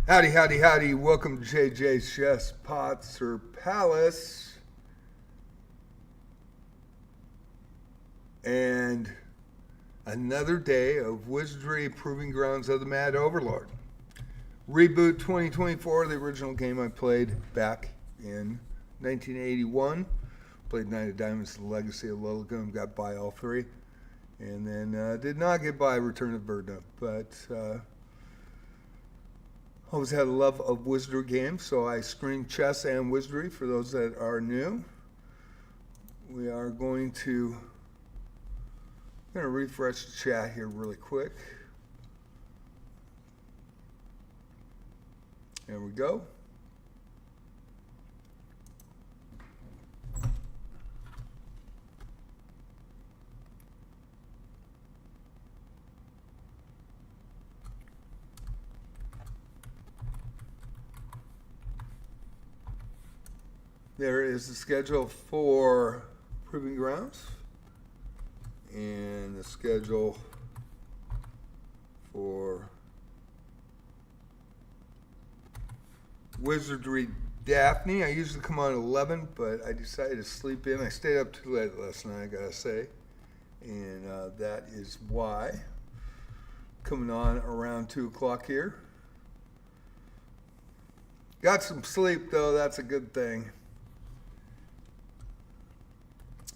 Howdy, howdy, howdy. Welcome to JJsChessPatzerPalace. And another day of Wizardry Proving Grounds of the Mad Overlord. Reboot 2024, the original game I played back in 1981. Played Knight of Diamonds, the Legacy of Llylgymn, got by all three. And then did not get by Return of Verdun, but always had a love of Wizardry games, so I stream chess and Wizardry for those that are new. We are going to refresh the chat here really quick. There we go. There is the schedule for Proving Grounds and the schedule for Wizardry DAPHNE. I usually come on at 11, but I decided to sleep in. I stayed up too late last night, I gotta say, and that is why. Coming on around 2 o'clock here. Got some sleep though, that's a good thing.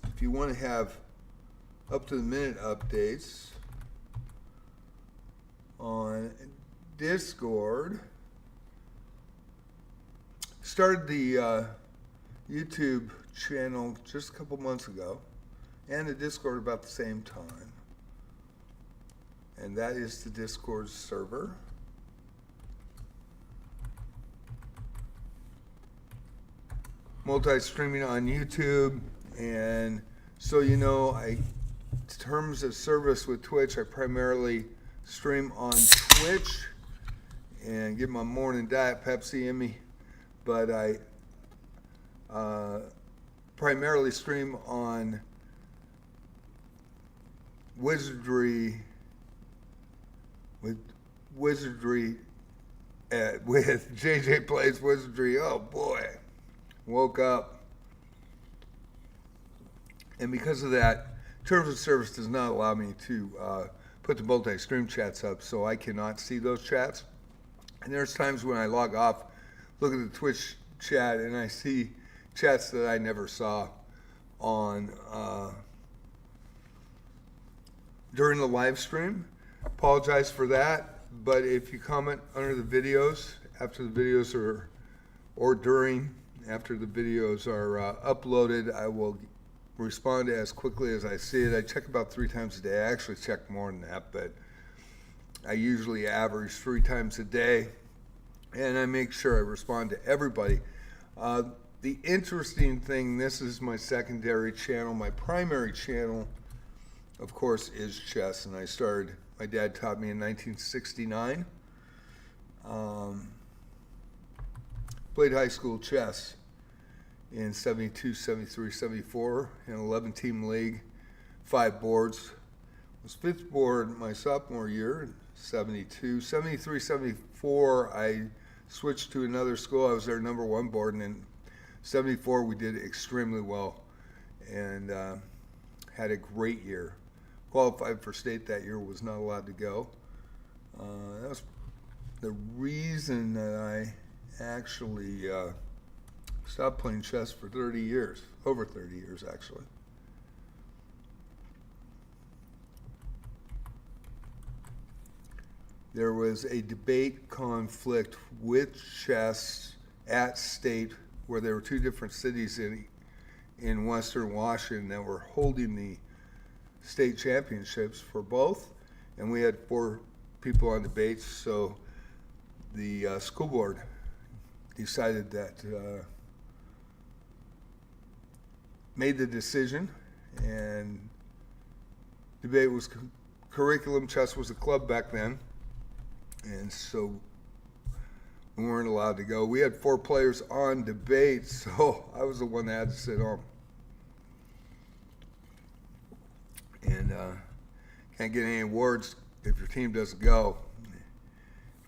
If you want to have up-to-the-minute updates on Discord, started the YouTube channel just a couple months ago, and the Discord about the same time. And that is the Discord server. Multi-streaming on YouTube, and so you know, in terms of service with Twitch, I primarily stream on Twitch and get my morning diet Pepsi in me, but I primarily stream on Wizardry with JJ Plays Wizardry. Oh boy, woke up. And because of that, terms of service does not allow me to put the multi-stream chats up, so I cannot see those chats. And there's times when I log off, look at the Twitch chat, and I see chats that I never saw on during the live stream. Apologize for that, but if you comment under the videos, after the videos are, or during, after the videos are uploaded, I will respond as quickly as I see it. I check about 3 times a day. I actually check more than that, but I usually average 3 times a day, and I make sure I respond to everybody. The interesting thing, this is my secondary channel. My primary channel, of course, is chess, and I started, my dad taught me in 1969. Played high school chess in 72, 73, 74, in an 11-team league, 5 boards. Was 5th board my sophomore year in 72. 73, 74, I switched to another school. I was their number 1 board, and in 74 we did extremely well and had a great year. Qualified for state that year, was not allowed to go. That was the reason that I actually stopped playing chess for 30 years, over 30 years actually. There was a debate conflict with chess at state where there were 2 different cities in Western Washington that were holding the state championships for both, and we had 4 people on debates, so the school board decided that made the decision, and debate was curriculum. Chess was a club back then, and so we weren't allowed to go. We had 4 players on debate, so I was the one that had to sit home. And can't get any awards if your team doesn't go.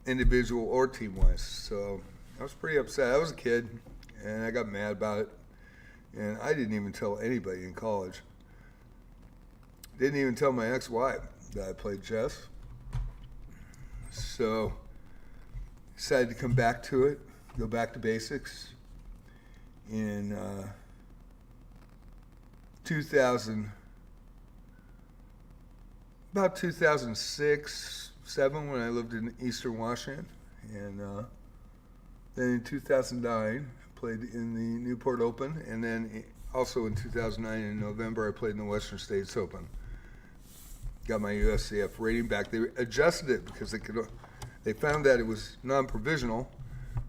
individual or team-wise. So I was pretty upset. I was a kid, and I got mad about it. And I didn't even tell anybody in college. Didn't even tell my ex-wife that I played chess. So decided to come back to it, go back to basics. In 2006, 7, when I lived in Eastern Washington, and then in 2009 I played in the Newport Open, and then also in 2009 in November I played in the Western States Open. Got my USCF rating back. They adjusted it because they found that it was non-provisional,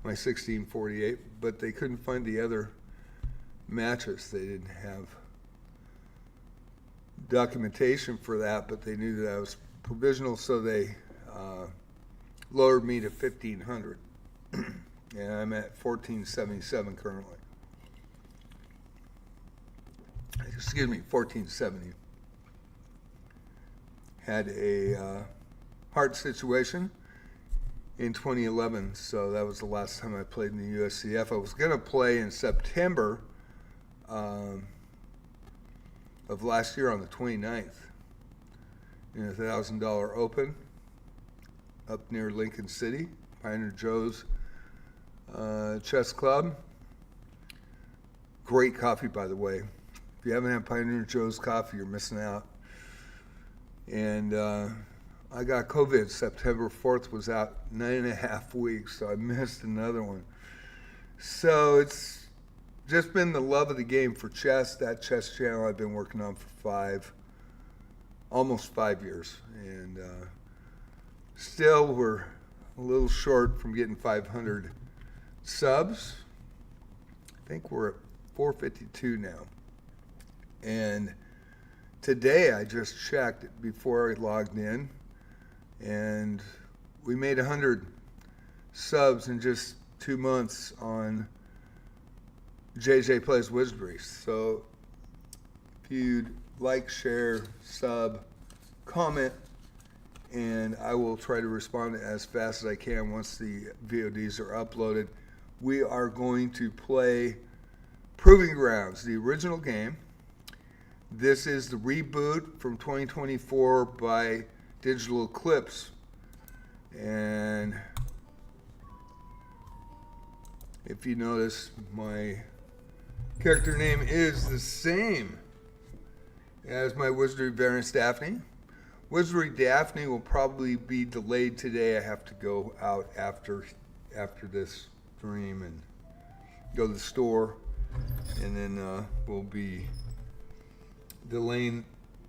my 1648, but they couldn't find the other matches. They didn't have documentation for that, but they knew that I was provisional, so they lowered me to 1500. And I'm at 1477 currently. Excuse me, 1470. Had a heart situation in 2011, so that was the last time I played in the USCF. I was going to play in September of last year on the 29th in a $1,000 Open up near Lincoln City, Pioneer Joe's Chess Club. Great coffee, by the way. If you haven't had Pioneer Joe's coffee, you're missing out. And I got COVID. September 4th was out 9.5 weeks, so I missed another one. So it's just been the love of the game for chess. That chess channel I've been working on for almost 5 years. And still we're a little short from getting 500 subs. I think we're at 452 now. And today I just checked before I logged in, and we made 100 subs in just 2 months on JJ Plays Wizardry. So if you'd like, share, sub, comment, and I will try to respond as fast as I can once the VODs are uploaded. We are going to play Proving Grounds, the original game. This is the reboot from 2024 by Digital Eclipse. And if you notice, my character name is the same as my Wizardry variant DAPHNE. Wizardry DAPHNE will probably be delayed today. I have to go out after this stream and go to the store, and then we'll be delaying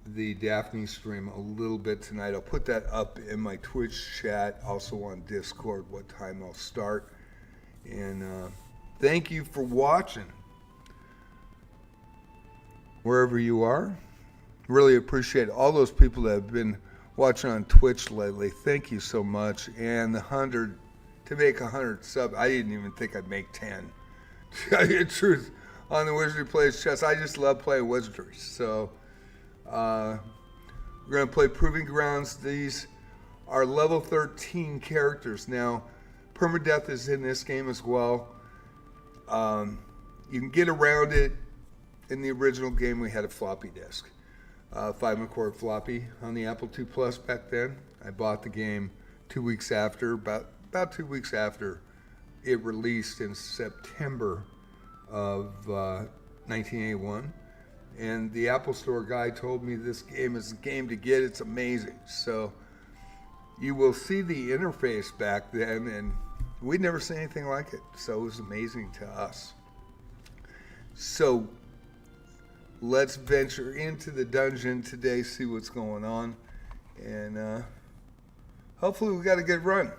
the DAPHNE stream a little bit tonight. I'll put that up in my Twitch chat, also on Discord, what time I'll start. And thank you for watching, wherever you are. Really appreciate all those people that have been watching on Twitch lately. Thank you so much. And to make 100 subs, I didn't even think I'd make 10. To tell you the truth, on the Wizardry Plays Chess, I just love playing Wizardry. So we're going to play Proving Grounds. These are level 13 characters. Now, permadeath is in this game as well. You can get around it. In the original game, we had a floppy disk, 5-1/4 floppy on the Apple II Plus back then. I bought the game 2 weeks after, about 2 weeks after it released in September of 1981. And the Apple Store guy told me this game is a game to get. It's amazing. So you will see the interface back then, and we'd never seen anything like it. So it was amazing to us. So let's venture into the dungeon today, see what's going on, and hopefully we got a good run.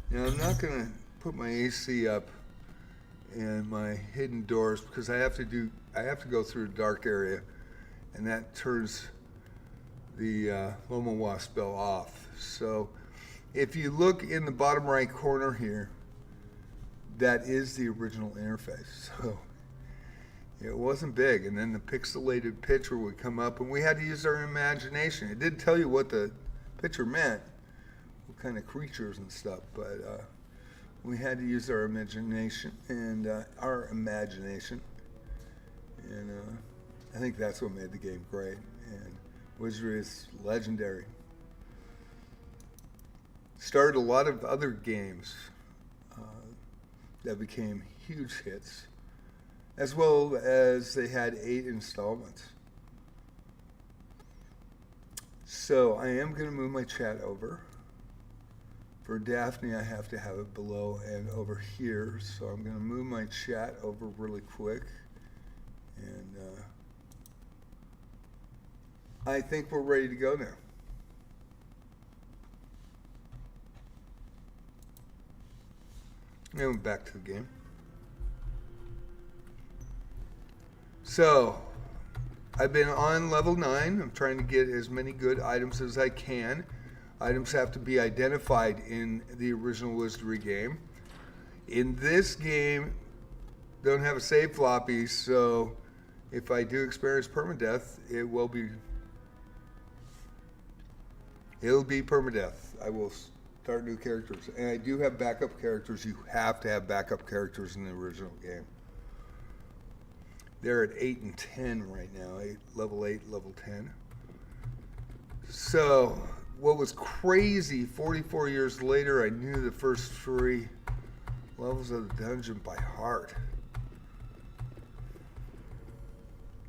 Now, I'm not going to put my AC up and my hidden doors because I have to go through a dark area, and that turns the Loma Wasp spell off. So if you look in the bottom right corner here, that is the original interface. So it wasn't big, and then the pixelated picture would come up, and we had to use our imagination. It did tell you what the picture meant, what kind of creatures and stuff, but we had to use our imagination and I think that's what made the game great. And Wizardry is legendary. Started a lot of other games that became huge hits, as well as they had 8 installments. So I am going to move my chat over. For Daphne, I have to have it below and over here, so I'm going to move my chat over really quick. And I think we're ready to go now. And back to the game. So, I've been on level 9. I'm trying to get as many good items as I can. Items have to be identified in the original Wizardry game. In this game, don't have a save floppy, so if I do experience permadeath, it'll be permadeath. I will start new characters. And I do have backup characters. You have to have backup characters in the original game. They're at 8 and 10 right now. Level 8, level 10. So, what was crazy, 44 years later, I knew the first 3 levels of the dungeon by heart.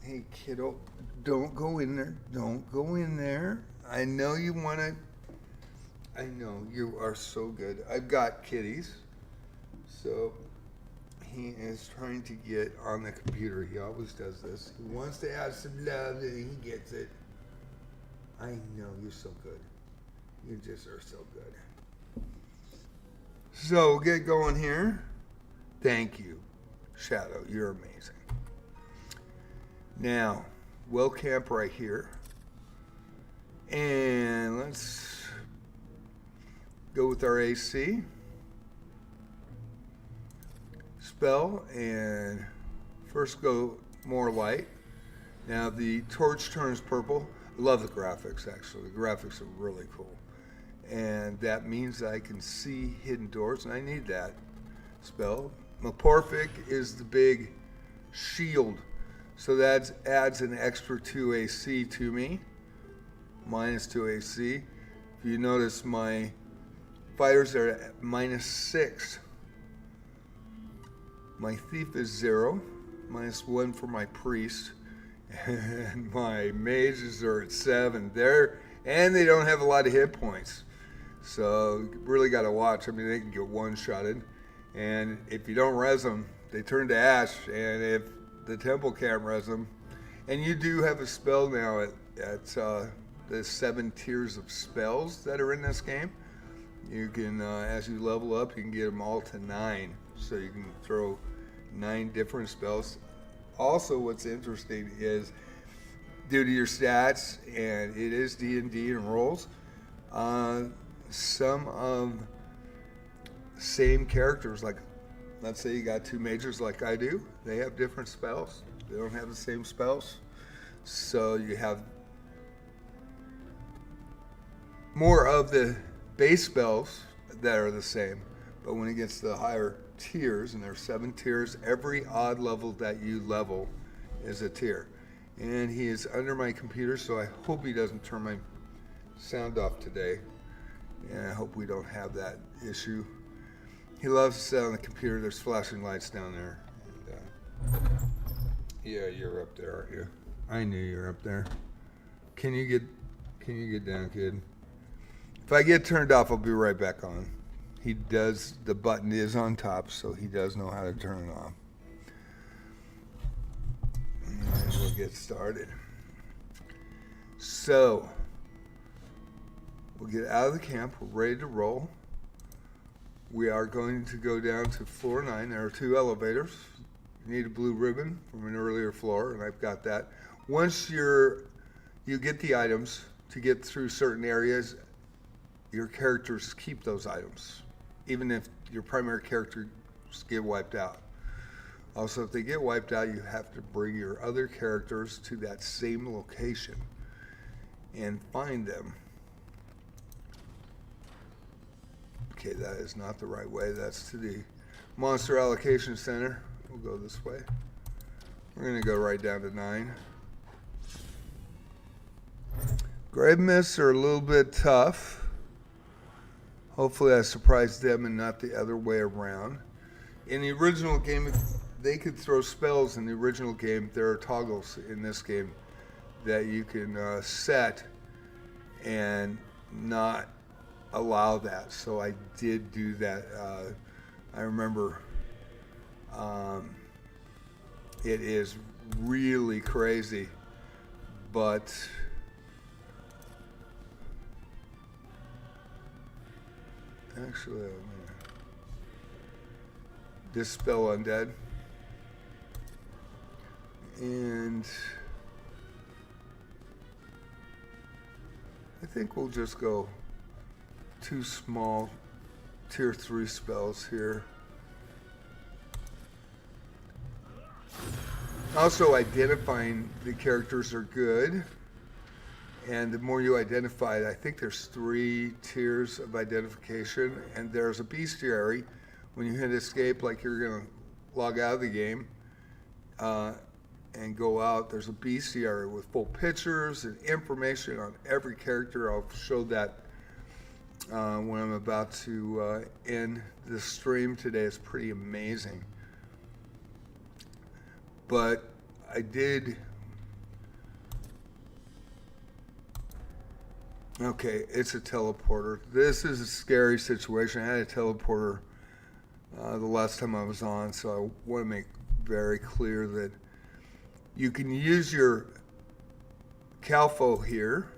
Hey, kiddo, don't go in there. Don't go in there. I know you want to. I know you are so good. I've got kitties. So he is trying to get on the computer. He always does this. He wants to have some love and he gets it. I know you're so good. You just are so good. So we'll get going here. Thank you, Shadow. You're amazing. Now, we'll camp right here. And let's go with our AC. Spell, and first go more light. Now the torch turns purple. I love the graphics, actually. The graphics are really cool. And that means that I can see hidden doors, and I need that spell. Meporphic is the big shield. So that adds an extra 2 AC to me. Minus 2 AC. If you notice, my fighters are at -6. My thief is 0. -1 for my priest. And my mages are at 7. And they don't have a lot of hit points. So you really got to watch. I mean, they can get one-shotted. And if you don't res them, they turn to ash. And if the temple can't res them, and you do have a spell now at the 7 tiers of spells that are in this game. You can, as you level up, you can get them all to 9. So you can throw 9 different spells. Also, what's interesting is, due to your stats, and it is D&D and rolls, some of same characters, like let's say you got 2 mages like I do, they have different spells. They don't have the same spells. So you have more of the base spells that are the same. But when it gets to the higher tiers, and there's 7 tiers, every odd level that you level is a tier. And he is under my computer, so I hope he doesn't turn my sound off today. And I hope we don't have that issue. He loves to sit on the computer. There's flashing lights down there. And, yeah, you're up there, aren't you? I knew you were up there. Can you get down, kid? If I get turned off, I'll be right back on. He does, the button is on top, so he does know how to turn it off. And we'll get started. So, we'll get out of the camp. We're ready to roll. We are going to go down to floor 9. There are 2 elevators. You need a blue ribbon from an earlier floor, and I've got that. Once you get the items to get through certain areas, your characters keep those items, even if your primary characters get wiped out. Also, if they get wiped out, you have to bring your other characters to that same location and find them. Okay, that is not the right way. That's to the monster allocation center. We'll go this way. We're going to go right down to 9. Grave myths are a little bit tough. Hopefully I surprised them and not the other way around. In the original game, they could throw spells in the original game. There are toggles in this game that you can set and not allow that. So I did do that. I remember it is really crazy, but actually, I'm gonna dispel undead, and I think we'll just go 2 small tier 3 spells here. Also, identifying the characters are good, and the more you identify, I think there's 3 tiers of identification, and there's a bestiary. When you hit escape, like you're going to log out of the game and go out, there's a bestiary with full pictures and information on every character. I'll show that when I'm about to end the stream today. It's pretty amazing. But I did. Okay, it's a teleporter. This is a scary situation. I had a teleporter the last time I was on, so I want to make very clear that you can use your Calfo here.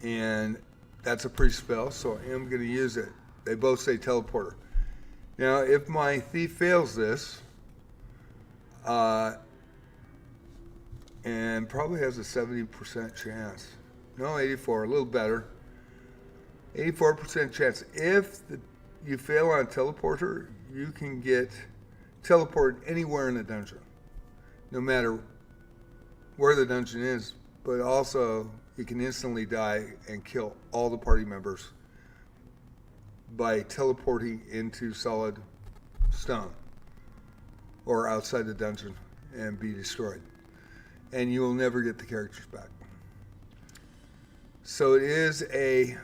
And that's a pre-spell, so I am going to use it. They both say teleporter. Now, if my thief fails this, and probably has a 70% chance. No, 84, a little better. 84% chance. If you fail on a teleporter, you can get teleported anywhere in the dungeon, no matter where the dungeon is, but also you can instantly die and kill all the party members by teleporting into solid stone or outside the dungeon and be destroyed. And you will never get the characters back. So it is a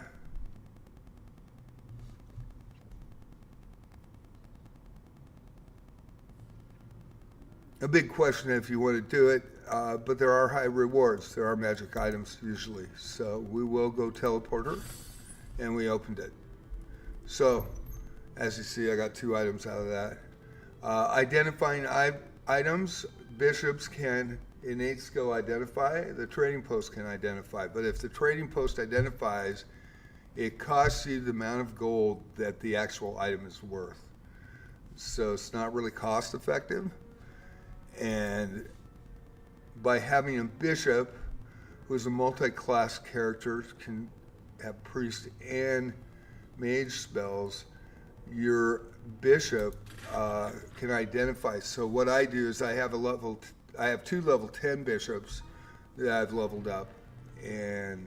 big question if you want to do it, but there are high rewards. There are magic items usually. So we will go teleporter, and we opened it. So, as you see, I got 2 items out of that. Identifying items, bishops can innate skill identify, the trading post can identify, but if the trading post identifies, it costs you the amount of gold that the actual item is worth. So it's not really cost effective. And by having a bishop, who is a multi-class character, can have priest and mage spells, your bishop can identify. So what I do is I have 2 level 10 bishops that I've leveled up, and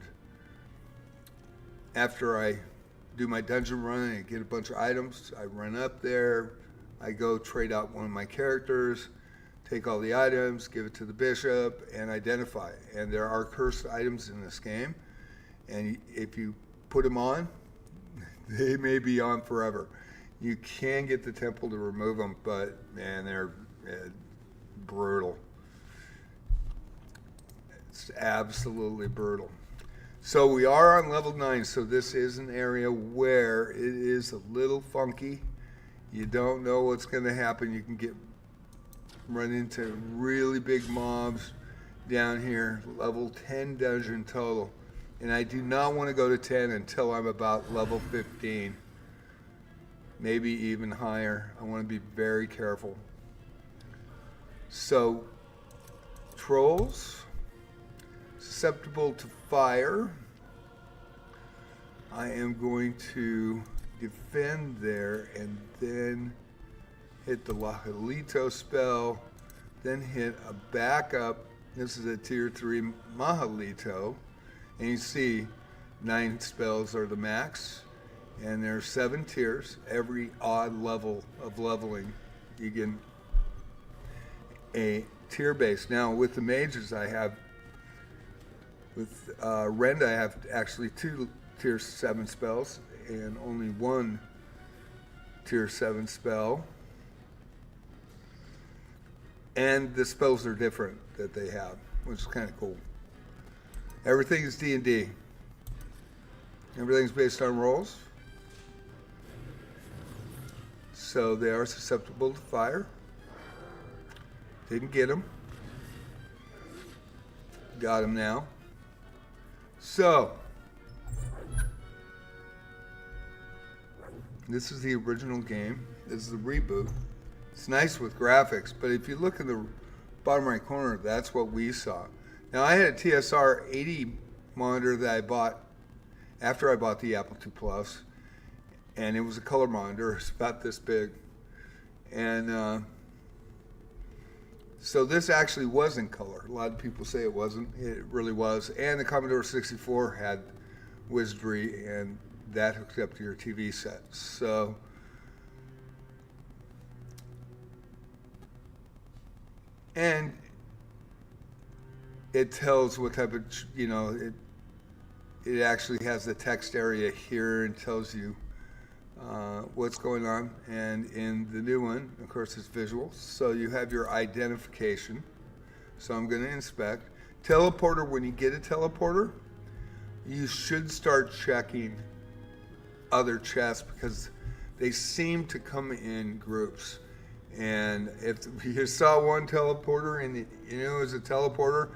after I do my dungeon run and get a bunch of items, I run up there, I go trade out one of my characters, take all the items, give it to the bishop, and identify. And there are cursed items in this game, and if you put them on, they may be on forever. You can get the temple to remove them, but man, they're brutal. It's absolutely brutal. So we are on level 9, so this is an area where it is a little funky. You don't know what's going to happen. You can run into really big mobs down here. Level 10 dungeon total. And I do not want to go to 10 until I'm about level 15. Maybe even higher. I want to be very careful. So, trolls, susceptible to fire. I am going to defend there and then hit the Lajalito spell, then hit a backup. This is a tier 3 Mahalito. And you see 9 spells are the max, and there's 7 tiers. Every odd level of leveling, you get a tier base. Now with the mages I have, with Rend I have actually 2 tier 7 spells and only 1 tier 7 spell. And the spells are different that they have, which is kind of cool. Everything is D&D. Everything's based on rolls. So they are susceptible to fire. Didn't get them. Got them now. So, this is the original game. This is the reboot. It's nice with graphics, but if you look in the bottom right corner, that's what we saw. Now, I had a TSR 80 monitor that I bought after I bought the Apple II Plus, and it was a color monitor. It's about this big. And so this actually was in color. A lot of people say it wasn't. It really was. And the Commodore 64 had Wizardry, and that hooked up to your TV set. So and it tells what type of, you know, it actually has the text area here and tells you what's going on. And in the new one, of course, it's visual. So you have your identification. So I'm going to inspect. Teleporter, when you get a teleporter, you should start checking other chests because they seem to come in groups. And if you saw one teleporter and you knew it was a teleporter,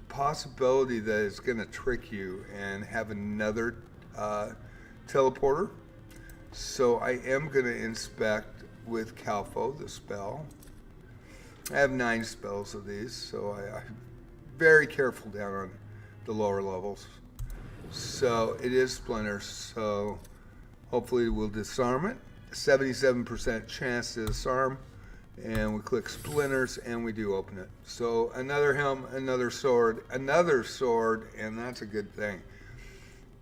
possibility that it's going to trick you and have another teleporter. So I am going to inspect with Calfo, the spell. I have 9 spells of these, so I'm very careful down on the lower levels. So it is splinters, so hopefully we'll disarm it. 77% chance to disarm, and we click splinters and we do open it. So another helm, another sword, and that's a good thing.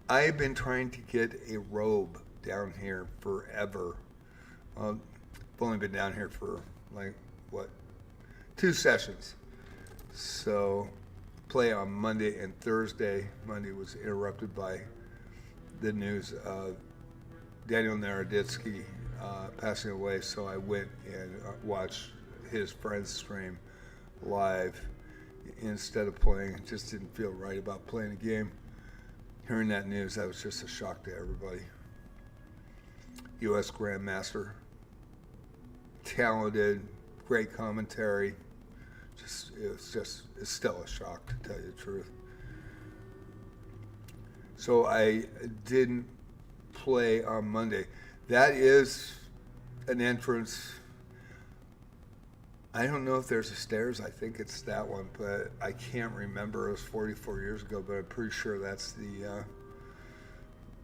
I've been trying to get a robe down here forever. I've only been down here for like, what, 2 sessions. So play on Monday and Thursday. Monday was interrupted by the news of Daniel Naroditsky passing away, so I went and watched his friend's stream live instead of playing. It just didn't feel right about playing a game. Hearing that news, that was just a shock to everybody. U.S. Grandmaster, talented, great commentary. It's still a shock, to tell you the truth. So I didn't play on Monday. That is an entrance. I don't know if there's a stairs. I think it's that one, but I can't remember. It was 44 years ago, but I'm pretty sure that's the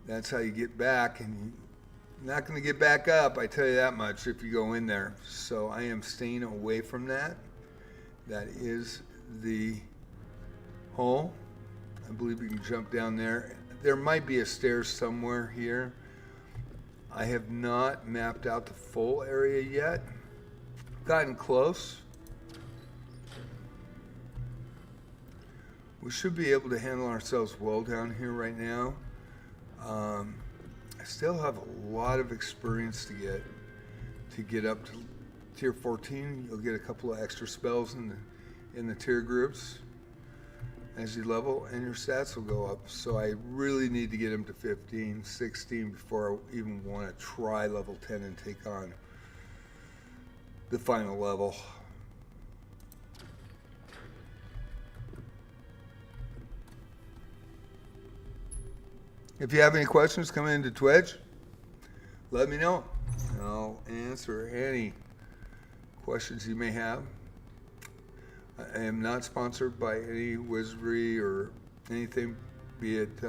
that's how you get back, and you're not going to get back up. I tell you that much if you go in there. So I am staying away from that. That is the hole. I believe you can jump down there. There might be a stairs somewhere here. I have not mapped out the full area yet. Gotten close. We should be able to handle ourselves well down here right now. I still have a lot of experience to get up to tier 14. You'll get a couple of extra spells in the tier groups as you level, and your stats will go up. So I really need to get them to 15, 16 before I even want to try level 10 and take on the final level. If you have any questions coming into Twitch, let me know. I'll answer any questions you may have. I am not sponsored by any Wizardry or anything, be it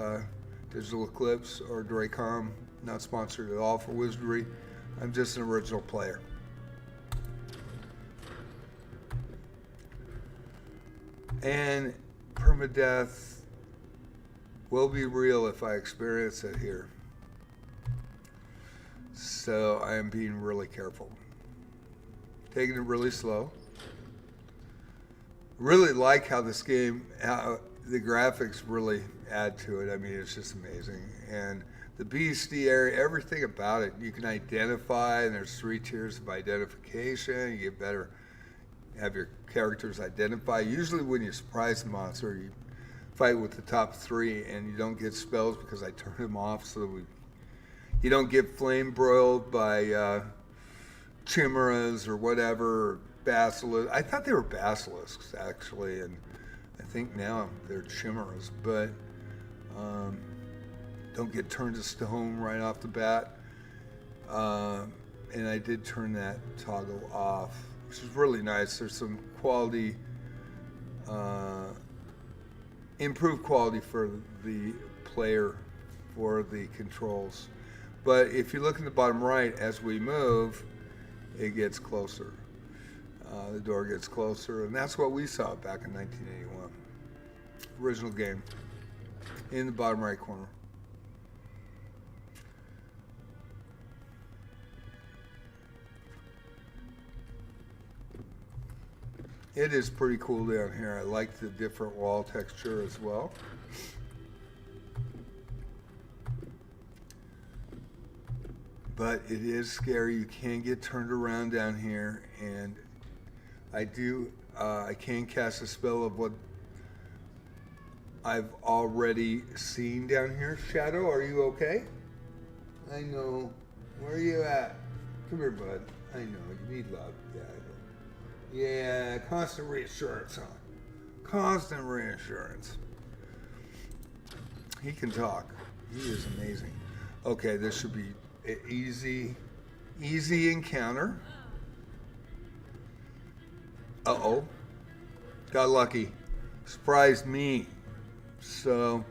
Digital Eclipse or Dracom. Not sponsored at all for Wizardry. I'm just an original player. And permadeath will be real if I experience it here. So I am being really careful. Taking it really slow. Really like how this game, how the graphics really add to it. I mean, it's just amazing. And the bestiary, everything about it, you can identify, and there's 3 tiers of identification. You get better, have your characters identify. Usually when you surprise the monster, you fight with the top 3, and you don't get spells because I turn them off so that you don't get flame broiled by chimeras or whatever, or basilisks. I thought they were basilisks, actually, and I think now they're chimeras, but don't get turned to stone right off the bat. And I did turn that toggle off, which is really nice. There's some quality, improved quality for the player for the controls. But if you look in the bottom right, as we move, it gets closer. The door gets closer, and that's what we saw back in 1981. Original game, in the bottom right corner. It is pretty cool down here. I like the different wall texture as well. But it is scary. You can get turned around down here, and I can cast a spell of what I've already seen down here. Shadow, are you okay? I know. Where are you at? Come here, bud. I know. You need love. Yeah, I know. Yeah, constant reassurance, huh? Constant reassurance. He can talk. He is amazing. Okay, this should be an easy encounter. Uh-oh. Got lucky. Surprised me. So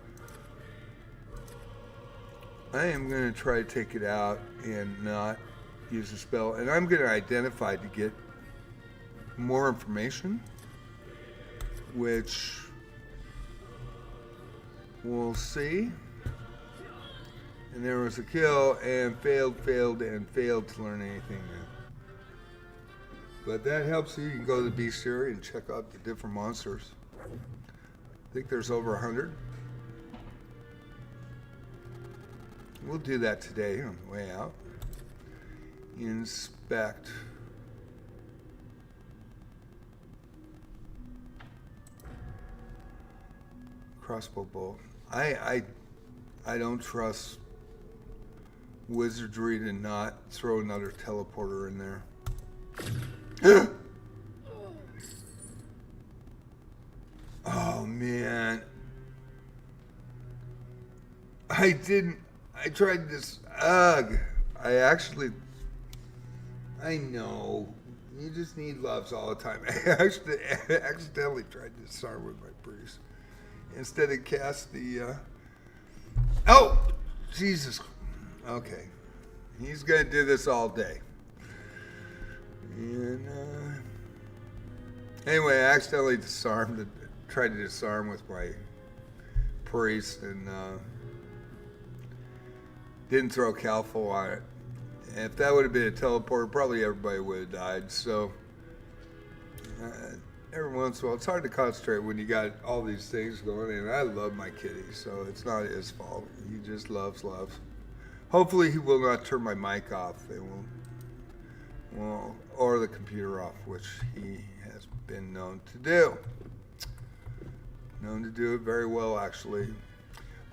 I am going to try to take it out and not use a spell. And I'm going to identify to get more information, which we'll see. And there was a kill, and failed to learn anything new. But that helps you. You can go to the bestiary and check out the different monsters. I think there's over 100. We'll do that today on the way out. Inspect. Crossbow bolt. I don't trust Wizardry to not throw another teleporter in there. Oh man. I tried this. Ugh. I know. You just need loves all the time. I accidentally tried to disarm with my priest. Instead of cast the, oh! Jesus. Okay. He's going to do this all day. And, anyway, I accidentally tried to disarm with my priest, and, didn't throw Calfo on it. And if that would have been a teleporter, probably everybody would have died. So, every once in a while, it's hard to concentrate when you got all these things going. And I love my kitty, so it's not his fault. He just loves. Hopefully, he will not turn my mic off. Or the computer off, which he has been known to do. Known to do it very well, actually.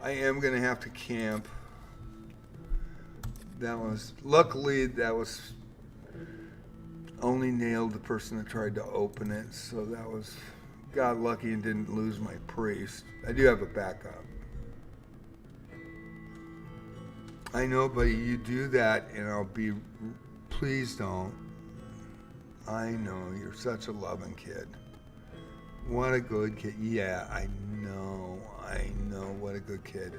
I am going to have to camp. Luckily, that was only nailed the person that tried to open it, so got lucky and didn't lose my priest. I do have a backup. I know, but you do that and I'll be, please don't. I know, you're such a loving kid. What a good kid. Yeah, I know, what a good kid.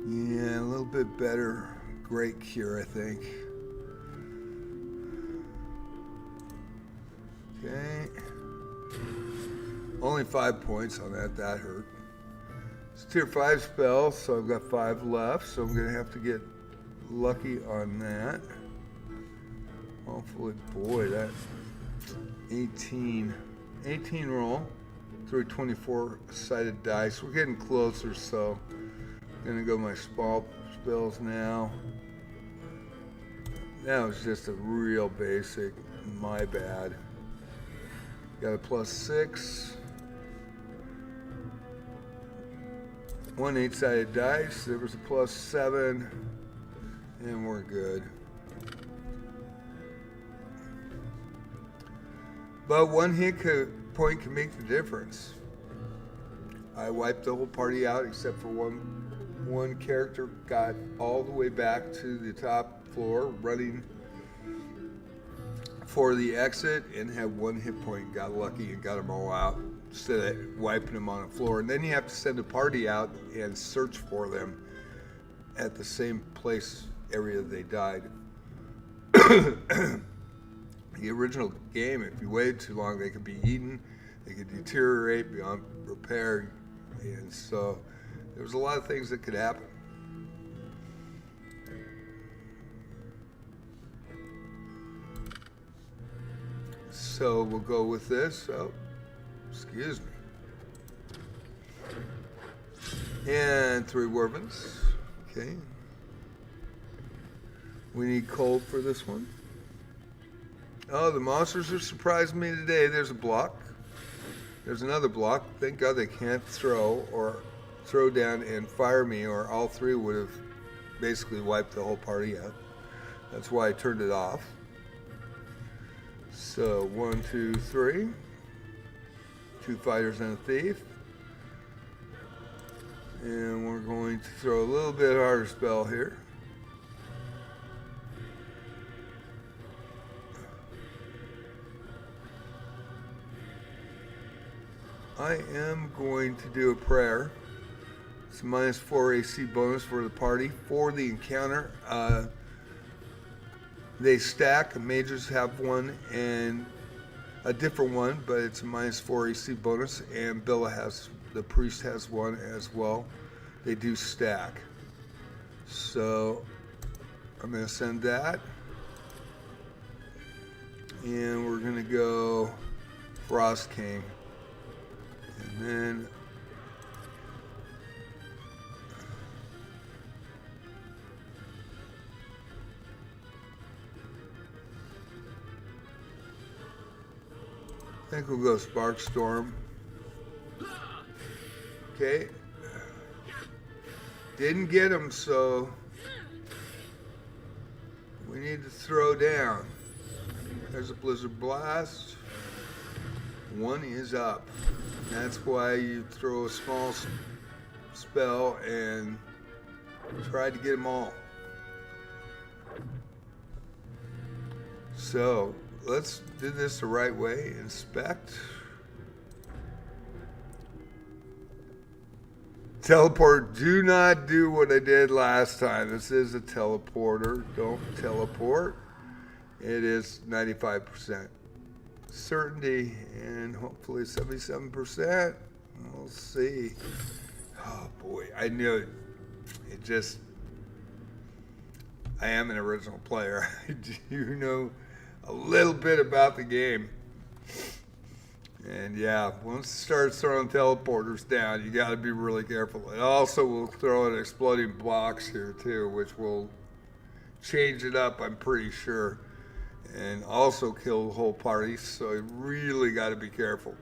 Yeah, a little bit better. Great cure, I think. Okay. Only 5 points on that. That hurt. It's tier 5 spell, so I've got 5 left, so I'm going to have to get lucky on that. Hopefully, boy, that 18 roll through 24-sided dice. We're getting closer, so I'm going to go my small spells now. That was just a real basic. My bad. Got a +6. 1 8-sided dice. There was a +7. And we're good. But 1 hit point can make the difference. I wiped the whole party out except for one character got all the way back to the top floor running for the exit and had 1 hit point, got lucky and got them all out instead of wiping them on the floor. And then you have to send a party out and search for them at the same place area they died. The original game, if you waited too long, they could be eaten, they could deteriorate beyond repair, and so there was a lot of things that could happen. So we'll go with this. Oh, excuse me. And 3 Wervins. Okay. We need cold for this one. Oh, the monsters are surprising me today. There's a block. There's another block. Thank God they can't throw or throw down and fire me, or all 3 would have basically wiped the whole party out. That's why I turned it off. So 1, 2, 3. 2 fighters and a thief. And we're going to throw a little bit harder spell here. I am going to do a prayer. It's a -4 AC bonus for the party. For the encounter, they stack. Mages have one and a different one, but it's a -4 AC bonus. And the priest has one as well. They do stack. So I'm going to send that. And we're going to go Frost King. And then I think we'll go Spark Storm. Okay. Didn't get him, so we need to throw down. There's a Blizzard Blast. 1 is up. That's why you throw a small spell and try to get them all. So let's do this the right way. Inspect. Teleport. Do not do what I did last time. This is a teleporter. Don't teleport. It is 95% certainty and hopefully 77%. We'll see. Oh boy, I knew it. I am an original player. I do know a little bit about the game. And yeah, once it starts throwing teleporters down, you got to be really careful. It also will throw in exploding blocks here too, which will change it up, I'm pretty sure. And also kill the whole party, so you really got to be careful.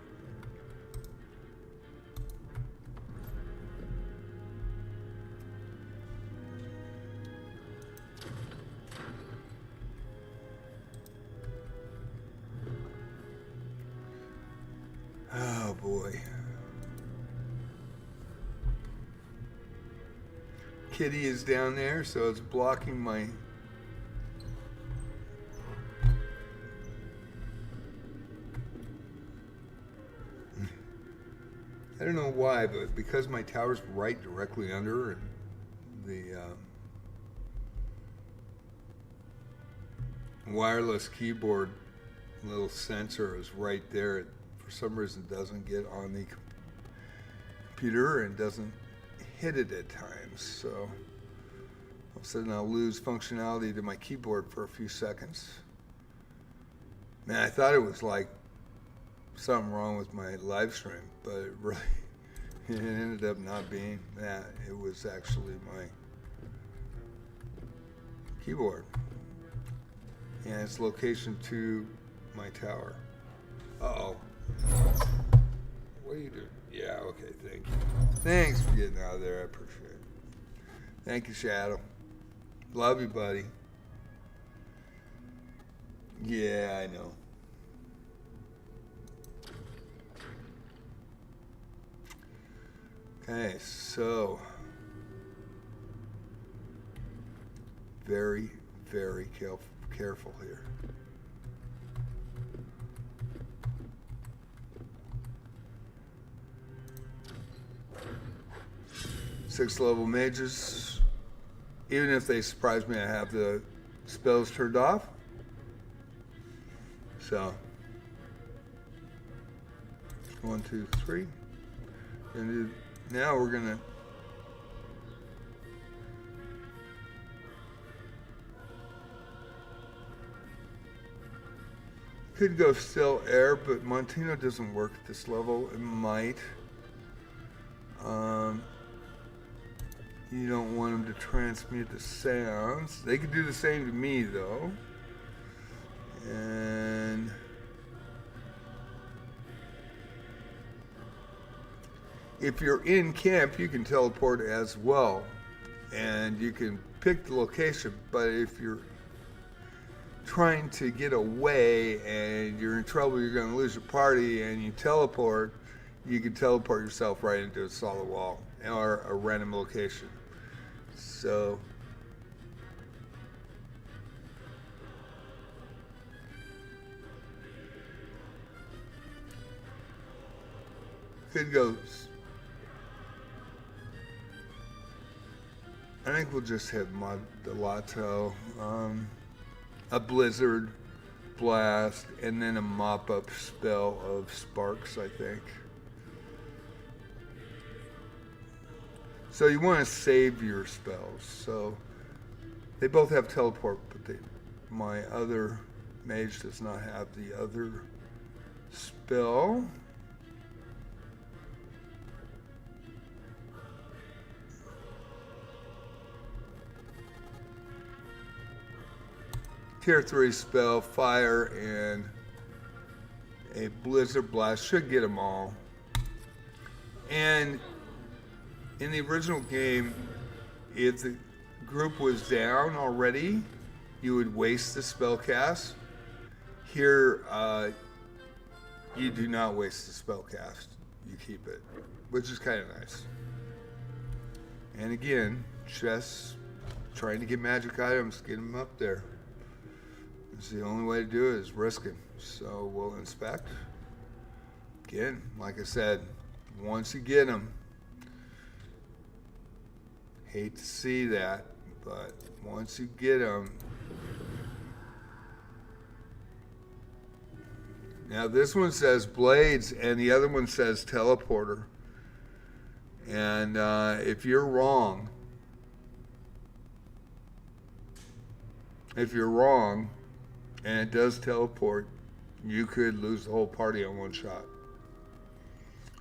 Oh boy. Kitty is down there, so it's blocking my... I don't know why, but because my tower's right directly under her and the wireless keyboard little sensor is right there. It, for some reason, doesn't get on the computer and doesn't hit it at times. So all of a sudden I'll lose functionality to my keyboard for a few seconds. Man, I thought it was like something wrong with my live stream, but it really it ended up not being that. It was actually my keyboard and its location to my tower. Uh-oh. What are you doing? Yeah, okay, thank you. Thanks for getting out of there, I appreciate it. Thank you, Shadow. Love you, buddy. Yeah, I know. Okay, so very, very careful here. Sixth level mages, even if they surprise me, I have the spells turned off. So 1, 2, 3. And now we're gonna could go still air, but Montino doesn't work at this level. It might. You don't want them to transmute the sounds. They could do the same to me, though. And if you're in camp, you can teleport as well. And you can pick the location, but if you're trying to get away and you're in trouble, you're going to lose your party, and you teleport, you can teleport yourself right into a solid wall or a random location. So could go. I think we'll just hit Modelato, a Blizzard Blast, and then a mop-up spell of Sparks, I think. So you want to save your spells. So they both have teleport, but my other mage does not have the other spell. Tier 3 spell, fire, and a Blizzard Blast should get them all. And in the original game, if the group was down already, you would waste the spell cast. Here, you do not waste the spell cast. You keep it, which is kind of nice. And again, chess, trying to get magic items, get them up there. It's the only way to do it is risk it. So we'll inspect. Again, like I said, once you get them, hate to see that, but once you get them. Now this one says blades and the other one says teleporter. And if you're wrong, and it does teleport, you could lose the whole party on one shot.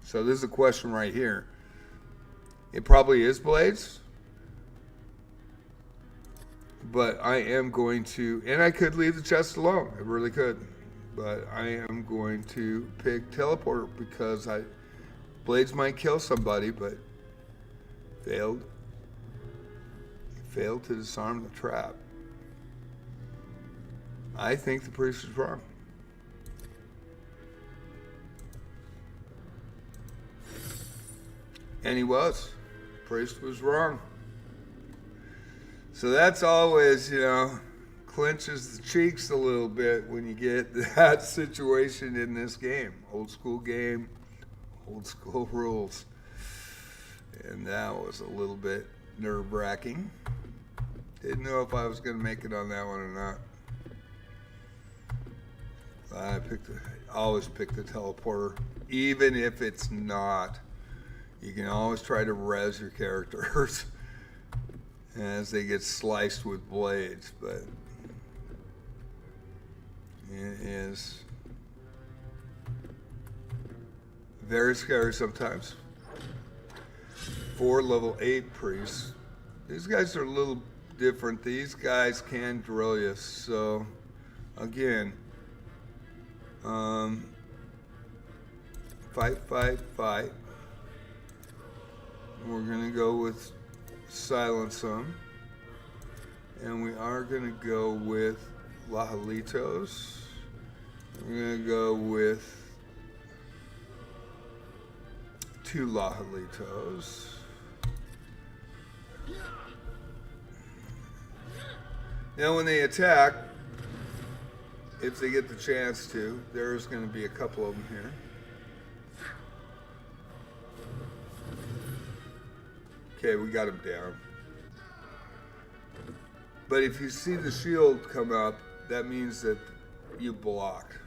So this is a question right here. It probably is blades, but I am going to, and I could leave the chest alone, I really could, but I am going to pick teleporter because blades might kill somebody, but failed to disarm the trap. I think the priest is wrong. And he was. Priest was wrong. So that's always, clenches the cheeks a little bit when you get that situation in this game. Old school game, old school rules. And that was a little bit nerve-wracking. Didn't know if I was going to make it on that one or not. I always pick the teleporter, even if it's not. You can always try to res your characters as they get sliced with blades, but it is very scary sometimes. 4 level 8 priests. These guys are a little different. These guys can drill you. So again, fight. We're gonna go with silence them, and we are gonna go with Llylgymos. We're gonna go with 2 Llylgymos. Now when they attack, if they get the chance to, there's going to be a couple of them here. Okay, we got him down. But if you see the shield come up, that means that you blocked.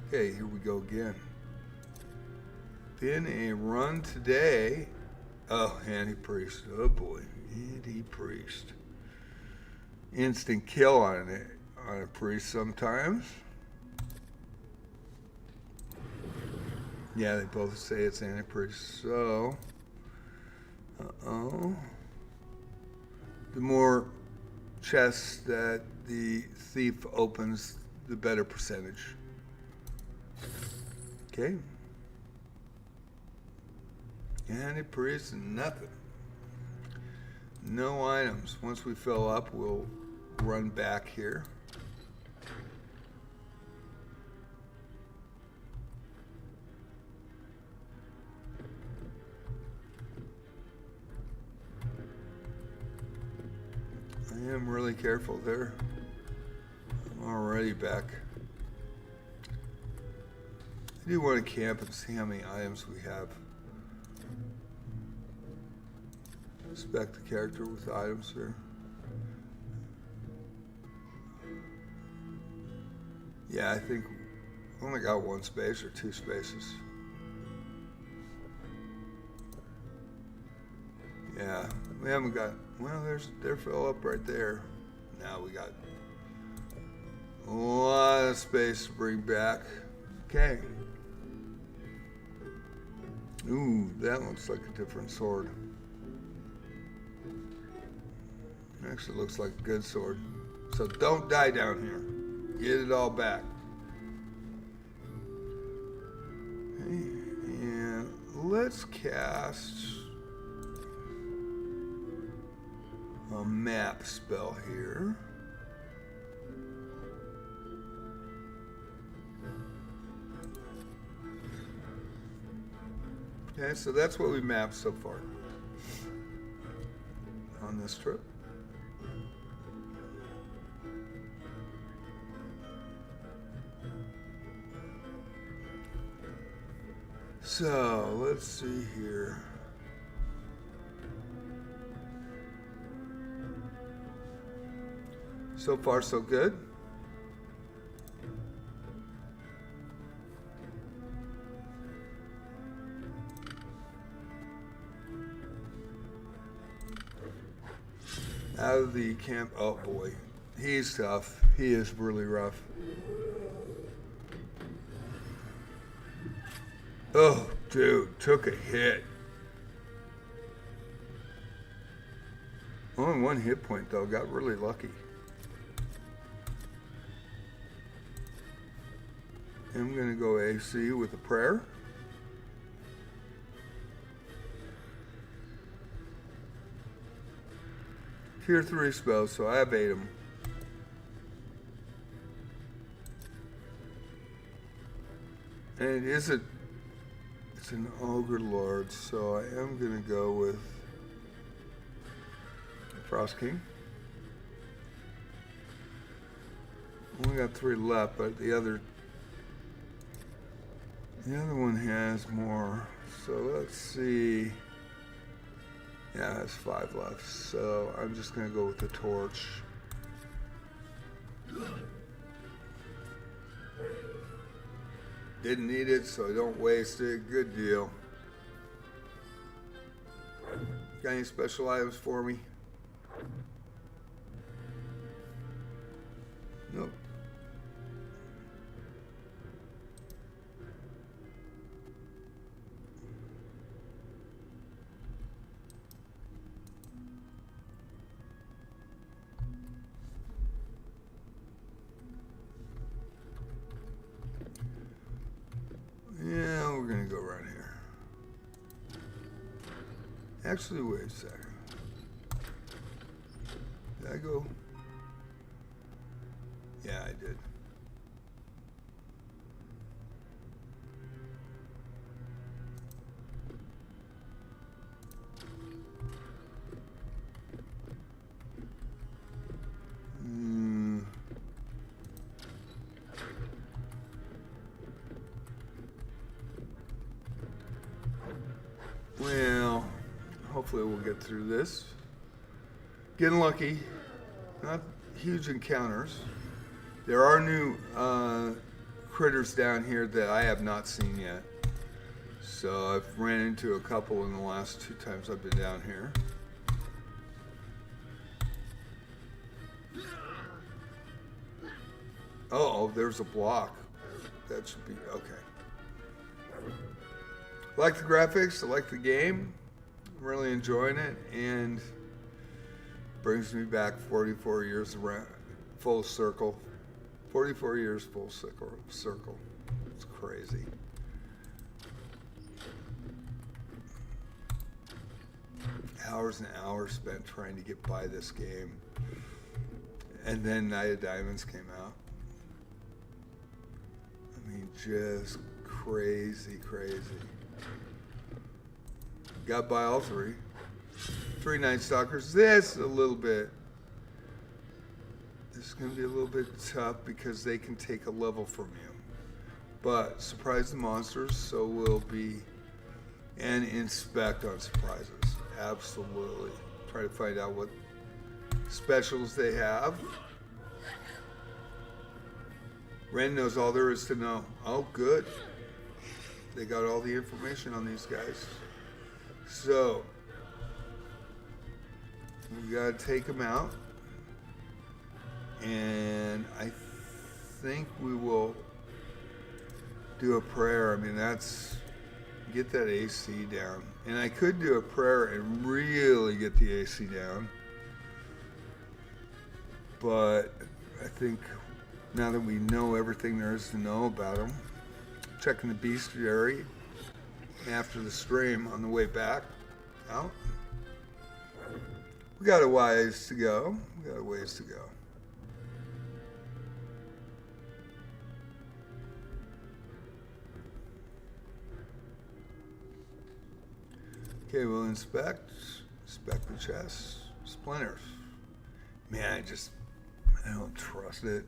Okay, here we go again. Been a run today. Oh, anti-priest. Oh boy, anti-priest. Instant kill on a priest sometimes. Yeah, they both say it's anti-priest. So, the more chests that the thief opens, the better percentage. Okay. Anti-priest, nothing. No items. Once we fill up, we'll run back here. I am really careful there. I'm already back. I do want to camp and see how many items we have. Inspect the character with items here. Yeah, I think we only got 1 space or 2 spaces. Yeah, we haven't got, well, they're fill up right there. Now we got a lot of space to bring back. Okay. Ooh, that looks like a different sword. Actually looks like a good sword. So don't die down here. Get it all back. Okay, and let's cast a map spell here. Okay, so that's what we mapped so far on this trip. So, let's see here. So far, so good. Out of the camp, oh boy, he's tough. He is really rough. Oh, dude, took a hit. Only 1 hit point, though. Got really lucky. I'm going to go AC with a prayer. Tier 3 spells, so I have 8 of them. And it's an Ogre Lord, so I am going to go with Frost King. Only got 3 left, but the other one has more. So let's see. Yeah, it has 5 left, so I'm just gonna go with the torch. Didn't need it, so don't waste it. Good deal. Got any special items for me? Nope. Yeah, we're gonna go right here. Actually, wait a second. Did I go? Yeah, I did. Well, hopefully we'll get through this. Getting lucky. Not huge encounters. There are new critters down here that I have not seen yet. So I've ran into a couple in the last 2 times I've been down here. Oh, there's a block. That should be okay. I like the graphics, I like the game. I'm really enjoying it, and brings me back 44 years around, full circle. 44 years full circle. It's crazy. Hours and hours spent trying to get by this game. And then Night of Diamonds came out. I mean, just crazy. Got by all 3. 3 Night Stalkers. This a little bit. This is going to be a little bit tough because they can take a level from you. But surprise the monsters, so will be, and inspect on surprises. Absolutely. Try to find out what specials they have. Ren knows all there is to know. Oh, good. They got all the information on these guys. So, we gotta take them out. And I think we will do a prayer. I mean, that's, get that AC down. And I could do a prayer and really get the AC down. But I think now that we know everything there is to know about them, checking the bestiary after the stream on the way back out. We got a ways to go. Okay, we'll inspect the chest. Splinters. Man, I don't trust it.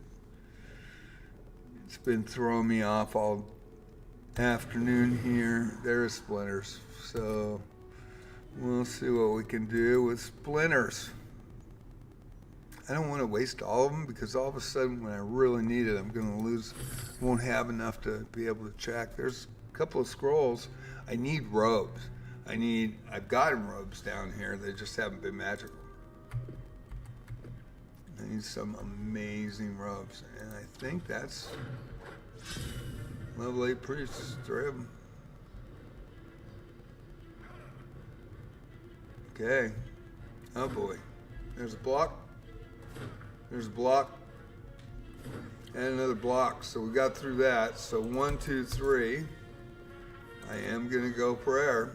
It's been throwing me off all afternoon here. There's splinters. So we'll see what we can do with splinters. I don't want to waste all of them because all of a sudden when I really need it, I'm going to lose, won't have enough to be able to check. There's a couple of scrolls. I need robes. I've gotten robes down here. They just haven't been magical. I need some amazing robes. And I think that's level 8 priests, 3 of them. Okay. Oh boy. There's a block. There's a block. And another block. So we got through that. So 1, 2, 3. I am going to go prayer.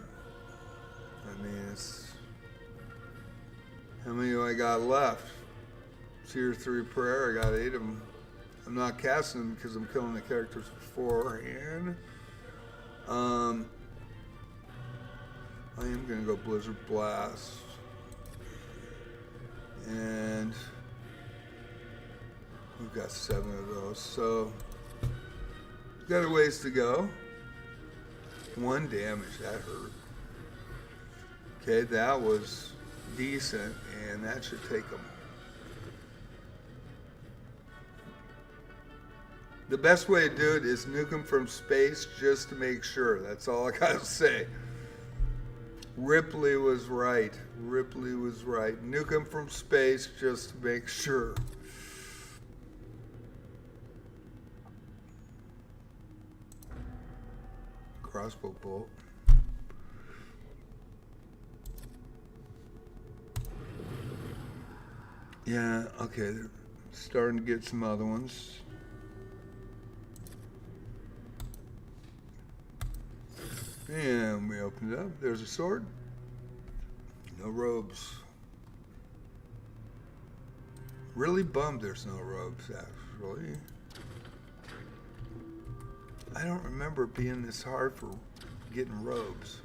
I mean, how many do I got left? Tier 3 prayer, I got 8 of them. I'm not casting them because I'm killing the characters beforehand. I am going to go Blizzard Blast. And we've got 7 of those. So, we've got a ways to go. 1 damage, that hurt. Okay, that was decent, and that should take them. The best way to do it is nuke them from space just to make sure. That's all I gotta say. Ripley was right. Ripley was right. Nuke them from space just to make sure. Crossbow bolt. Yeah, okay. They're starting to get some other ones. And we opened it up. There's a sword. No robes. Really bummed there's no robes, actually. I don't remember it being this hard for getting robes.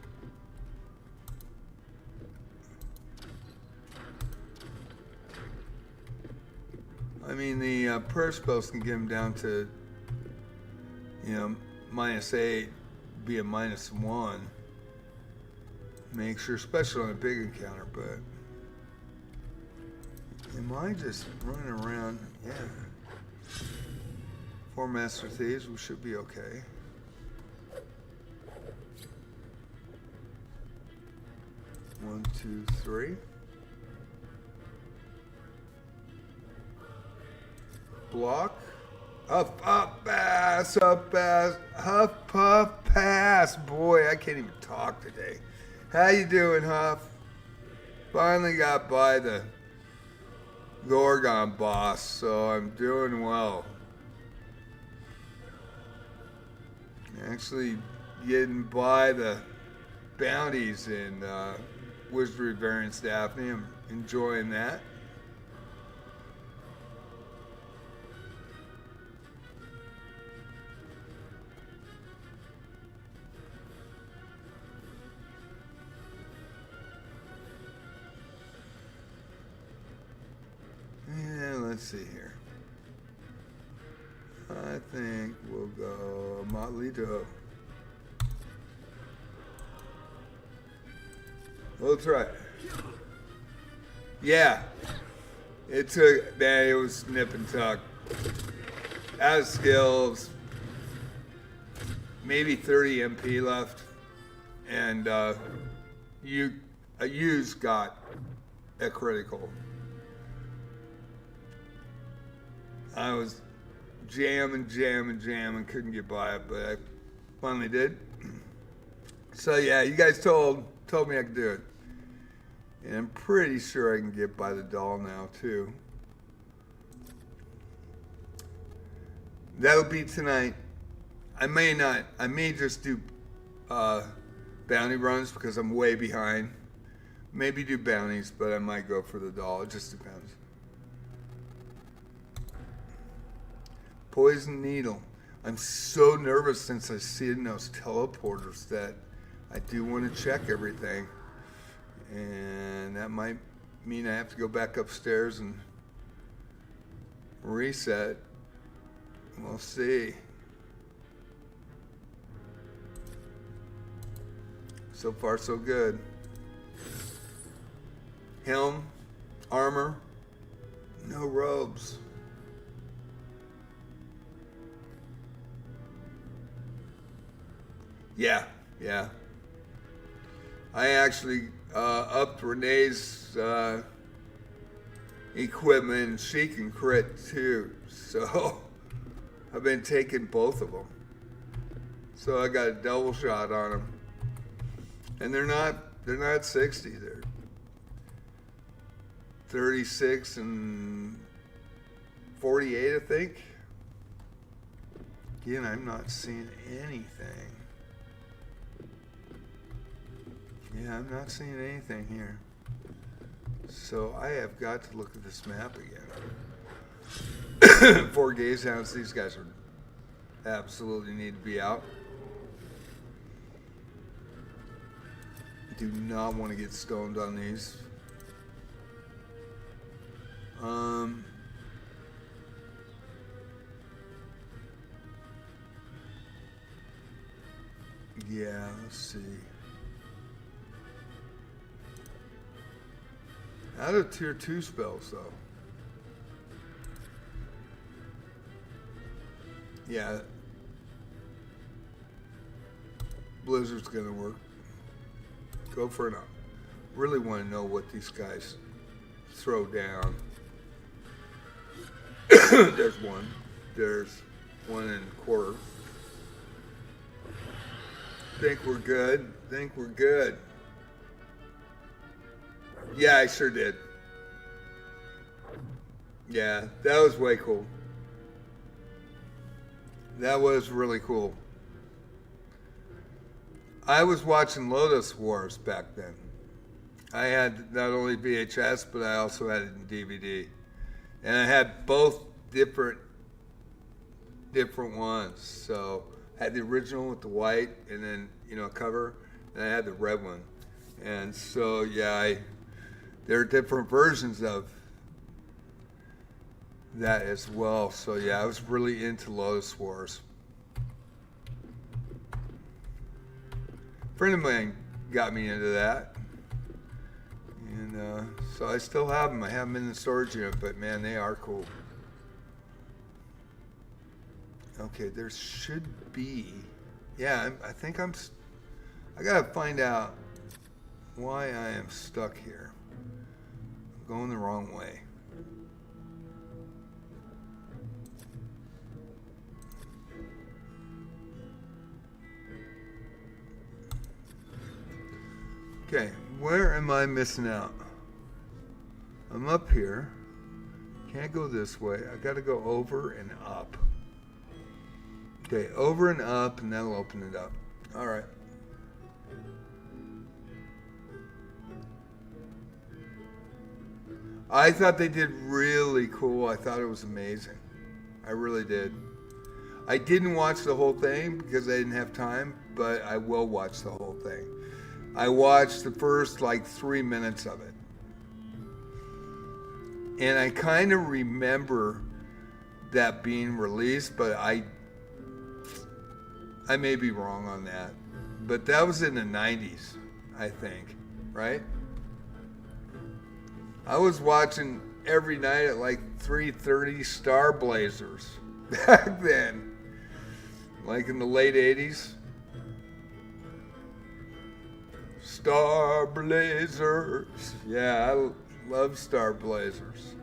I mean, the prayer spells can get them down to, you know, -8, be a -1. Make sure, especially on a big encounter, but am I just running around? Yeah. 4 Master Thieves, we should be okay. One, two, three. Block. Huff, puff, pass, huff, pass, huff, puff, pass. Boy, I can't even talk today. How you doing, Huff? Finally got by the Gorgon boss, so I'm doing well. Actually getting by the bounties in Wizardry Variants Daphne. I'm enjoying that. Let's see here. I think we'll go Motley Doe. That's right. Yeah. It took, man, it was nip and tuck. Out of skills. Maybe 30 MP left. And U's got a critical. I was jamming, couldn't get by it, but I finally did. So yeah, you guys told me I could do it. And I'm pretty sure I can get by the doll now too. That'll be tonight. I may not, I may just do bounty runs because I'm way behind. Maybe do bounties, but I might go for the doll. It just depends. Poison Needle. I'm so nervous since I see it in those teleporters that I do want to check everything. And that might mean I have to go back upstairs and reset. We'll see. So far, so good. Helm, armor, no robes. Yeah. I actually upped Renee's equipment, and she can crit too. So I've been taking both of them. So I got a double shot on them, and they're not 60. They're 36 and 48, I think. Again, I'm not seeing anything. Yeah, I'm not seeing anything here. So I have got to look at this map again. 4 gaze hounds, these guys are absolutely need to be out. Do not want to get stoned on these. Yeah, let's see. Out of tier 2 spells, though. Yeah. Blizzard's gonna work. Go for it. Really want to know what these guys throw down. There's one. There's 1.25. Think we're good. Think we're good. Yeah, I sure did. Yeah, that was way cool. That was really cool. I was watching Lotus Wars back then. I had not only VHS, but I also had it in DVD. And I had both different ones. So I had the original with the white and then, you know, cover, and I had the red one. And so, yeah, there are different versions of that as well. So, yeah, I was really into Lotus Wars. A friend of mine got me into that. And so I still have them. I have them in the storage unit, but man, they are cool. Okay, there should be. Yeah, I think I gotta find out why I am stuck here. I'm going the wrong way. Okay, where am I missing out? I'm up here. Can't go this way. I gotta go over and up. Okay, over and up, and that'll open it up. All right. I thought they did really cool. I thought it was amazing. I really did. I didn't watch the whole thing because I didn't have time, but I will watch the whole thing. I watched the first like 3 minutes of it. And I kind of remember that being released, but I may be wrong on that. But that was in the 90s, I think, right? I was watching every night at like 3:30 Star Blazers back then, like in the late 80s. Star Blazers. Yeah, I love Star Blazers.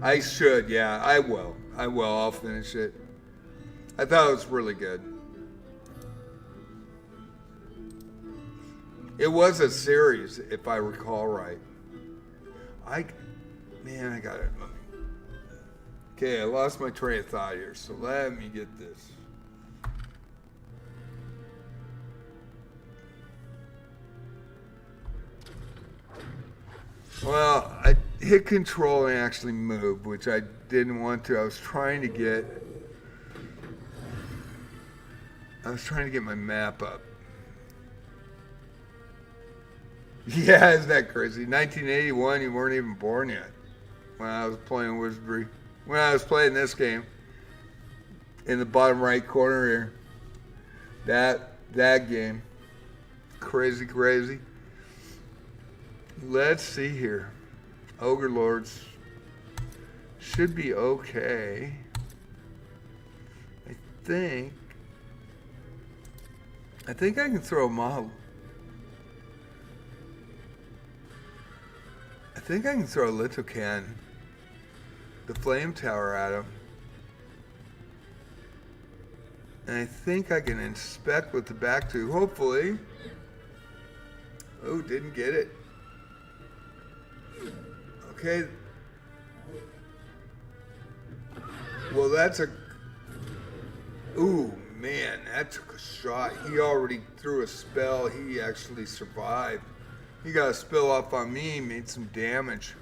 I should, yeah, I will. I'll finish it. I thought it was really good. It was a series, if I recall right. I got it. Okay, I lost my train of thought here, so let me get this. Well, I hit control and actually moved, which I didn't want to. I was trying to get my map up. Yeah, isn't that crazy? 1981, you weren't even born yet when I was playing Wizardry. When I was playing this game, in the bottom right corner here, that game, crazy. Let's see here. Ogre Lords should be okay. I think I can throw a model. I think I can throw a Lithocan, the flame tower at him. And I think I can inspect with the back two, hopefully. Oh, didn't get it. Okay. Well, that's a... Ooh, man, that took a shot. He already threw a spell. He actually survived. He got a spell off on me, made some damage.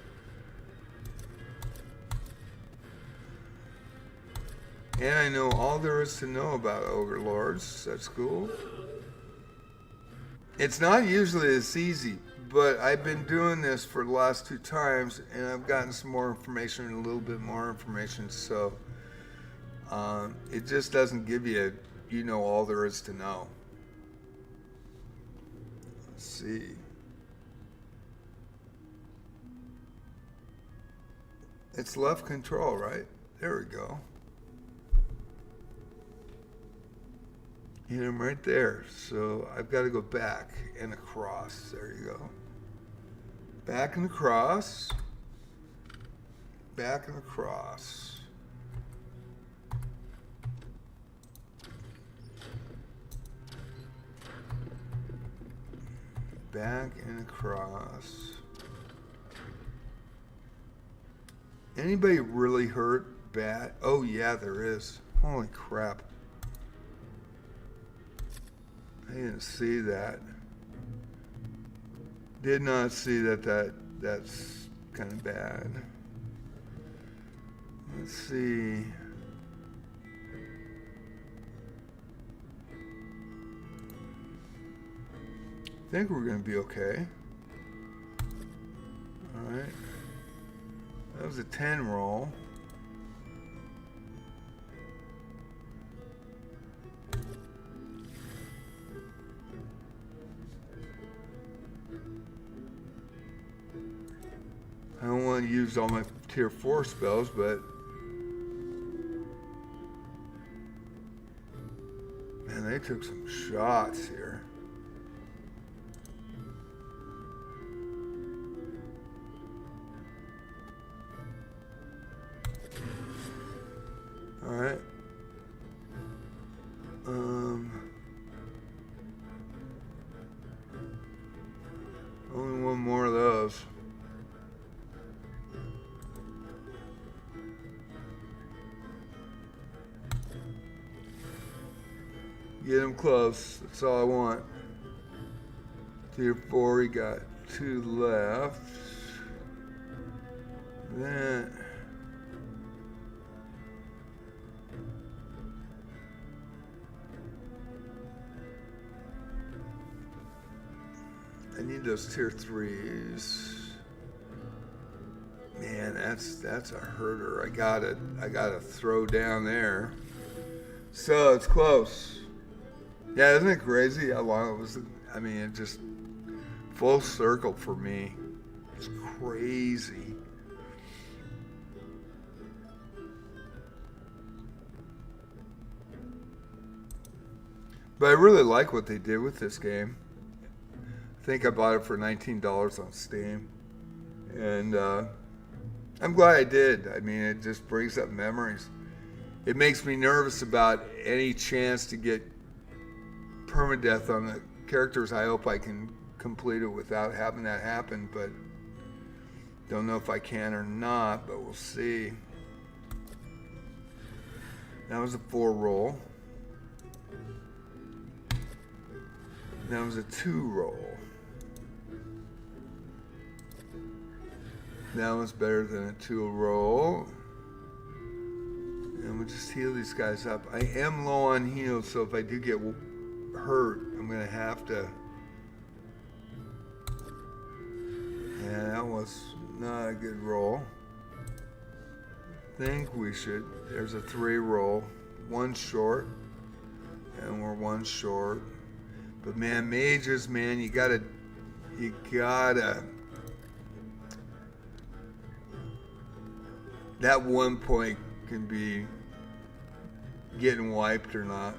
And I know all there is to know about Ogre Lords. That's cool. It's not usually this easy, but I've been doing this for the last 2 times, and I've gotten some more information and a little bit more information, so it just doesn't give you, all there is to know. Let's see. It's left control, right? There we go. Hit him right there. So I've got to go back and across. There you go. Back and across. Back and across. Back and across. Anybody really hurt bad? Oh yeah, there is. Holy crap. I didn't see that. Did not see that's kind of bad. Let's see. I think we're going to be okay. All right. That was a 10 roll. I don't want to use all my tier 4 spells, but man, they took some shots here. All right. Only one more of those. Get him close. That's all I want. Tier 4, he got 2 left. Then I need those tier 3s. Man, that's a herder. I gotta throw down there. So it's close. Yeah, isn't it crazy how long it was? I mean, it just full circle for me. It's crazy. But I really like what they did with this game. I think I bought it for $19 on Steam. And I'm glad I did. I mean, it just brings up memories. It makes me nervous about any chance to get permadeath on the characters. I hope I can complete it without having that happen, but don't know if I can or not, but we'll see. That was a 4 roll. That was a 2 roll. That was better than a 2 roll. And we'll just heal these guys up. I am low on heals, so if I do get hurt, I'm going to have to. Yeah, that was not a good roll. I think we should. There's a 3 roll. 1 short. And we're 1 short. But man, mages, man, you gotta. That 1 point can be getting wiped or not.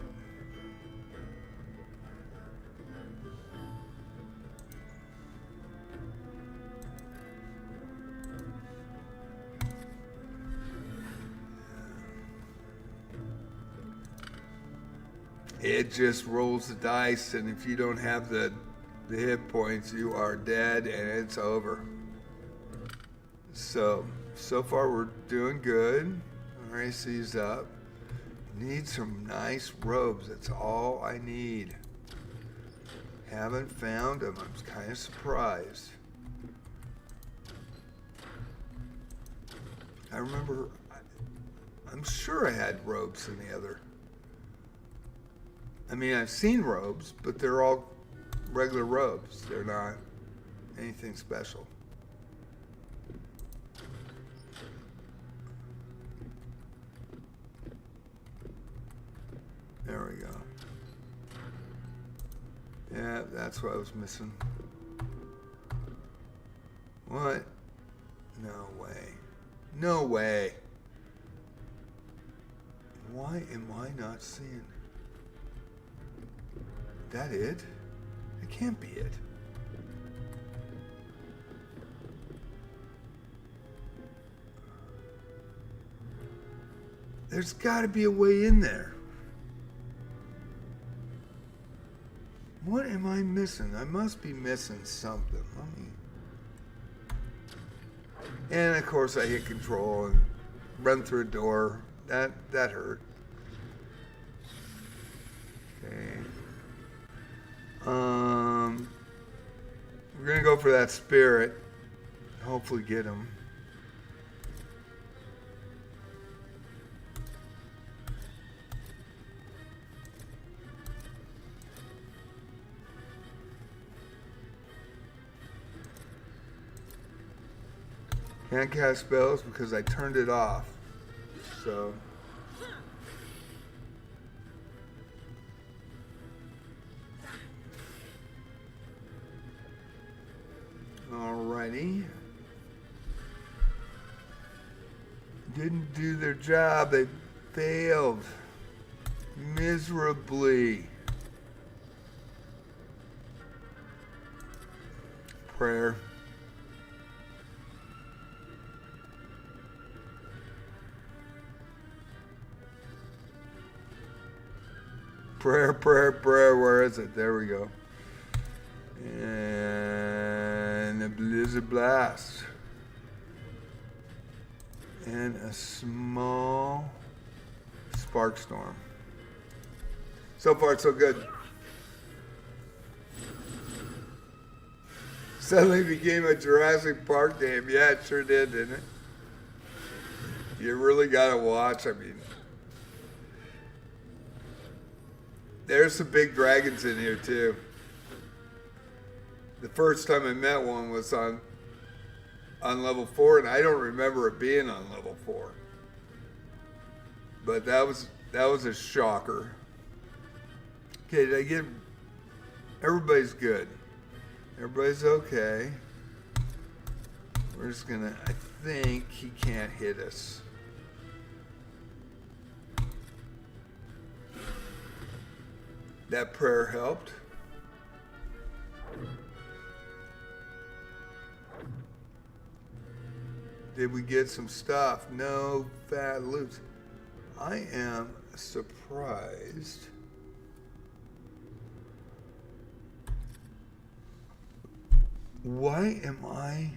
It just rolls the dice, and if you don't have the hit points, you are dead, and it's over. So far we're doing good. Our AC's up. Need some nice robes. That's all I need. Haven't found them. I'm kind of surprised. I remember, I'm sure I had robes in the other. I mean, I've seen robes, but they're all regular robes. They're not anything special. There we go. Yeah, that's what I was missing. What? No way. No way. Why am I not seeing? That it? It can't be it. There's got to be a way in there. What am I missing? I must be missing something. And of course I hit control and run through a door. That hurt. Okay. We're gonna go for that spirit. Hopefully get him. Can't cast spells because I turned it off. So. Alrighty. Didn't do their job. They failed miserably. Prayer. Prayer, prayer, prayer. Where is it? There we go. And a blizzard blast. And a small spark storm. So far, so good. Suddenly became a Jurassic Park game. Yeah, it sure did, didn't it? You really gotta watch. I mean, there's some big dragons in here too. The first time I met one was on level 4, and I don't remember it being on level 4. But that was a shocker. Okay, did I get? Everybody's good. Everybody's okay. We're just gonna. I think he can't hit us. That prayer helped. Did we get some stuff? No fat loot. I am surprised. Why am I?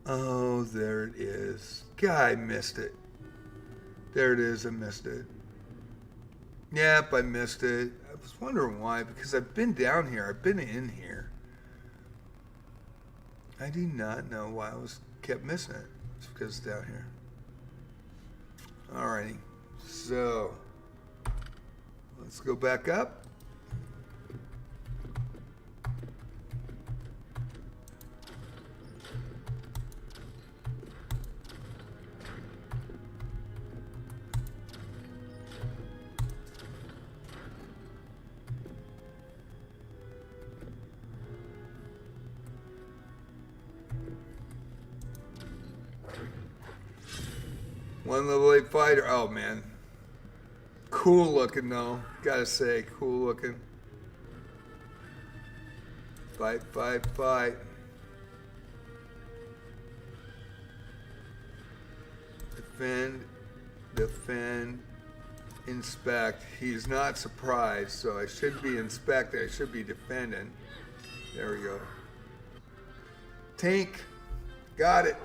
Oh, there it is. God, I missed it. There it is. I missed it. Yep, I missed it. I was wondering why, because I've been down here. I've been in here. I do not know why I kept missing it. It's because it's down here. Alrighty. So, let's go back up. One level 8 fighter. Oh man. Cool looking though. Gotta say, cool looking. Fight, fight, fight. Defend, defend, inspect. He's not surprised, so I should be inspecting. I should be defending. There we go. Tank. Got it.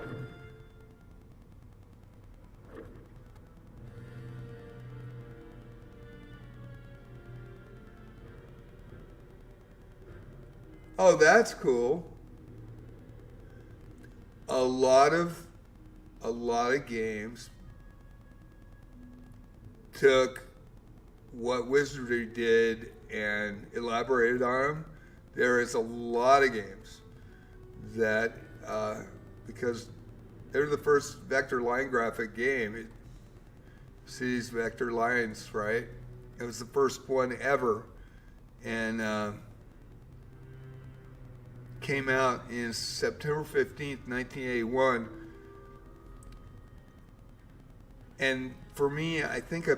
Oh, that's cool. A lot of games took what Wizardry did and elaborated on them. There is a lot of games that, because they're the first vector line graphic game. It sees vector lines, right? It was the first one ever, and came out in September 15th, 1981. And for me, I think I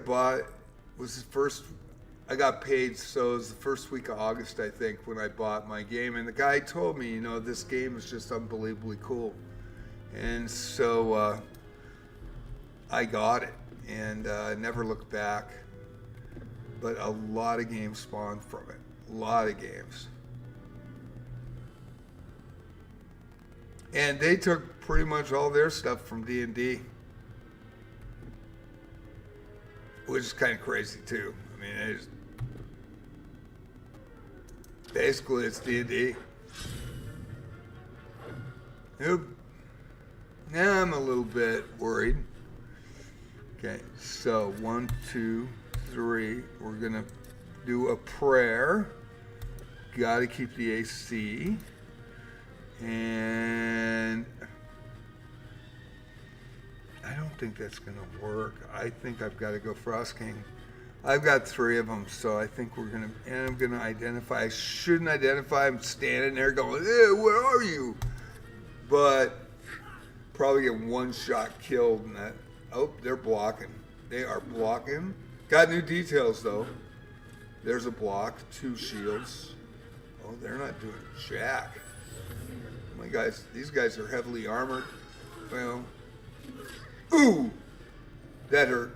got paid, so it was the first week of August, I think, when I bought my game. And the guy told me, you know, this game is just unbelievably cool. And so I got it, and never looked back. But a lot of games spawned from it. A lot of games. And they took pretty much all their stuff from D&D. Which is kind of crazy too. I mean, basically it's D&D. Oop. Now I'm a little bit worried. Okay, so 1, 2, 3. We're gonna do a prayer. Got to keep the AC. And I don't think that's going to work. I think I've got to go Frost King. I've got 3 of them, so I think we're going to, and I'm going to identify. I shouldn't identify. I'm standing there going, where are you? But probably get one shot killed in that. Oh, they're blocking. They are blocking. Got new details, though. There's a block, 2 shields. Oh, they're not doing jack. My guys, these guys are heavily armored. Well, ooh, that hurt.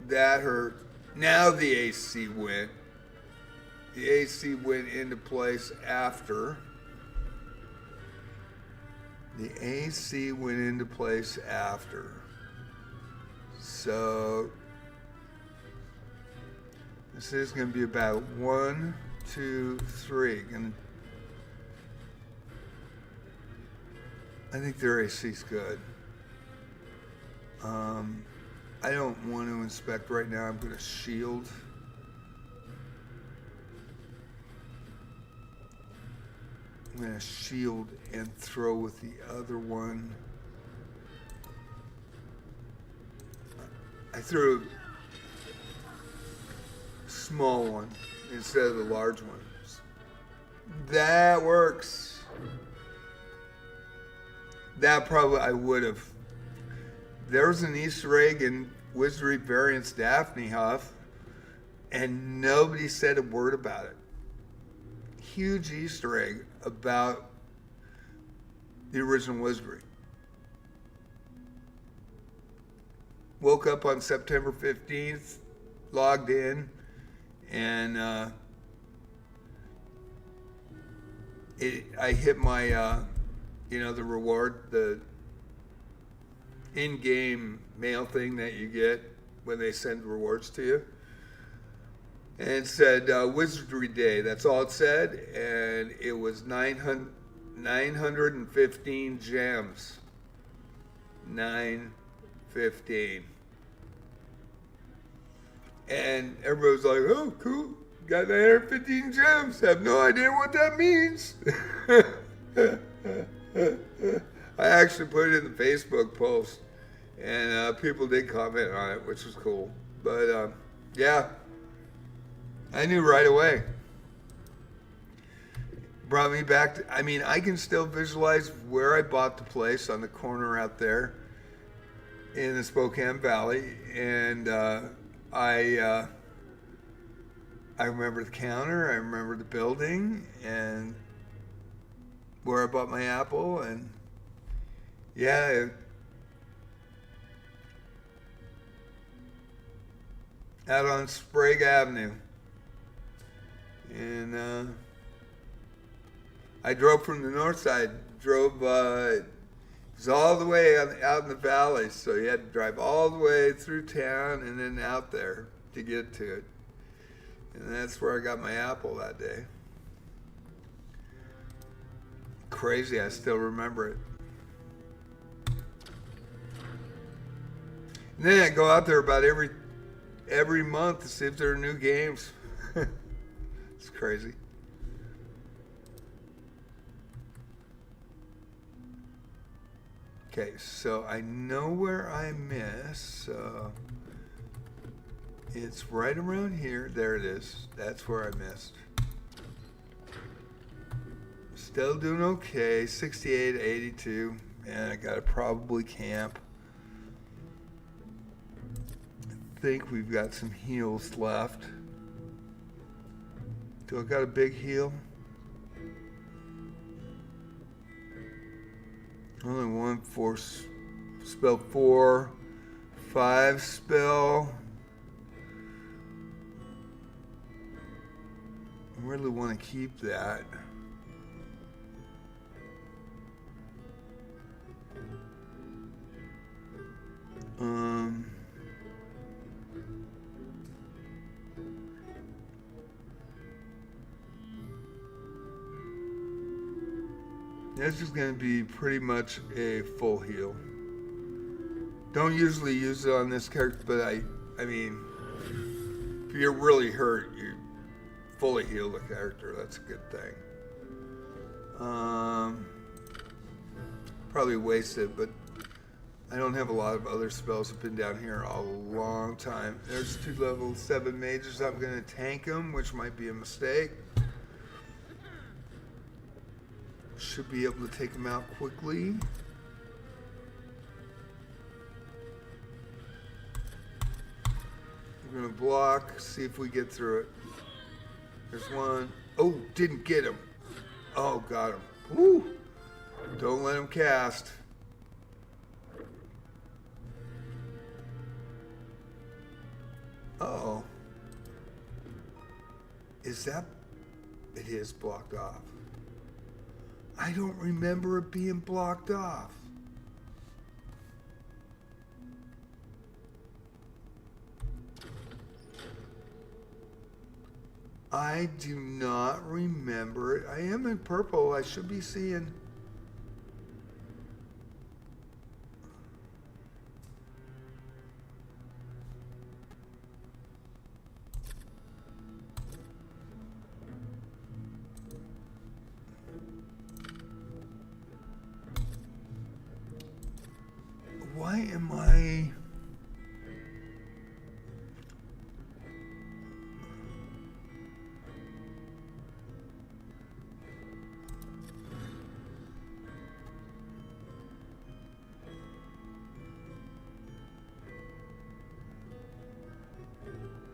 That hurt. Now the AC went. The AC went into place after. The AC went into place after. So this is going to be a battle. 1, 2, 3. I think their AC's good. I don't want to inspect right now. I'm going to shield. I'm going to shield and throw with the other one. I threw a small one instead of the large one. That works. That probably I would have. There was an Easter egg in Wizardry Variants DAPHNE Huff, and nobody said a word about it. Huge Easter egg about the original Wizardry. Woke up on September 15th, logged in, and I hit my, the reward, the in-game mail thing that you get when they send rewards to you. And it said Wizardry Day. That's all it said. And it was 915 gems. 915. And everybody was like, oh, cool. Got 915 gems. Have no idea what that means. I actually put it in the Facebook post, and people did comment on it, which was cool. But yeah, I knew right away. Brought me back to, I can still visualize where I bought the place on the corner out there in the Spokane Valley, and I remember the counter, I remember the building, and where I bought my apple, and yeah, out on Sprague Avenue. And I drove from the north side, it was all the way out in the valley, so you had to drive all the way through town and then out there to get to it. And that's where I got my apple that day. Crazy, I still remember it. And then I go out there about every every month to see if there are new games. It's crazy. Okay, so I know where I miss. It's right around here. There it is. That's where I missed. Still doing okay. 68, 82. And I gotta probably camp. I think we've got some heals left. Do I got a big heal? Only one, 4 spell 4, 5 spell. I really want to keep that. This is going to be pretty much a full heal. Don't usually use it on this character, but I mean, if you're really hurt, you fully heal the character. That's a good thing. Probably wasted, but I don't have a lot of other spells. I've been down here a long time. There's 2 level 7 mages. I'm going to tank them, which might be a mistake. Should be able to take them out quickly. We're going to block, see if we get through it. There's one. Oh, didn't get him. Oh, got him. Woo! Don't let him cast. Uh-oh. Is that... It is blocked off. I don't remember it being blocked off. I do not remember it. I am in purple. I should be seeing... Why am I...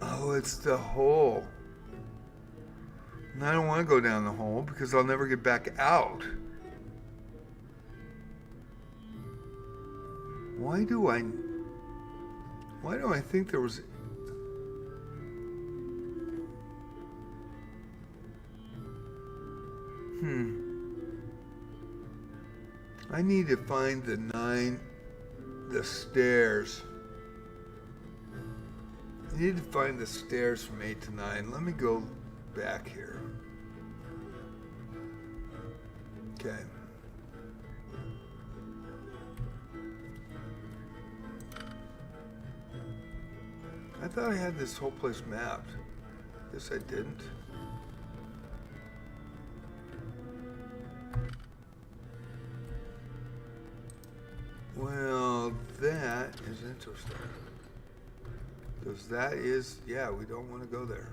Oh, it's the hole. And I don't want to go down the hole because I'll never get back out. Why do I think there was... I need to find the stairs. I need to find the stairs from 8 to 9. Let me go back here. Okay. I thought I had this whole place mapped. Guess I didn't. Well, that is interesting. Because that is, yeah, we don't want to go there.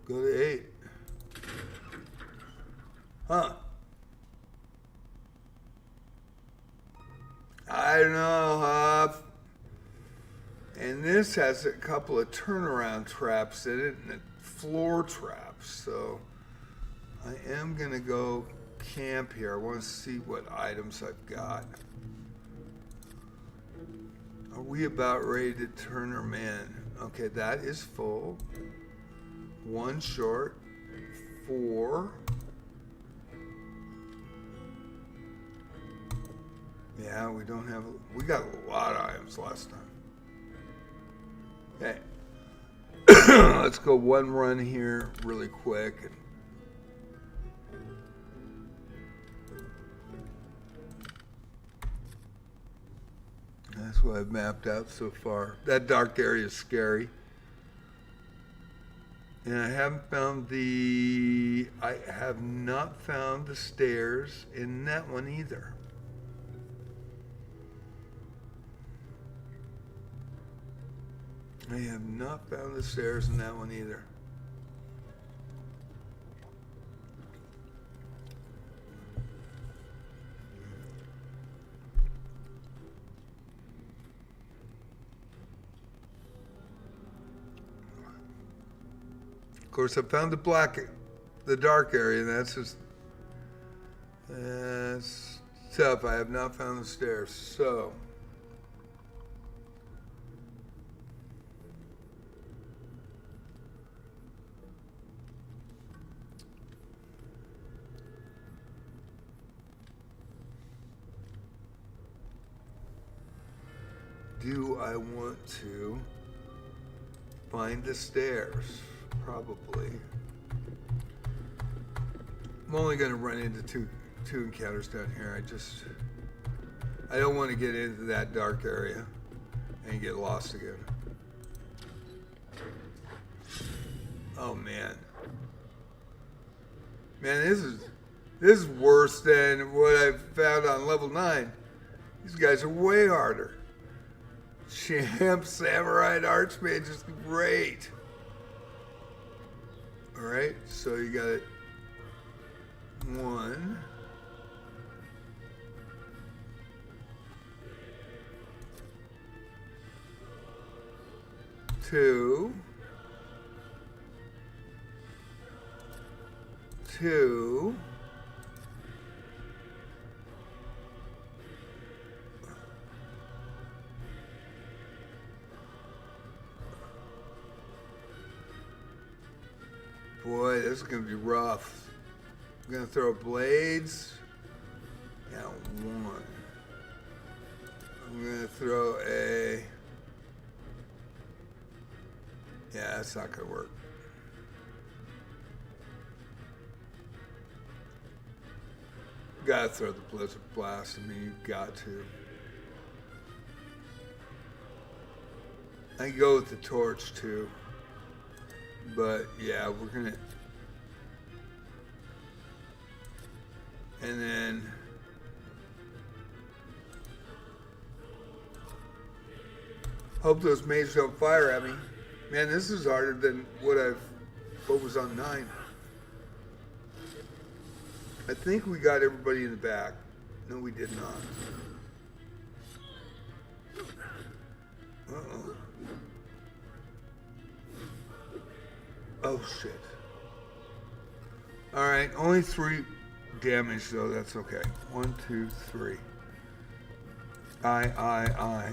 Go to 8. Huh. I don't know, and this has a couple of turnaround traps in it and floor traps, so I am going to go camp here. I want to see what items I've got. Are we about ready to turn them in? Okay, that is full. 1 short. 4. Yeah, we don't have... We got a lot of items last time. Okay. Let's go one run here really quick. That's what I've mapped out so far. That dark area is scary. And I have not found the stairs in that one either. I have not found the stairs in that one either. Of course, I found the dark area, and that's tough. I have not found the stairs, so. Do I want to find the stairs? Probably. I'm only going to run into two encounters down here. I don't want to get into that dark area and get lost again. Oh man. Man, this is worse than what I found on level 9. These guys are way harder. Champ, Samurai, and Archmage is great. Alright, so you got it. 1. 2. 2. Boy, this is going to be rough. I'm going to throw blades. Yeah, 1. I'm going to throw a... Yeah, that's not going to work. Got to throw the Blizzard Blast. I mean, you've got to. I can go with the torch too. But yeah, we're gonna, and then hope those mages don't fire at me. Man, this is harder than what was on 9. I think we got everybody in the back. No, we did not. Uh-oh. Oh, shit. Alright, only 3 damage, though. That's okay. 1, 2, 3. I.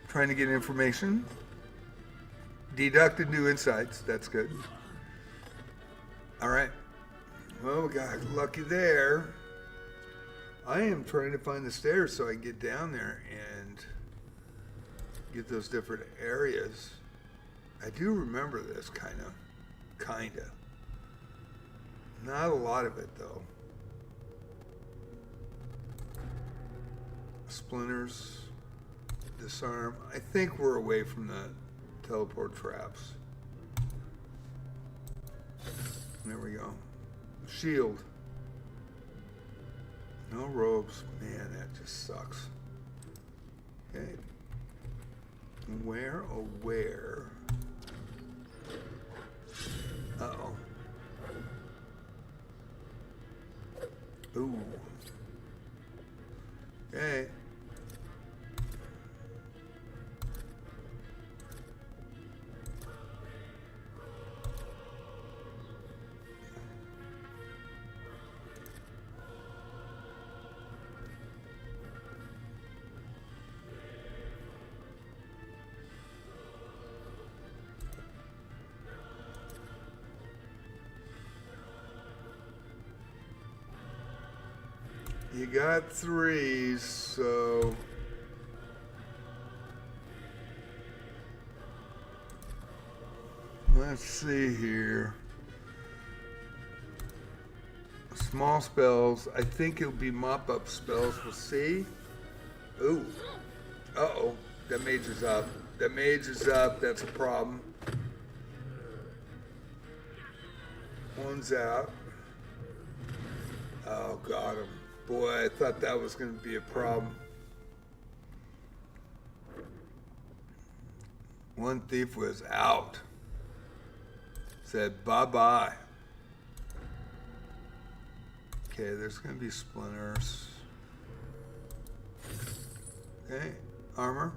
Trying to get information. Deducted new insights. That's good. Alright. Well, we got lucky there. I am trying to find the stairs so I can get down there and get those different areas. I do remember this, kinda. Not a lot of it, though. Splinters, disarm. I think we're away from the teleport traps. There we go. Shield. No robes. Man, that just sucks. Okay. Where, oh where? Uh-oh. Ooh. Okay. You got 3, so let's see here. Small spells. I think it'll be mop-up spells. We'll see. Ooh. Uh-oh. That mage is up. That mage is up. That's a problem. One's out. Oh, got him. Boy, I thought that was going to be a problem. One thief was out. Said bye-bye. Okay, there's going to be splinters. Okay, armor.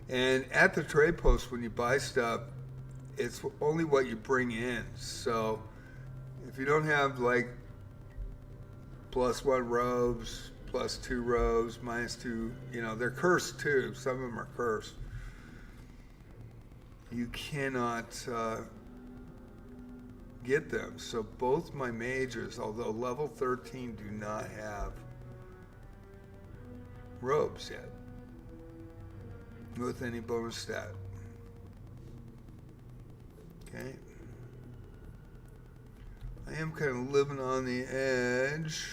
And at the trade post, when you buy stuff, it's only what you bring in. So if you don't have like +1 robes, +2 robes, -2, you know, they're cursed too. Some of them are cursed. You cannot get them. So both my mages, although level 13, do not have robes yet with any bonus stat. Okay. I am kind of living on the edge.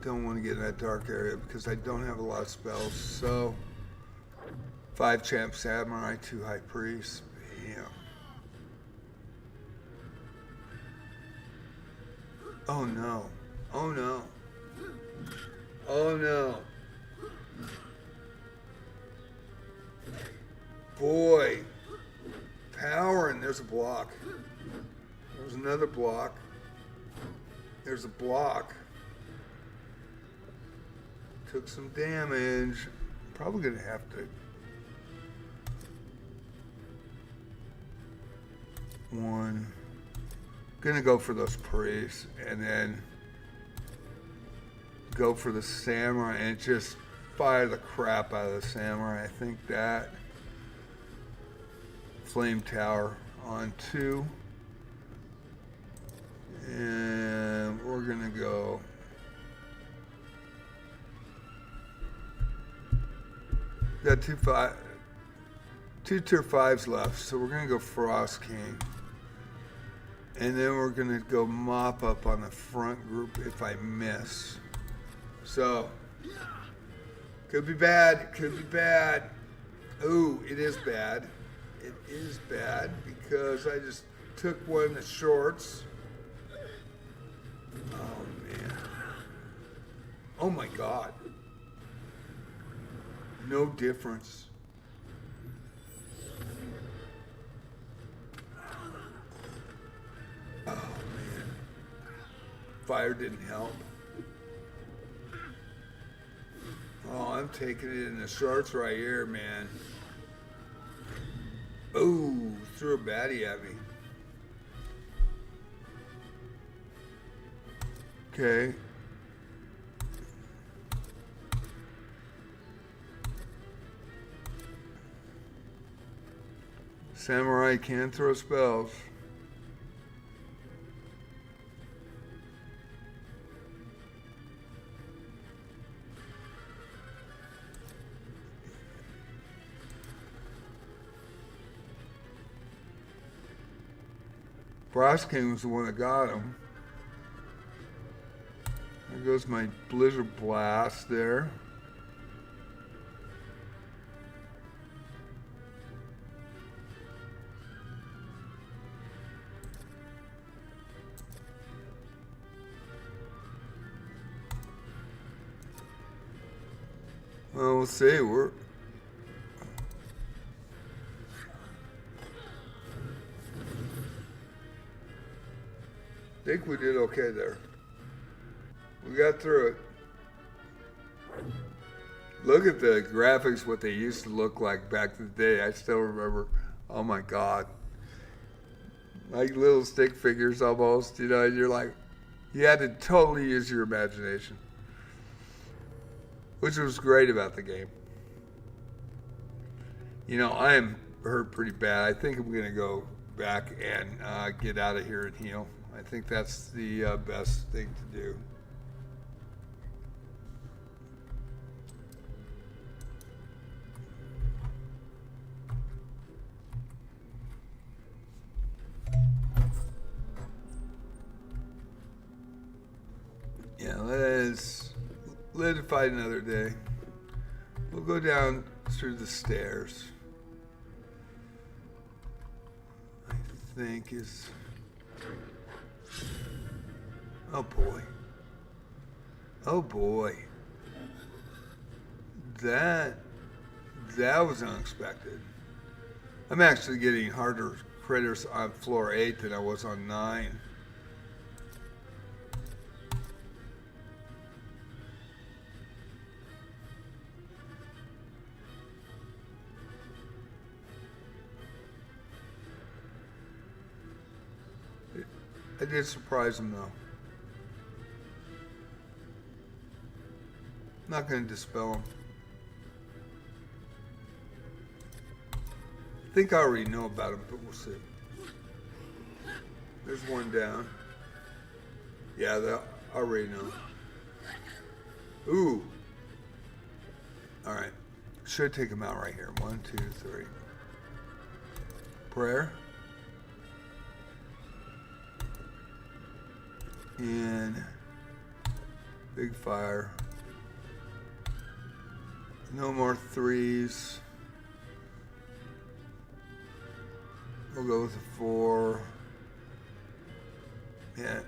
Don't want to get in that dark area because I don't have a lot of spells. So 5 champ samurai, 2 high priests. Bam. Oh no. Oh no. Oh no. Boy. Power, and there's a block. There's another block. There's a block. Took some damage. Probably gonna have to. One. Gonna go for those priests and then go for the samurai and just fire the crap out of the samurai. I think that flame tower on 2. And we're gonna go. Got 2 tier 5s left, so we're gonna go Frost King. And then we're gonna go mop up on the front group if I miss. So, could be bad, could be bad. Ooh, it is bad. It is bad because I just took one of the shorts. Oh man. Oh my God. No difference. Oh man. Fire didn't help. Oh, I'm taking it in the shorts right here, man. Ooh, threw a baddie at me. Okay. Samurai can throw spells. Frost King was the one that got him. There goes my Blizzard Blast there. Well, we'll see. I think we did okay there. We got through it. Look at the graphics, what they used to look like back in the day. I still remember. Oh my God. Like little stick figures almost, you know, and you're like, you had to totally use your imagination. Which was great about the game. You know, I am hurt pretty bad. I think I'm going to go back and get out of here and heal. I think that's the best thing to do. Yeah, let's fight another day. We'll go down through the stairs. I think is... Oh boy. Oh boy. That was unexpected. I'm actually getting harder critters on floor 8 than I was on 9. I did surprise him though. Not going to dispel him. I think I already know about him, but we'll see. There's one down. Yeah, I already know. Ooh. All right. Should take him out right here. 1, 2, 3. Prayer. And big fire. No more 3s. We'll go with a 4. Yeah,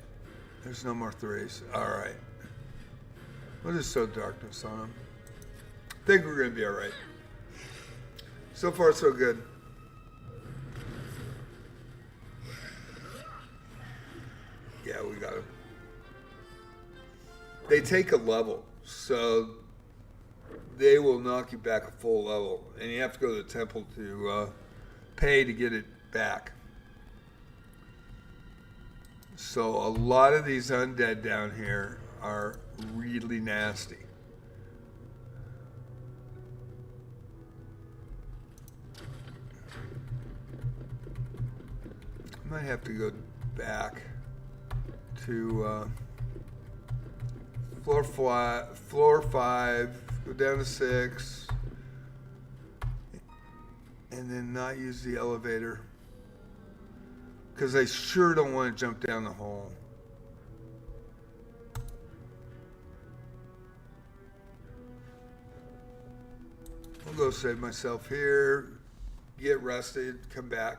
there's no more 3s. All right. We'll just sow darkness on them. I think we're going to be all right. So far, so good. Yeah, we got them. They take a level, so they will knock you back a full level, and you have to go to the temple to pay to get it back. So a lot of these undead down here are really nasty. I might have to go back to floor 5, go down to 6, and then not use the elevator, because I sure don't want to jump down the hole. I'll go save myself here, get rested, come back.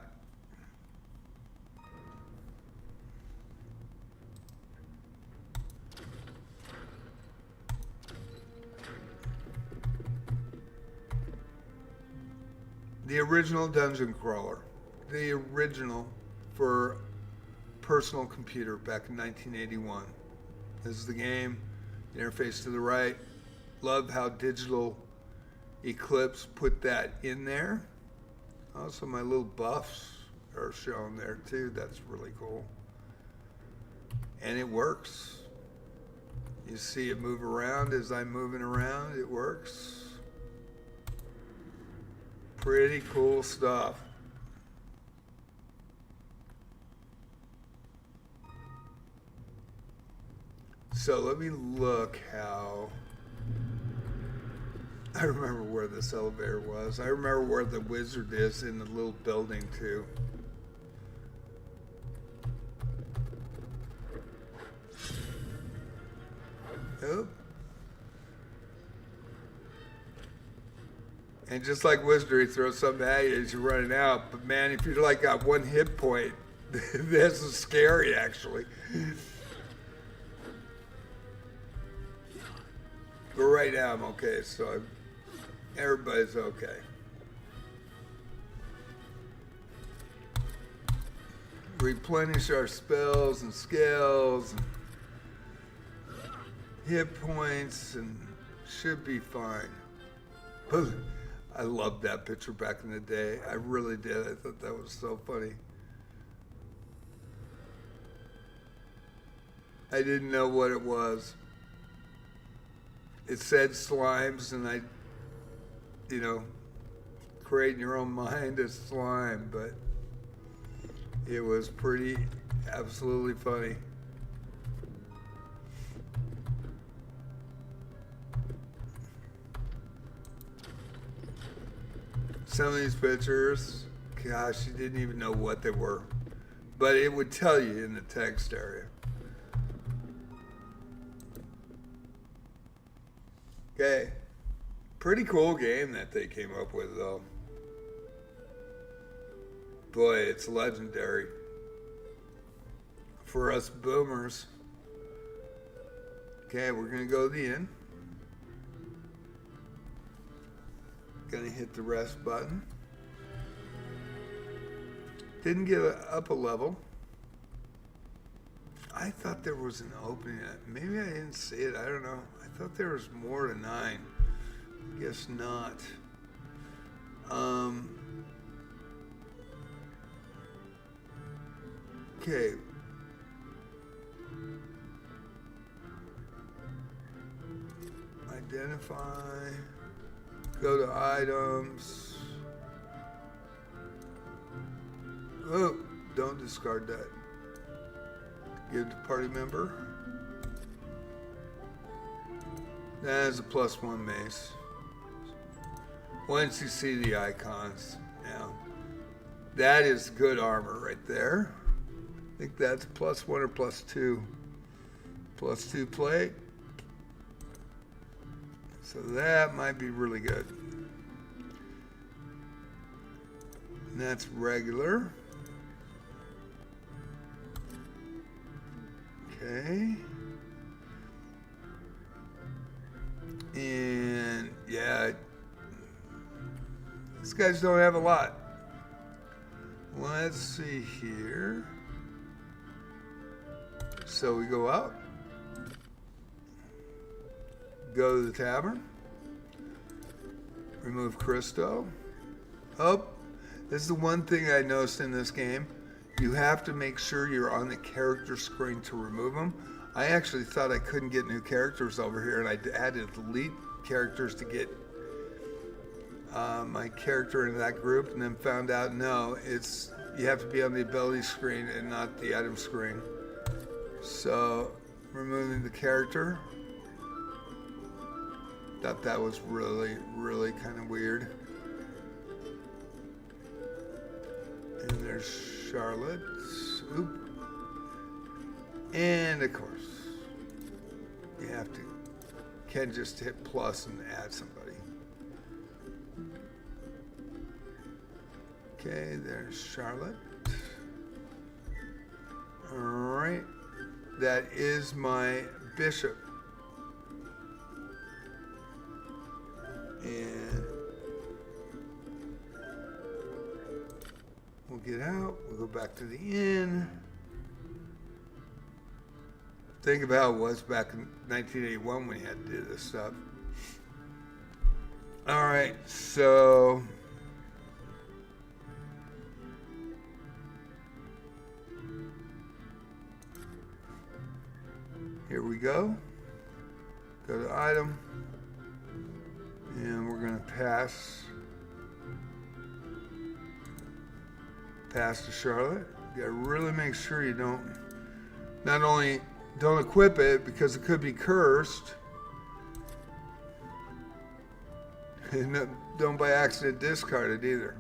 The original dungeon crawler, the original for personal computer back in 1981. This is the game, the interface to the right. Love how Digital Eclipse put that in there. Also, my little buffs are shown there too. That's really cool. And it works. You see it move around as I'm moving around. It works. Pretty cool stuff. So let me look how... I remember where this elevator was. I remember where the wizard is in the little building too. Oh. And just like Wizardry throws something at you as you're running out, but man, if you're like got 1 hit point, this is scary actually. But right now I'm okay, so everybody's okay. Replenish our spells and skills and hit points and should be fine. I loved that picture back in the day. I really did. I thought that was so funny. I didn't know what it was. It said slimes, and I, creating your own mind as slime, but It was pretty absolutely funny. Some of these pictures, gosh, you didn't even know what they were. But it would tell you in the text area. Okay. Pretty cool game that they came up with, though. Boy, it's legendary. For us boomers. Okay, we're going to go to the end. Gonna hit the rest button. Didn't get up a level. I thought there was an opening. Maybe I didn't see it. I don't know. I thought there was more than 9. Guess not. Okay. Identify. Go to items. Oh, don't discard that. Give to party member. That is a +1 mace. Once you see the icons, now that is good armor right there. I think that's +1 or +2. +2 plate. So that might be really good. And that's regular. Okay. And yeah, these guys don't have a lot. Let's see here. So we go out. Go to the tavern. Remove Christo. Oh, this is the one thing I noticed in this game. You have to make sure you're on the character screen to remove them. I actually thought I couldn't get new characters over here, and I had to delete characters to get my character in that group, and then found out no, you have to be on the ability screen and not the item screen. So removing the character. Thought that was really, really kind of weird. And there's Charlotte. Oop. And of course, you have to, can't just hit plus and add somebody. Okay, there's Charlotte. All right, that is my bishop. And we'll get out, we'll go back to the inn. Think about how it was back in 1981 when you had to do this stuff. All right, so here we go. Go to item. And we're going to pass to Charlotte. You got to really make sure you not only don't equip it because it could be cursed, and don't by accident discard it either.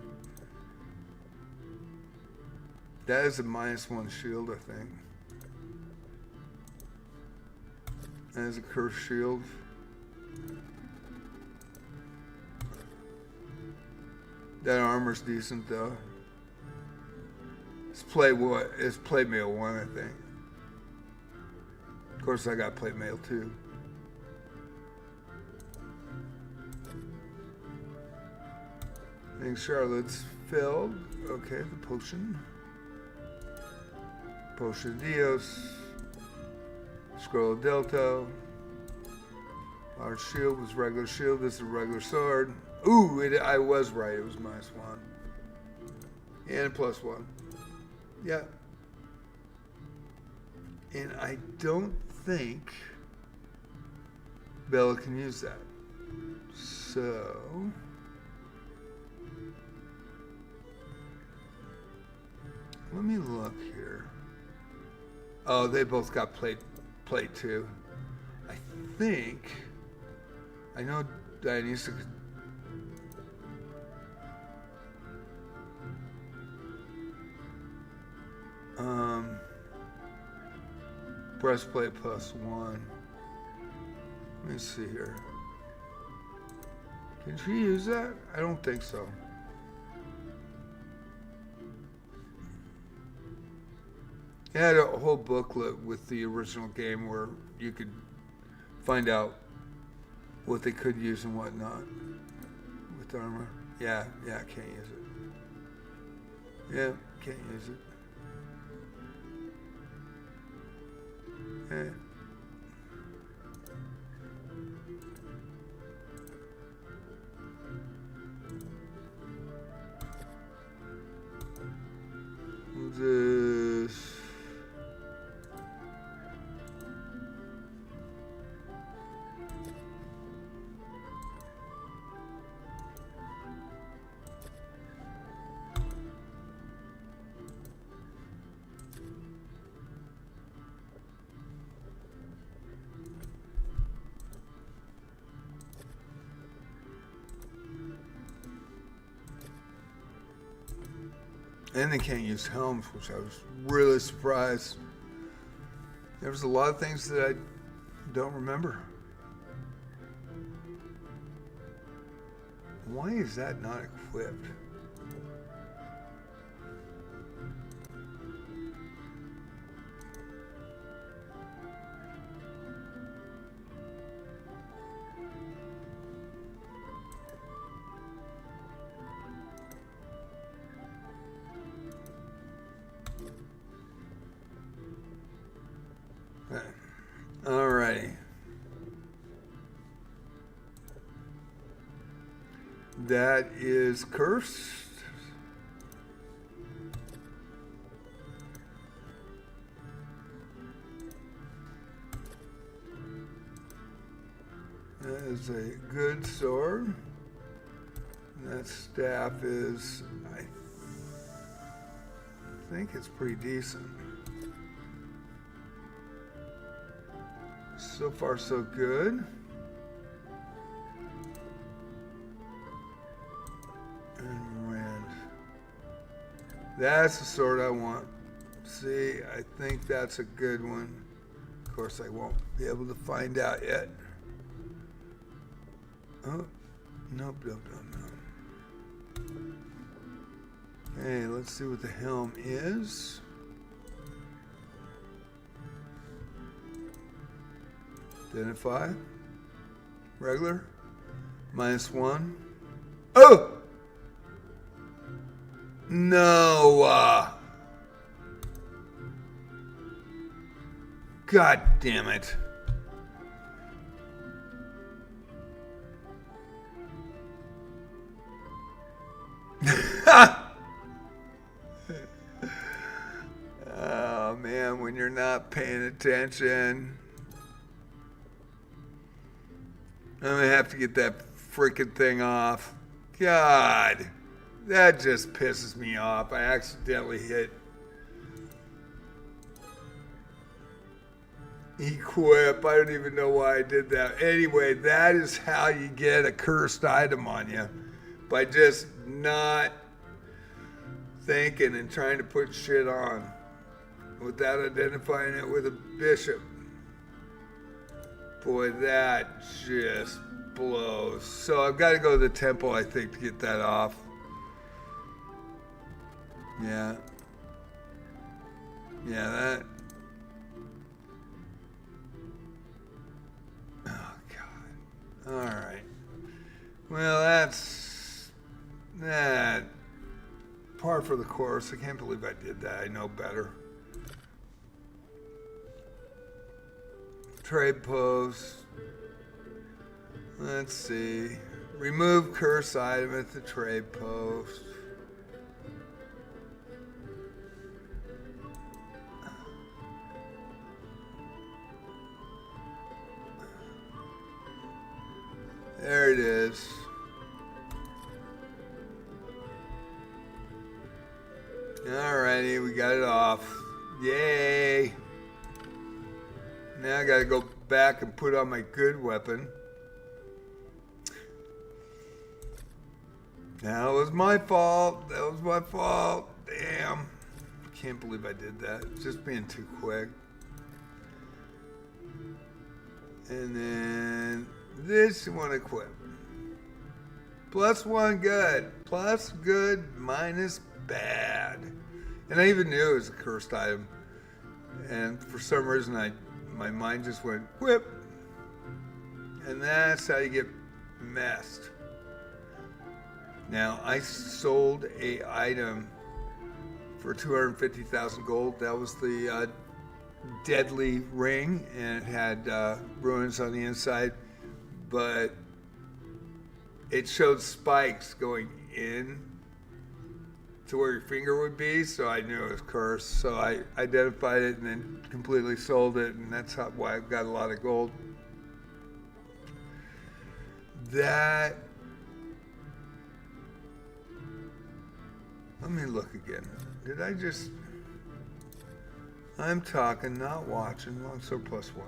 That is a -1 shield, I think. That is a cursed shield. That armor's decent though. It's plate mail 1, I think. Of course I got plate mail 2. I think Charlotte's filled. Okay, the potion. Potion Dios. Scroll of Delta. Large shield was regular shield. This is a regular sword. Ooh, I was right. It was -1. And +1. Yeah. And I don't think Bella can use that. So Let me look here. Oh, they both got plate 2. I think. I know Dionysius. Breastplate +1. Let me see here. Can she use that? I don't think so. It had a whole booklet with the original game where you could find out what they could use and what not with armor. Yeah, can't use it. Yeah, can't use it. This. And they can't use helms, which I was really surprised. There was a lot of things that I don't remember. Why is that not equipped? Alrighty. That is cursed. That is a good sword. That staff is, I think it's pretty decent. So far, so good. And Rand. That's the sword I want. See, I think that's a good one. Of course, I won't be able to find out yet. Oh, nope. Okay, let's see what the helm is. Identify. Regular. -1. Oh! No! God damn it. Oh man, when you're not paying attention. I'm gonna have to get that freaking thing off. God, that just pisses me off. I accidentally hit equip. I don't even know why I did that. Anyway, that is how you get a cursed item on you. By just not thinking and trying to put shit on without identifying it with a bishop. Boy, that just blows. So I've got to go to the temple, I think, to get that off. Yeah. Yeah, that. Oh, God. All right. Well, that's that. Par for the course. I can't believe I did that. I know better. Trade post. Let's see. Remove curse item at the trade post. There it is. Alrighty, we got it off. Yay! Now I gotta go back and put on my good weapon. That was my fault. That was my fault. Damn. Can't believe I did that. Just being too quick. And then this you want to equip. +1 good. Plus good minus bad. And I even knew it was a cursed item. And for some reason my mind just went whip. And that's how you get messed. Now I sold a item for 250,000 gold. That was the deadly ring, and it had ruins on the inside, but it showed spikes going in to where your finger would be, so I knew it was cursed. So I identified it and then completely sold it, and that's why I got a lot of gold. That, let me look again. Did I just, I'm talking, not watching. Longsword +1.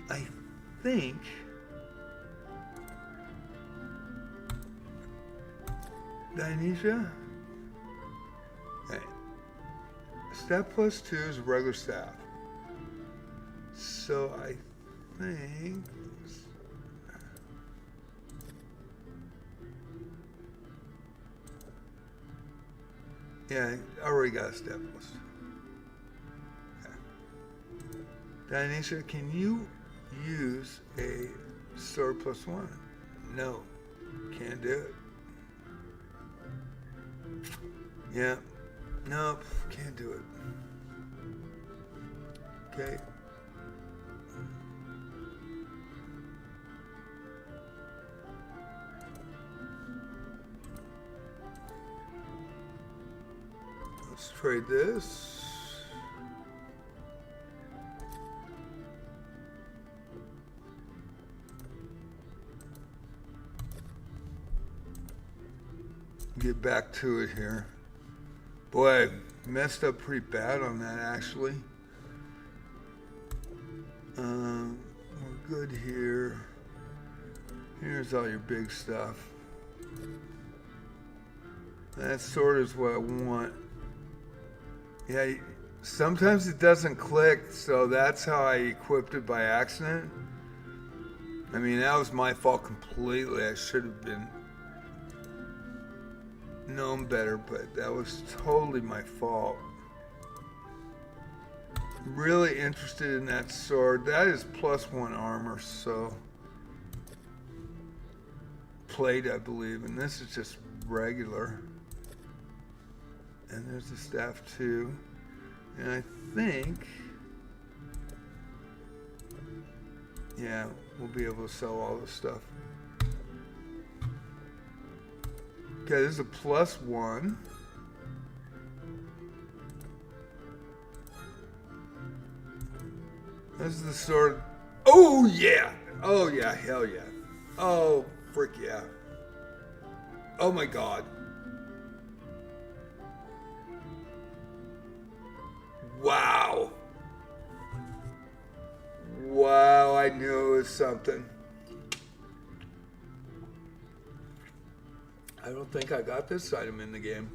I think Dionysia. Okay. Staff +2 is a regular staff. So I think, yeah, I already got a staff +2. Okay. Dionysia, can you use a sword +1? No, can't do it. Yeah, nope, can't do it. Okay. Let's trade this. Get back to it here. Boy, messed up pretty bad on that actually. We're good here. Here's all your big stuff. That sort of is what I want. Yeah, sometimes it doesn't click, so that's how I equipped it by accident. I mean, that was my fault completely. I should have been known better, but that was totally my fault. Really interested in that sword. That is +1 armor, so plate, I believe, and this is just regular. And there's the staff too. And I think, yeah, we'll be able to sell all this stuff. Okay, this is a +1. This is the sword. Oh yeah! Oh yeah, hell yeah. Oh, frick yeah. Oh my god. Wow. Wow, I knew it was something. I don't think I got this item in the game,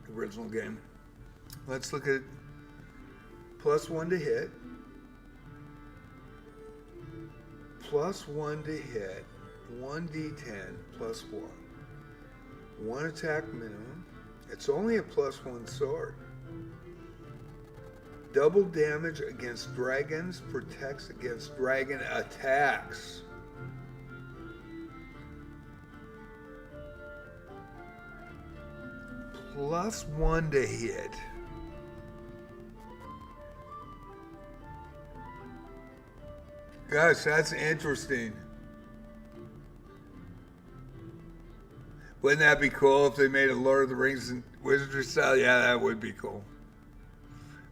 the original game. Let's look at +1 to hit. +1 to hit. 1d10 +1. 1 attack minimum. It's only a +1 sword. Double damage against dragons, protects against dragon attacks. +1 to hit. Gosh, that's interesting. Wouldn't that be cool if they made a Lord of the Rings and Wizardry style? Yeah, that would be cool.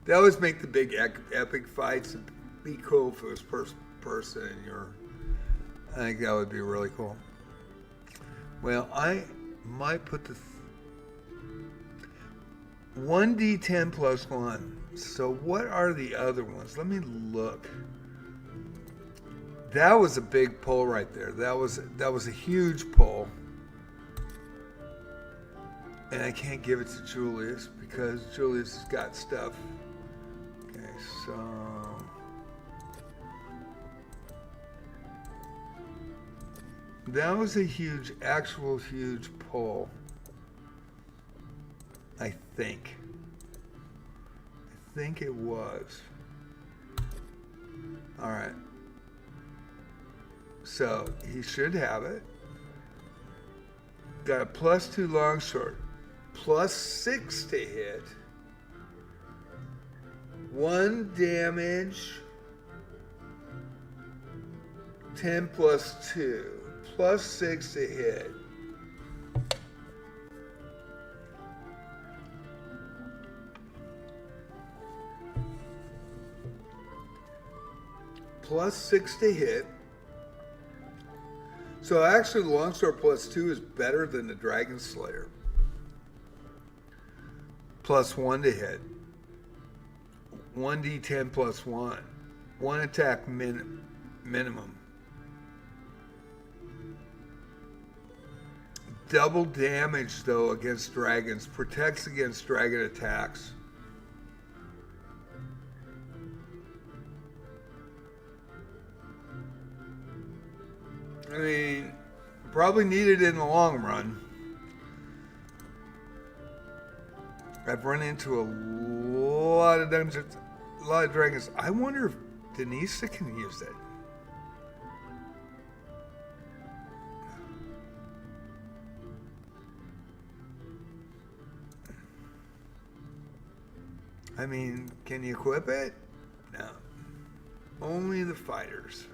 They always make the big epic fights. It'd be cool if it was first person and I think that would be really cool. Well, I might put the 1d10 plus 1. So what are the other ones? Let me look. That was a big pull right there. That was a huge pull. And I can't give it to Julius because Julius has got stuff. Okay, so that was a huge, actual huge pull. I think it was. All right. So he should have it. Got a +2 long short, +6 to hit. 1 damage. 10 + 2, +6 to hit. +6 to hit. So actually, the longsword +2 is better than the Dragon Slayer. +1 to hit. 1d10 + 1. 1 attack minimum. Double damage though against dragons. Protects against dragon attacks. I mean, probably needed in the long run. I've run into a lot of dungeons, a lot of dragons. I wonder if Denisa can use it. I mean, can you equip it? No. Only the fighters.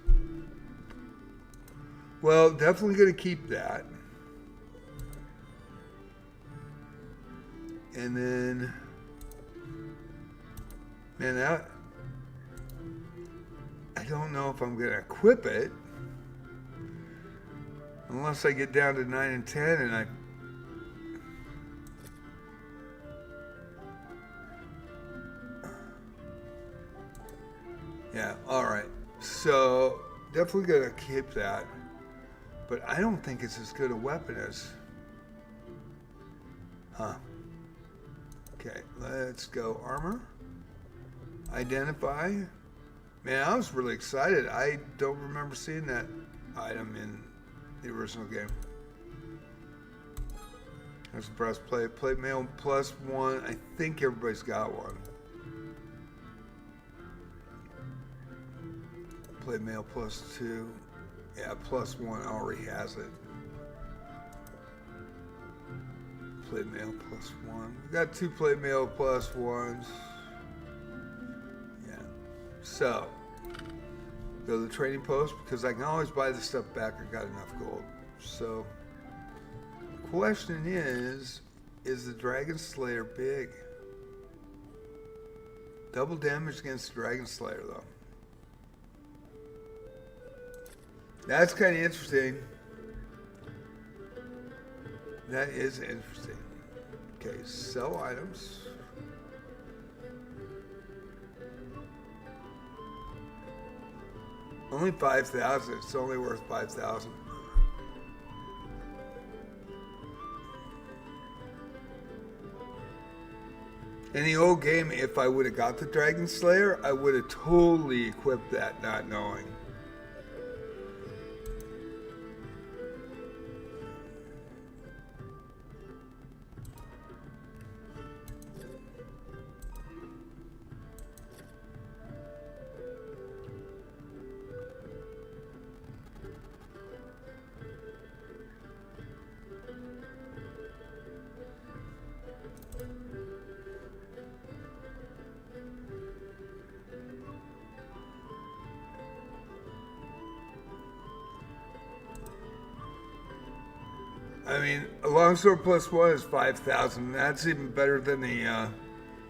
Well, definitely going to keep that. And then, man, I don't know if I'm going to equip it. Unless I get down to 9 and 10 and I... Yeah, alright. So, definitely going to keep that. But I don't think it's as good a weapon as... Huh. Okay, let's go armor. Identify. Man, I was really excited. I don't remember seeing that item in the original game. There's a breastplate. Plate mail +1. I think everybody's got one. Plate mail +2. Yeah, +1 already has it. Plate mail +1. We got 2 plate mail +1s. Yeah. So, go to the trading post because I can always buy this stuff back. I got enough gold. So, the question is the Dragon Slayer big? Double damage against the Dragon Slayer though. That's kind of interesting. That is interesting. Okay, sell items. Only 5,000. It's only worth 5,000. In the old game, if I would have got the Dragon Slayer, I would have totally equipped that, not knowing. I mean, a longsword +1 is 5,000. That's even better than the.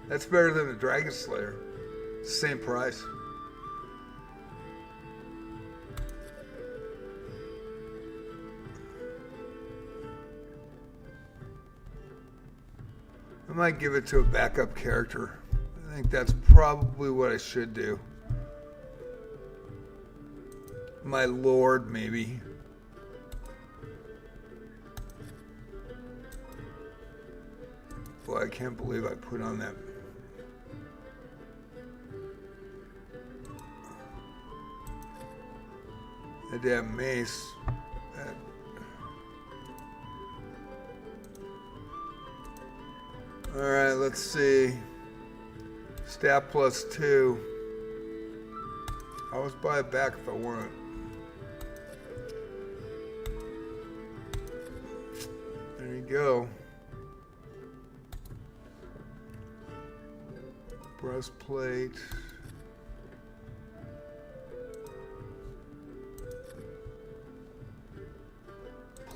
That's better than the Dragon Slayer. Same price. I'm might give it to a backup character. I think that's probably what I should do. My lord, maybe. Boy, I can't believe I put on that. That damn mace. Alright, let's see. Stat +2. I always buy it back if I want it. There you go. Breastplate.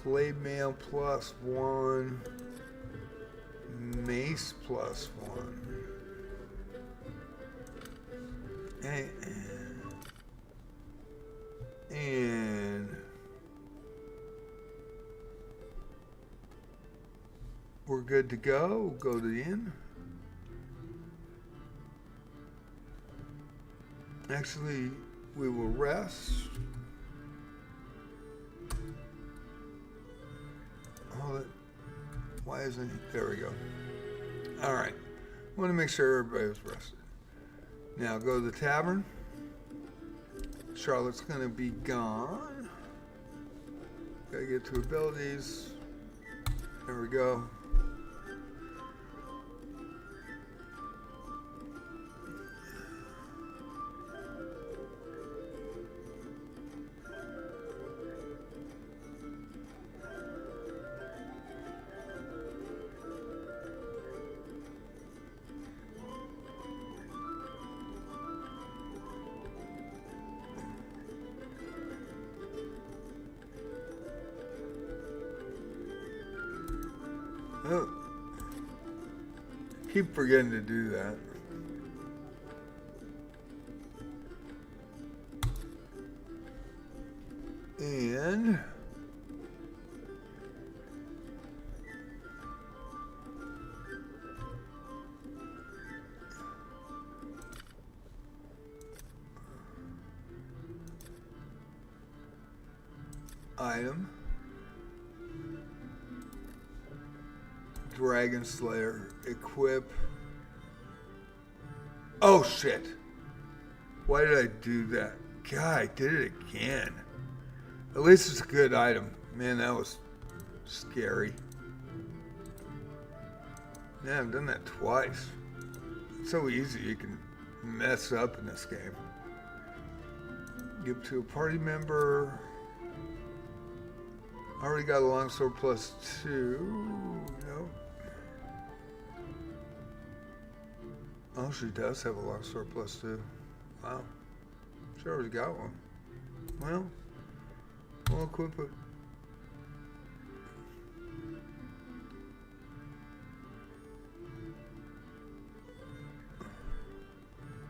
Plate mail +1. Mace +1. And we're good to go. Go to the inn. Actually, we will rest. Hold it. Why isn't it? There we go. All right. I want to make sure everybody was rested. Now go to the tavern. Charlotte's going to be gone. Gotta get to abilities. There we go. Oh, keep forgetting to do that. And item. Dragon Slayer, equip. Oh shit. Why did I do that? God, I did it again. At least it's a good item. Man, that was scary. Yeah, I've done that twice. It's so easy you can mess up in this game. Give to a party member. Already got a longsword +2. Nope. Oh, she does have a longsword +2. Wow. She already got one. Well, we'll equip it.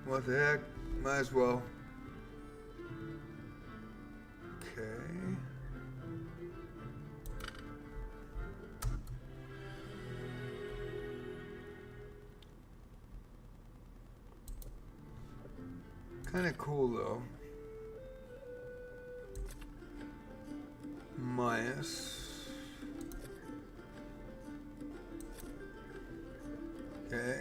What the heck? Might as well. Okay. Kind of cool though. Minus. Okay.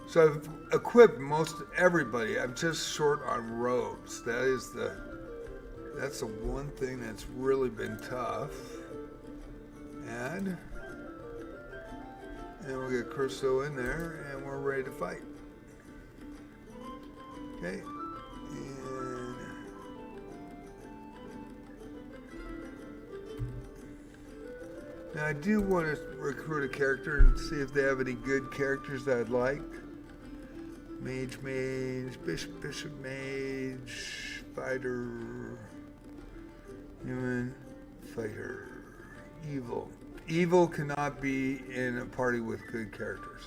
So I've equipped most everybody. I'm just short on robes. That's the one thing that's really been tough. And we'll get Curso in there and we're ready to fight. Okay, and now I do want to recruit a character and see if they have any good characters that I'd like. Mage, Bishop, Mage, Fighter, Human, Fighter, Evil. Evil cannot be in a party with good characters.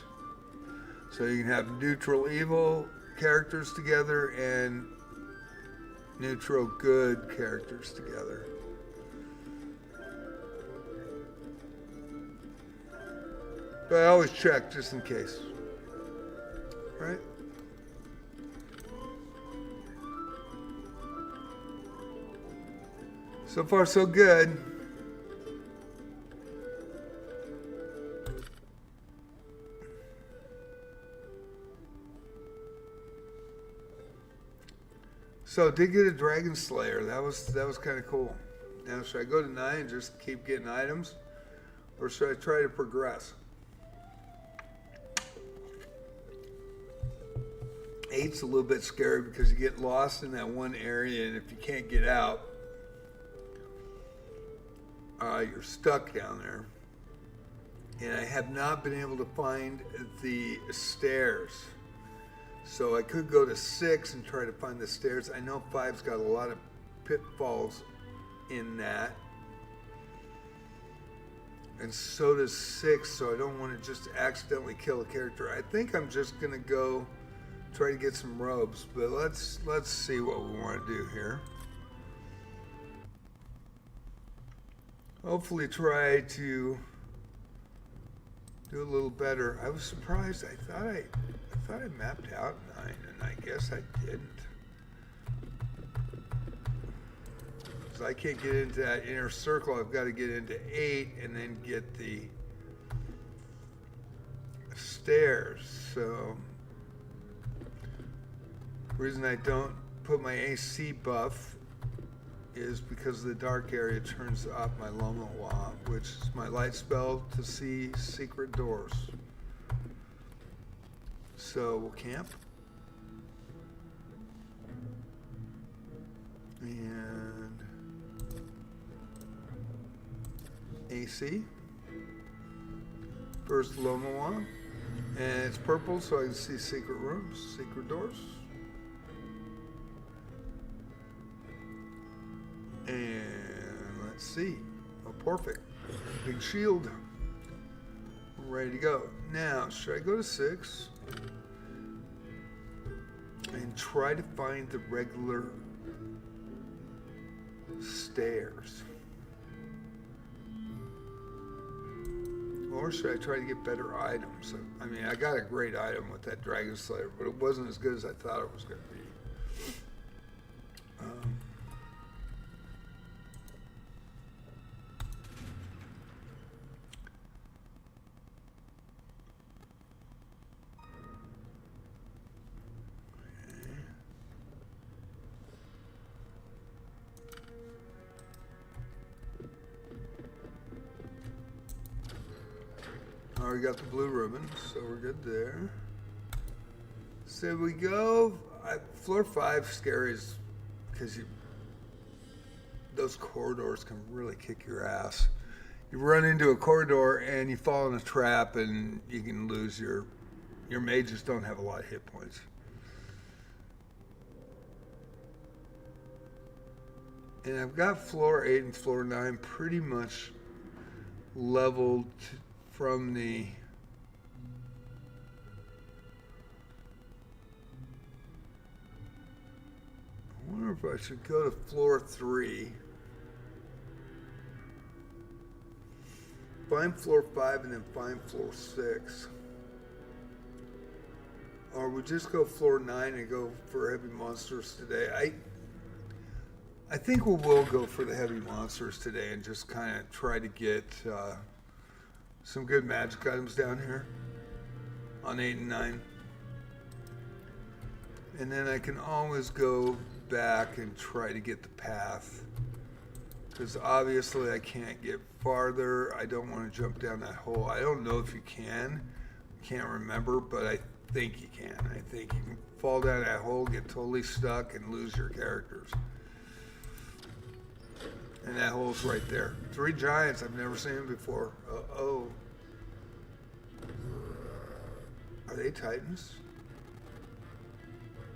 So you can have neutral evil characters together and neutral good characters together. But I always check just in case. Right? So far, so good. So did get a Dragon Slayer. That was kind of cool. Now should I go to 9 and just keep getting items, or should I try to progress? 8's a little bit scary because you get lost in that one area, and if you can't get out, you're stuck down there. And I have not been able to find the stairs. So I could go to 6 and try to find the stairs. I know 5's got a lot of pitfalls in that. And so does 6, so I don't want to just accidentally kill a character. I think I'm just going to go try to get some robes, but let's see what we want to do here. Hopefully try to do a little better. I was surprised. I thought I mapped out 9, and I guess I didn't. Because I can't get into that inner circle. I've got to get into 8 and then get the stairs. So, the reason I don't put my AC buff is because the dark area turns off my Llama Wah, which is my light spell to see secret doors. So we'll camp. And AC. First Llama Wah. And it's purple so I can see secret rooms, secret doors. And let's see. Oh, perfect. Big shield. We're ready to go. Now, should I go to 6 and try to find the regular stairs? Or should I try to get better items? I mean, I got a great item with that Dragon Slayer, but it wasn't as good as I thought it was going to be. We got the blue ribbon, so we're good there. So we go. Floor 5 scary because those corridors can really kick your ass. You run into a corridor and you fall in a trap, and you can lose your mages don't have a lot of hit points. And I've got floor 8 and floor 9 pretty much leveled from the I wonder if I should go to floor 3, find floor 5, and then find floor 6, or we just go floor 9 and go for heavy monsters today. I think we will go for the heavy monsters today and just kind of try to get some good magic items down here on 8 and 9. And then I can always go back and try to get the path. Because obviously I can't get farther. I don't want to jump down that hole. I don't know if you can. I can't remember, but I think you can. I think you can fall down that hole, get totally stuck, and lose your characters. And that hole's right there. 3 giants, I've never seen them before. Uh-oh. Are they titans?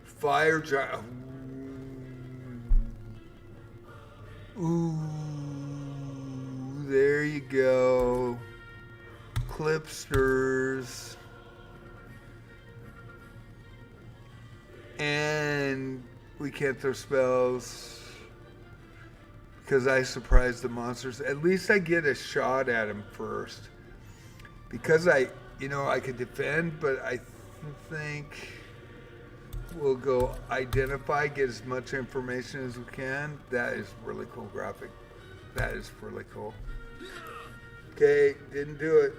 Fire giant. Ooh, there you go. Clipsters. And we can't throw spells because I surprised the monsters. At least I get a shot at them first. because I could defend, but I think we'll go identify, get as much information as we can. That is really cool graphic. That is really cool. Okay, didn't do it.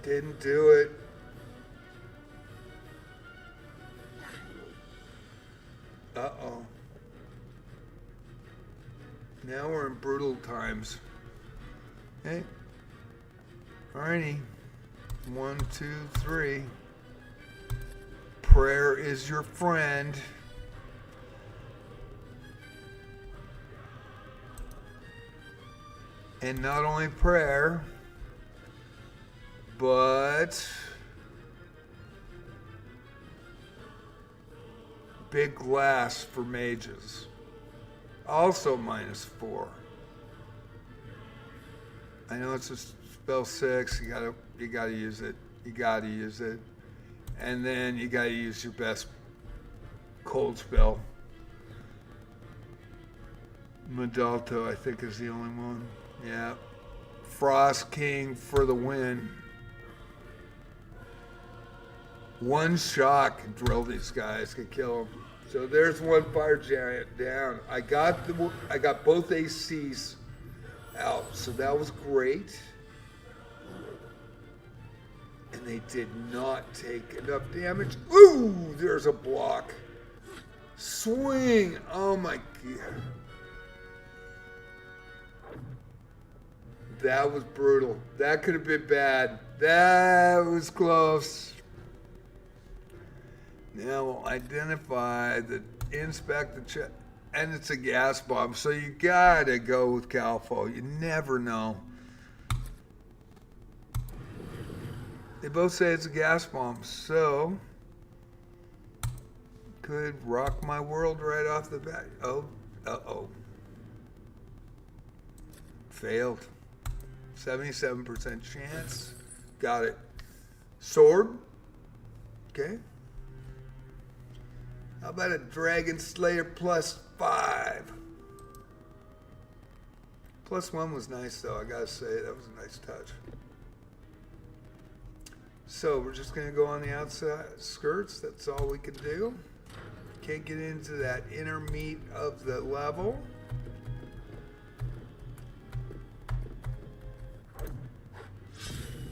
Didn't do it. Uh-oh. Now we're in brutal times. Okay. Alrighty. 1, 2, 3. Prayer is your friend. And not only prayer, but big glass for mages. Also -4. I know it's a spell 6. You gotta use it. You gotta use it. And then you gotta use your best cold spell. Medalto, I think, is the only one. Yeah. Frost King for the win. One shot can drill these guys, can kill them. So there's one fire giant down. I got both ACs out, so that was great. And they did not take enough damage. Ooh, there's a block. Swing. Oh my God. That was brutal. That could have been bad. That was close. Now we'll identify inspect the check, and it's a gas bomb. So you gotta go with Calfo. You never know. They both say it's a gas bomb, so could rock my world right off the bat. Oh, uh-oh. Failed. 77% chance. Got it. Sword. Okay. How about a Dragon Slayer +5? +1 was nice, though. I gotta say, that was a nice touch. So we're just gonna go on the outside skirts. That's all we can do. Can't get into that inner meat of the level.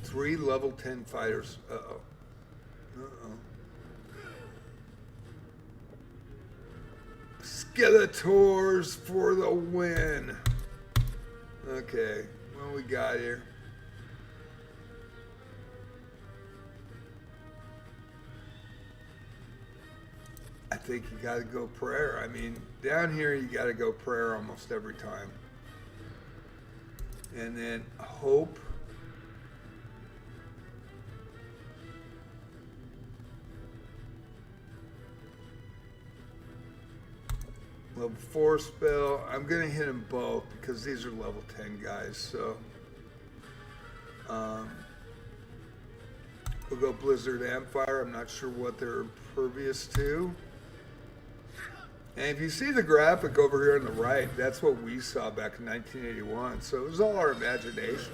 Three level 10 fighters. Uh-oh. Uh-oh. Skeletors for the win. Okay, what we got here? I think you gotta go prayer. I mean, down here you gotta go prayer almost every time. And then hope. Level 4 spell. I'm going to hit them both because these are level 10 guys. So we'll go Blizzard and Fire. I'm not sure what they're impervious to. And if you see the graphic over here on the right, that's what we saw back in 1981. So it was all our imagination.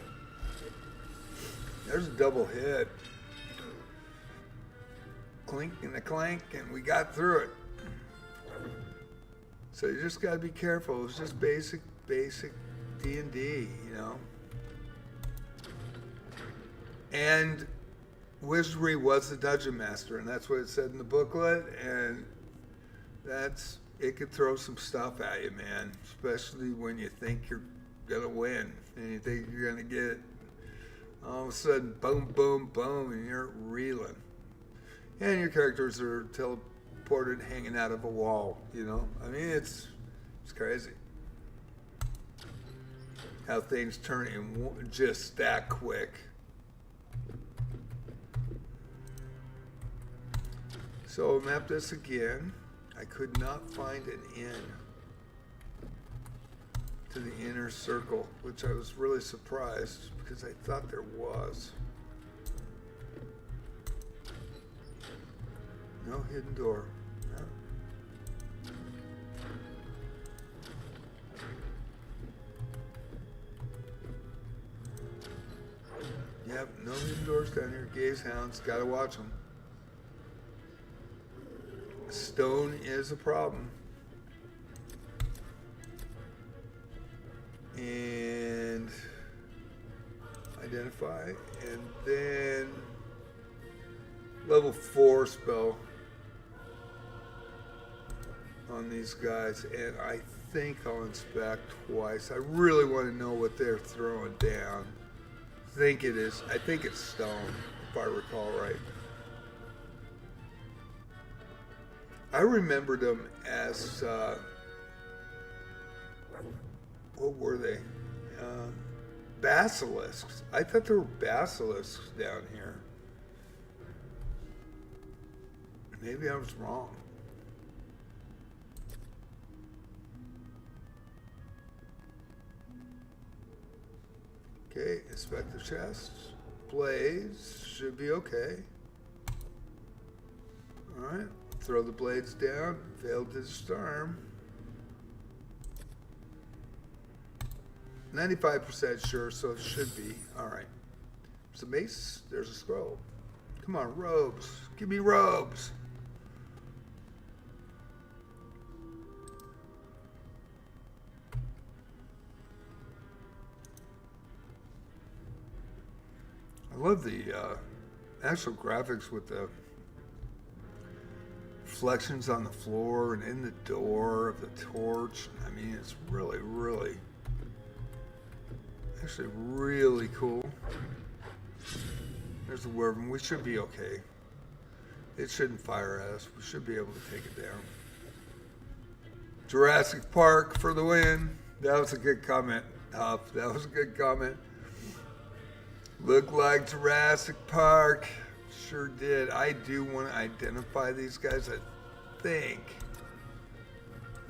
There's a double hit. Clink and a clank, and we got through it. So you just got to be careful. It's just basic D&D, you know. And Wizardry was the dungeon master, and that's what it said in the booklet. And it could throw some stuff at you, man. Especially when you think you're gonna win and you think you're gonna get it. All of a sudden, boom, boom, boom, and you're reeling. And your characters are teleported hanging out of a wall, you know. I mean, it's crazy how things turn in just that quick. So I'll map this again. I could not find an in to the inner circle, which I was really surprised because I thought there was. No hidden door. No. Yep, doors down here. Gaze hounds, gotta watch them. Stone is a problem. And identify, and then level 4 spell on these guys, and I think I'll inspect twice. I really want to know what they're throwing down. I think it's stone, if I recall right. I remembered them as what were they? Basilisks. I thought there were basilisks down here. Maybe I was wrong. Okay, inspect the chests. Blades should be okay. Alright, throw the blades down. Failed to disarm. 95% sure, so it should be. Alright. There's a mace, there's a scroll. Come on, robes. Give me robes. I love the actual graphics with the reflections on the floor and in the door of the torch. I mean, it's really, really, actually really cool. There's the Wyvern. We should be okay. It shouldn't fire at us. We should be able to take it down. Jurassic Park for the win. That was a good comment. That was a good comment. Looked like Jurassic Park. Sure did. I do want to identify these guys. I think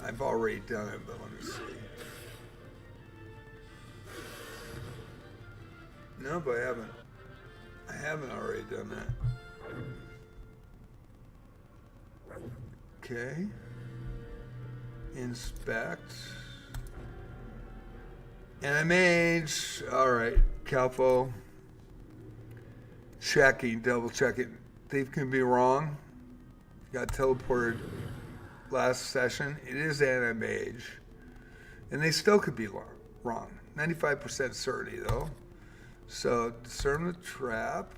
I've already done it, but let me see. No, but I haven't. I haven't already done that. Okay. Inspect. And I mage. All right. Calfo. Checking, double checking. Thief can be wrong. Got teleported last session. It is anti-mage. And they still could be wrong. 95% certainty though. So discern the trap.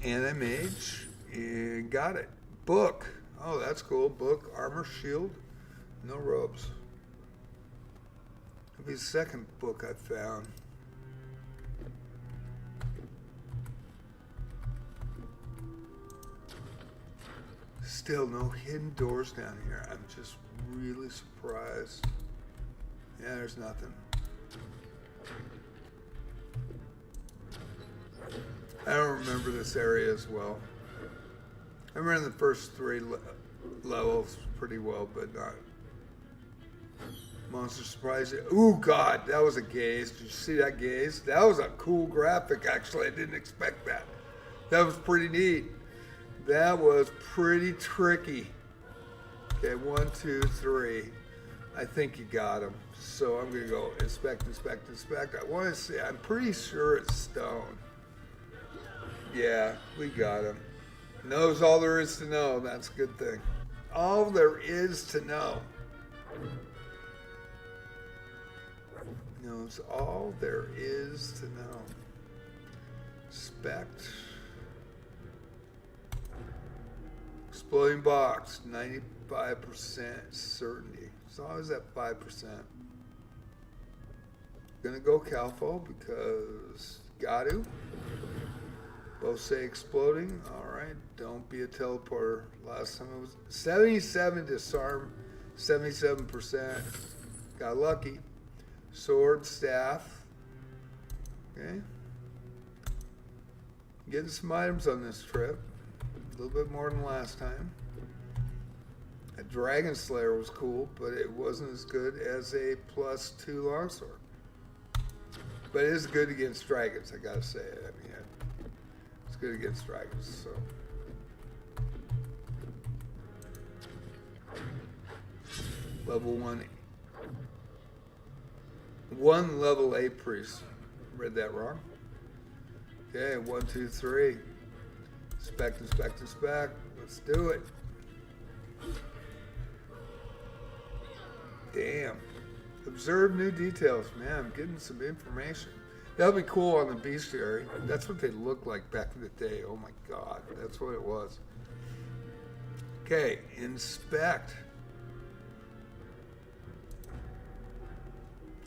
Anti-mage. And got it. Book. Oh, that's cool. Book, armor, shield. No robes. That'll be the second book I found. Still no hidden doors down here. I'm just really surprised. Yeah, there's nothing. I don't remember this area as well. I remember the first 3 levels pretty well, but not. Monster surprise. Ooh, God, that was a gaze. Did you see that gaze? That was a cool graphic, actually. I didn't expect that. That was pretty neat. That was pretty tricky. Okay, 1, 2, 3. I think you got him. So I'm going to go inspect, inspect, inspect. I want to see. I'm pretty sure it's stone. Yeah, we got him. Knows all there is to know. That's a good thing. All there is to know. Knows all there is to know. Inspect. Exploding box, 95% certainty. As long as that 5%. Gonna go Calfo because got to. Both say exploding. Alright, don't be a teleporter. Last time it was 77 disarm, 77%. Got lucky. Sword, staff. Okay. Getting some items on this trip. A little bit more than last time. A Dragon Slayer was cool, but it wasn't as good as a +2 longsword. But it is good against dragons, I gotta say it. I mean, it's good against dragons, so. Level 1. 1 level A priest. Read that wrong. Okay, 1, 2, 3. Inspect, inspect, inspect. Let's do it. Damn. Observe new details. Man, I'm getting some information. That'll be cool on the bestiary. That's what they looked like back in the day. Oh my God, that's what it was. Okay, inspect.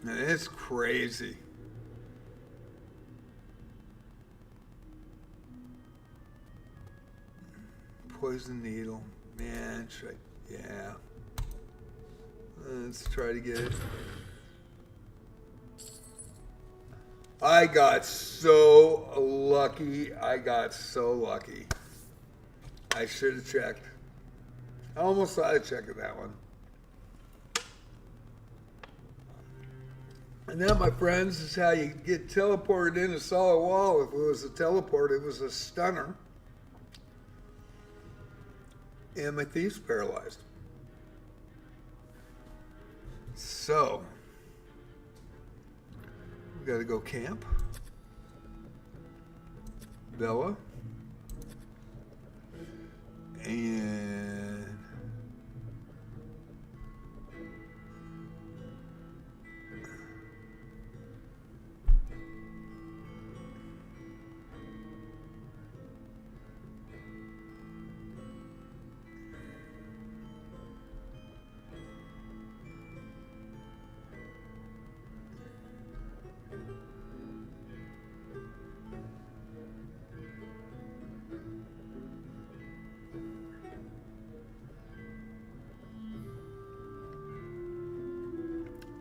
And it's crazy. Poison needle. Man, should I? Yeah. Let's try to get it. I got so lucky. I got so lucky. I should have checked. I almost thought of checking that one. And that, my friends, is how you get teleported in a solid wall. If it was a teleport, it was a stunner. And my thief's paralyzed. So, we gotta go camp. Bella. And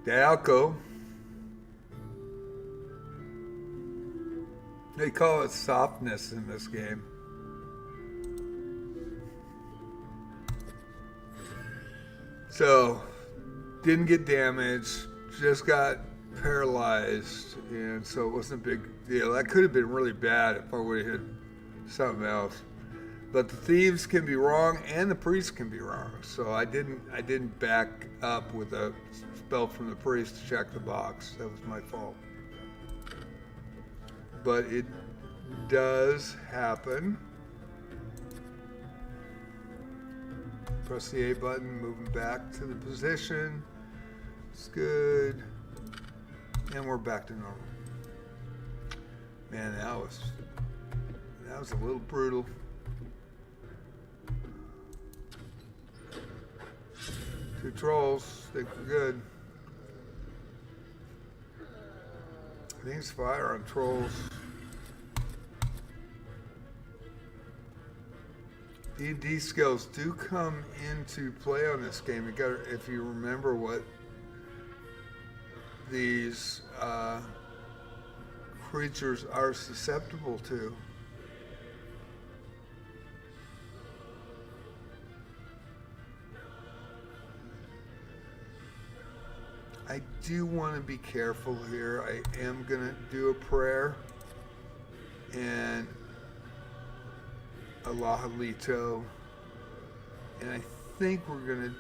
Dalco. They call it softness in this game. So, didn't get damaged, just got paralyzed, and so it wasn't a big deal. That could have been really bad if I would have hit something else. But the thieves can be wrong, and the priest can be wrong. So I didn't back up with a spell from the priest to check the box. That was my fault. But it does happen. Press the A button, moving back to the position. It's good. And we're back to normal. Man, that was a little brutal. Two trolls, think we're good. I think it's fire on trolls. D&D skills do come into play on this game. You got, if you remember what these creatures are susceptible to. I do want to be careful here. I am going to do a prayer and Llylgymn, and I think we're going to,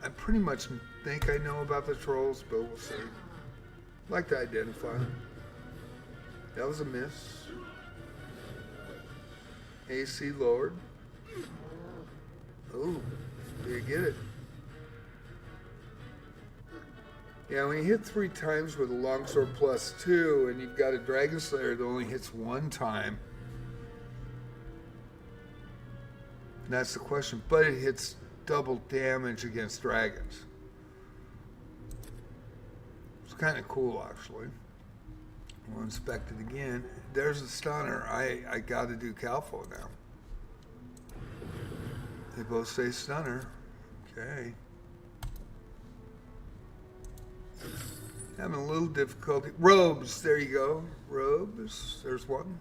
I pretty much think I know about the trolls, but we'll see. I'd like to identify them. That was a miss. AC lowered. Oh, did you get it? Yeah, when you hit 3 times with a longsword +2 and you've got a Dragon Slayer that only hits 1 time, that's the question. But it hits double damage against dragons. It's kind of cool, actually. We'll inspect it again. There's a stunner. I got to do Calfo now. They both say stunner. Okay. Having a little difficulty. Robes, there you go. Robes, there's one.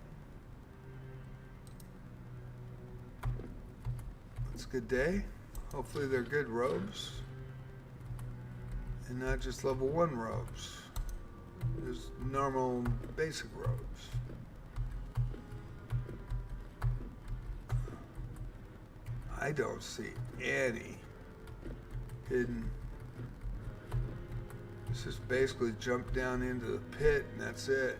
It's a good day. Hopefully they're good robes. And not just level 1 robes. There's normal, basic robes. I don't see any hidden. It's just basically jump down into the pit and that's it.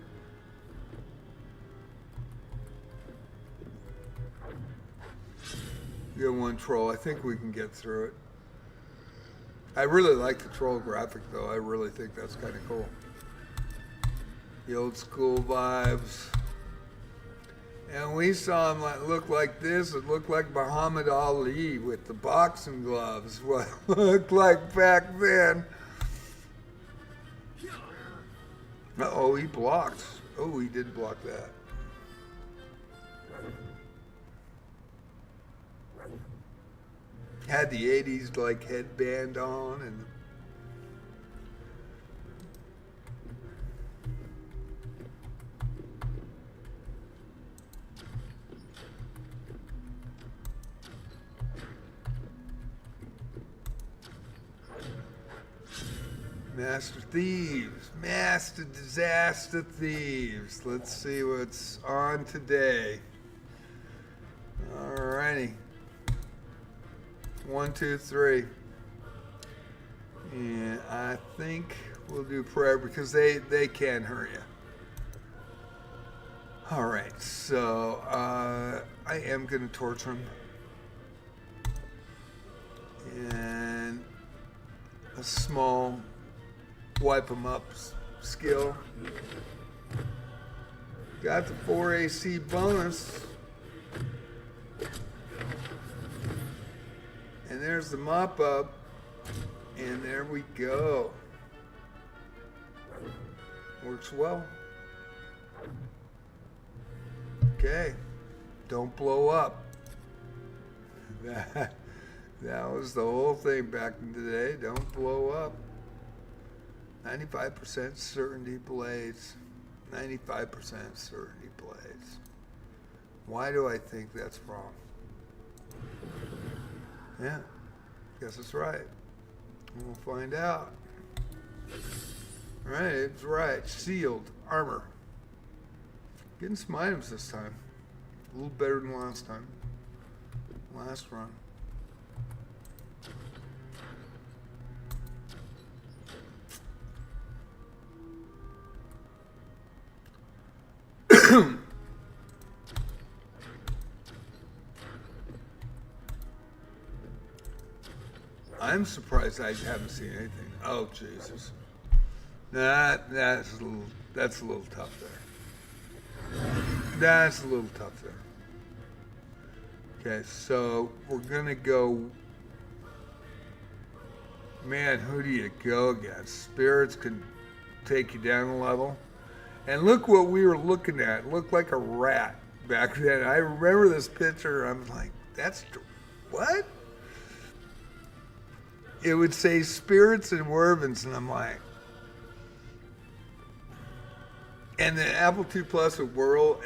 Get one troll. I think we can get through it. I really like the troll graphic, though. I really think that's kind of cool. The old school vibes. And we saw him look like this. It looked like Muhammad Ali with the boxing gloves. What it looked like back then. Uh-oh, he blocked. Oh, he did block that. Had the 80s like headband on and Master Thieves, Master Disaster Thieves. Let's see what's on today. Alrighty. 1, 2, 3. And I think we'll do prayer because they can hurt you. Alright, so I am going to torture him. And a small wipe him up skill. Got the 4 AC bonus. And there's the mop up. And there we go. Works well. Okay. Don't blow up. That was the whole thing back in the day. Don't blow up. 95% certainty plays. 95% certainty plays. Why do I think that's wrong? Yeah, guess it's right. We'll find out. Right, it's right. Sealed armor. Getting some items this time. A little better than last time. Last run. I'm surprised I haven't seen anything. Oh Jesus, that's a little tough there. That's a little tough there. Okay, so we're gonna go. Man, who do you go against? Spirits can take you down a level. And look what we were looking at. It looked like a rat back then. I remember this picture. I'm like, that's what? It would say spirits and wervins, and I'm like, and the Apple II Plus would whirl,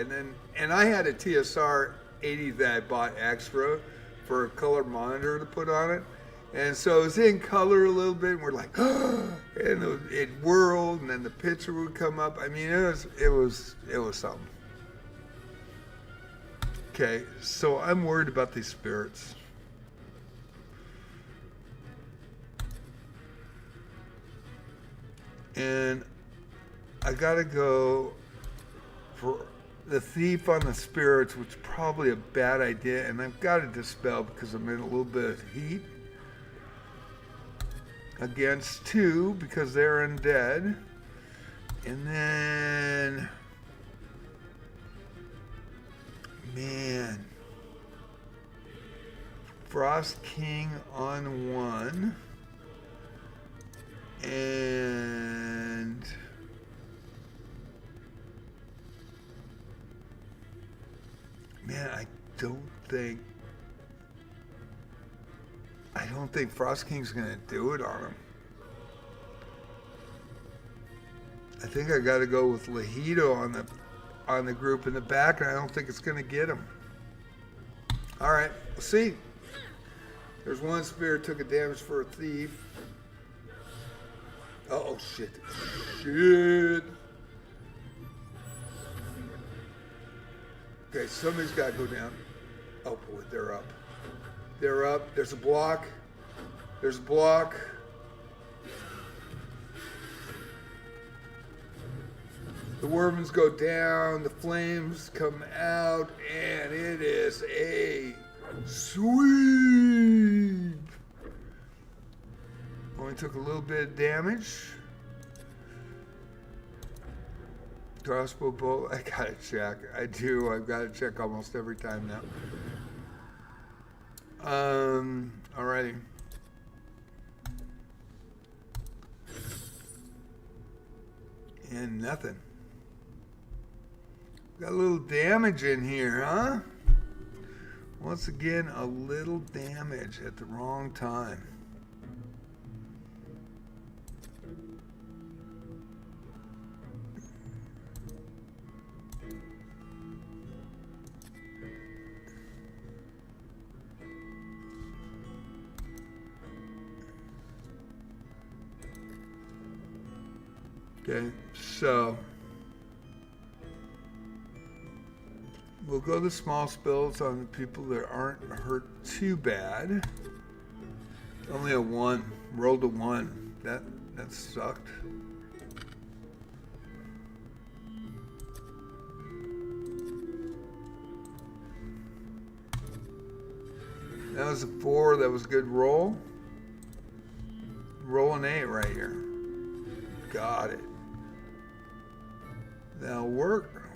and I had a TSR 80 that I bought extra for a color monitor to put on it, and so it was in color a little bit, and we're like, oh, and it whirled, and then the picture would come up. I mean, it was something. Okay, so I'm worried about these spirits. And I gotta go for the thief on the spirits, which is probably a bad idea, and I've got to dispel because I'm in a little bit of heat. Against 2 because they're undead. And then, man, Frost King on 1. And man, I don't think Frost King's gonna do it on him. I think I gotta go with Lejito on the group in the back, and I don't think it's gonna get him. Alright, we'll see. There's one spirit took a damage for a thief. Oh shit. Shit. Okay, somebody's got to go down. Oh boy, they're up. They're up. There's a block. There's a block. The wervins go down. The flames come out. And it is a sweep. took a little bit of damage. Crossbow bolt, I gotta check. I do, I've got to check almost every time now. Alrighty. And nothing. Got a little damage in here, huh? Once again, a little damage at the wrong time. Okay, so we'll go to small spells on the people that aren't hurt too bad. Only a 1. Rolled a 1. That sucked. That was a 4. That was a good roll. Roll an 8 right here. Got it. That'll work.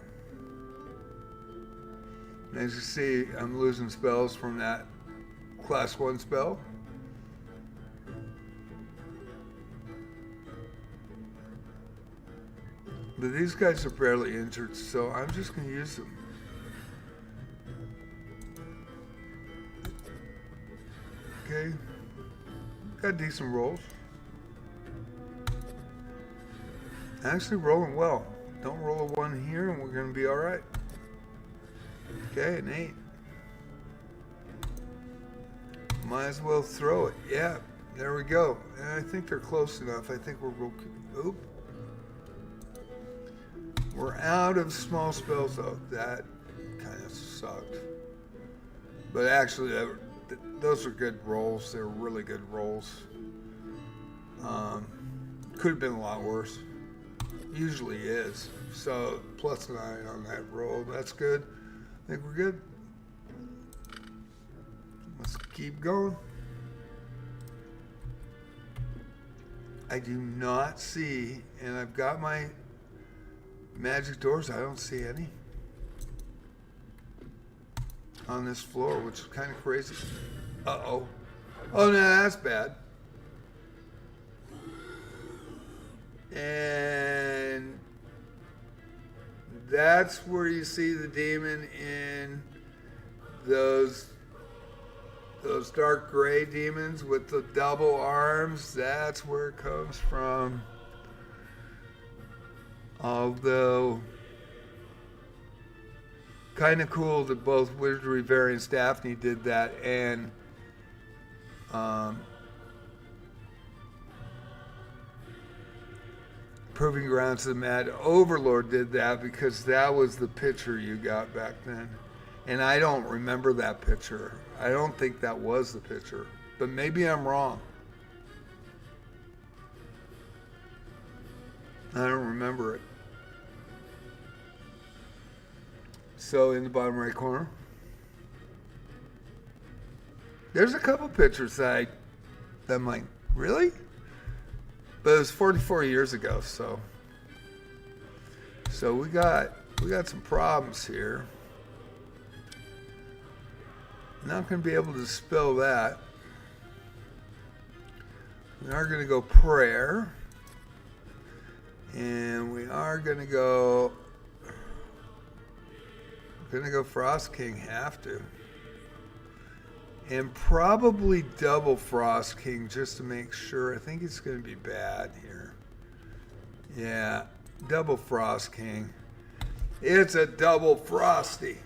As you see, I'm losing spells from that class 1 spell. But these guys are barely injured, so I'm just going to use them. Okay. Got decent rolls. Actually rolling well. Don't roll a 1 here and we're going to be all right. Okay, an 8. Might as well throw it. Yeah, there we go. And I think they're close enough. I think we're... Oop. We're out of small spells though. That kind of sucked. But actually, those are good rolls. They're really good rolls. Could have been a lot worse. Usually is. So +9 on that roll. That's good. I think we're good. Let's keep going. I do not see, and I've got my magic doors. I don't see any on this floor, which is kind of crazy. Uh-oh. Oh, no, that's bad. And that's where you see the demon in those dark gray demons with the double arms. That's where it comes from. Although kind of cool that both Wizardry variants DAPHNE did that, and Proving Grounds of the Mad Overlord did that, because that was the picture you got back then. And I don't remember that picture. I don't think that was the picture, but maybe I'm wrong. I don't remember it. So in the bottom right corner, there's a couple pictures that I'm like, really? But it was 44 years ago, so we got some problems here. Not going to be able to spell that. We are going to go prayer, and we are going to go Frost King, have to. And probably double Frost King just to make sure. I think it's going to be bad here. Yeah, double Frost King. It's a double Frosty.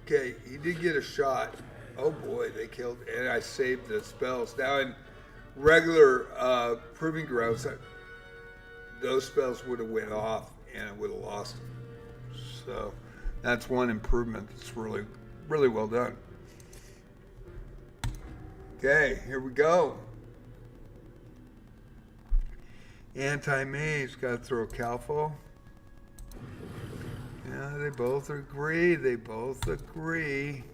Okay, he did get a shot. Oh boy, they killed, and I saved the spells. Now in regular Proving Grounds, those spells would have went off and I would have lost them. So that's one improvement that's really, really well done. Okay, here we go. Anti-mage, got to throw a Calfo. Yeah, they both agree. They both agree.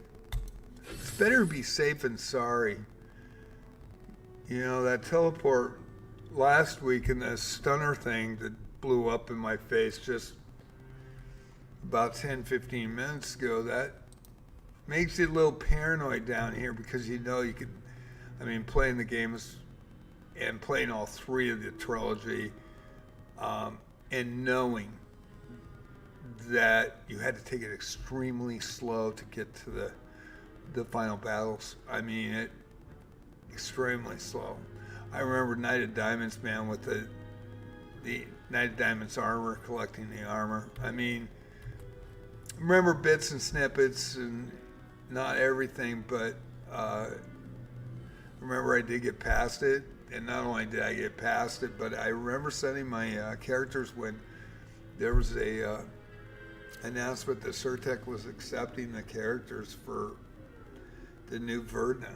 It's better to be safe than sorry. You know, that teleport last week in the stunner thing that blew up in my face just about 10-15 minutes ago, that makes you a little paranoid down here because you know you could, I mean, playing the games and playing all three of the trilogy and knowing that you had to take it extremely slow to get to the final battles. I mean, it extremely slow. I remember Knight of Diamonds, man, with the Knight of Diamonds armor, collecting the armor. I mean, remember bits and snippets and not everything, but remember I did get past it. And not only did I get past it, but I remember sending my characters when there was a announcement that Surtech was accepting the characters for the new Verdna.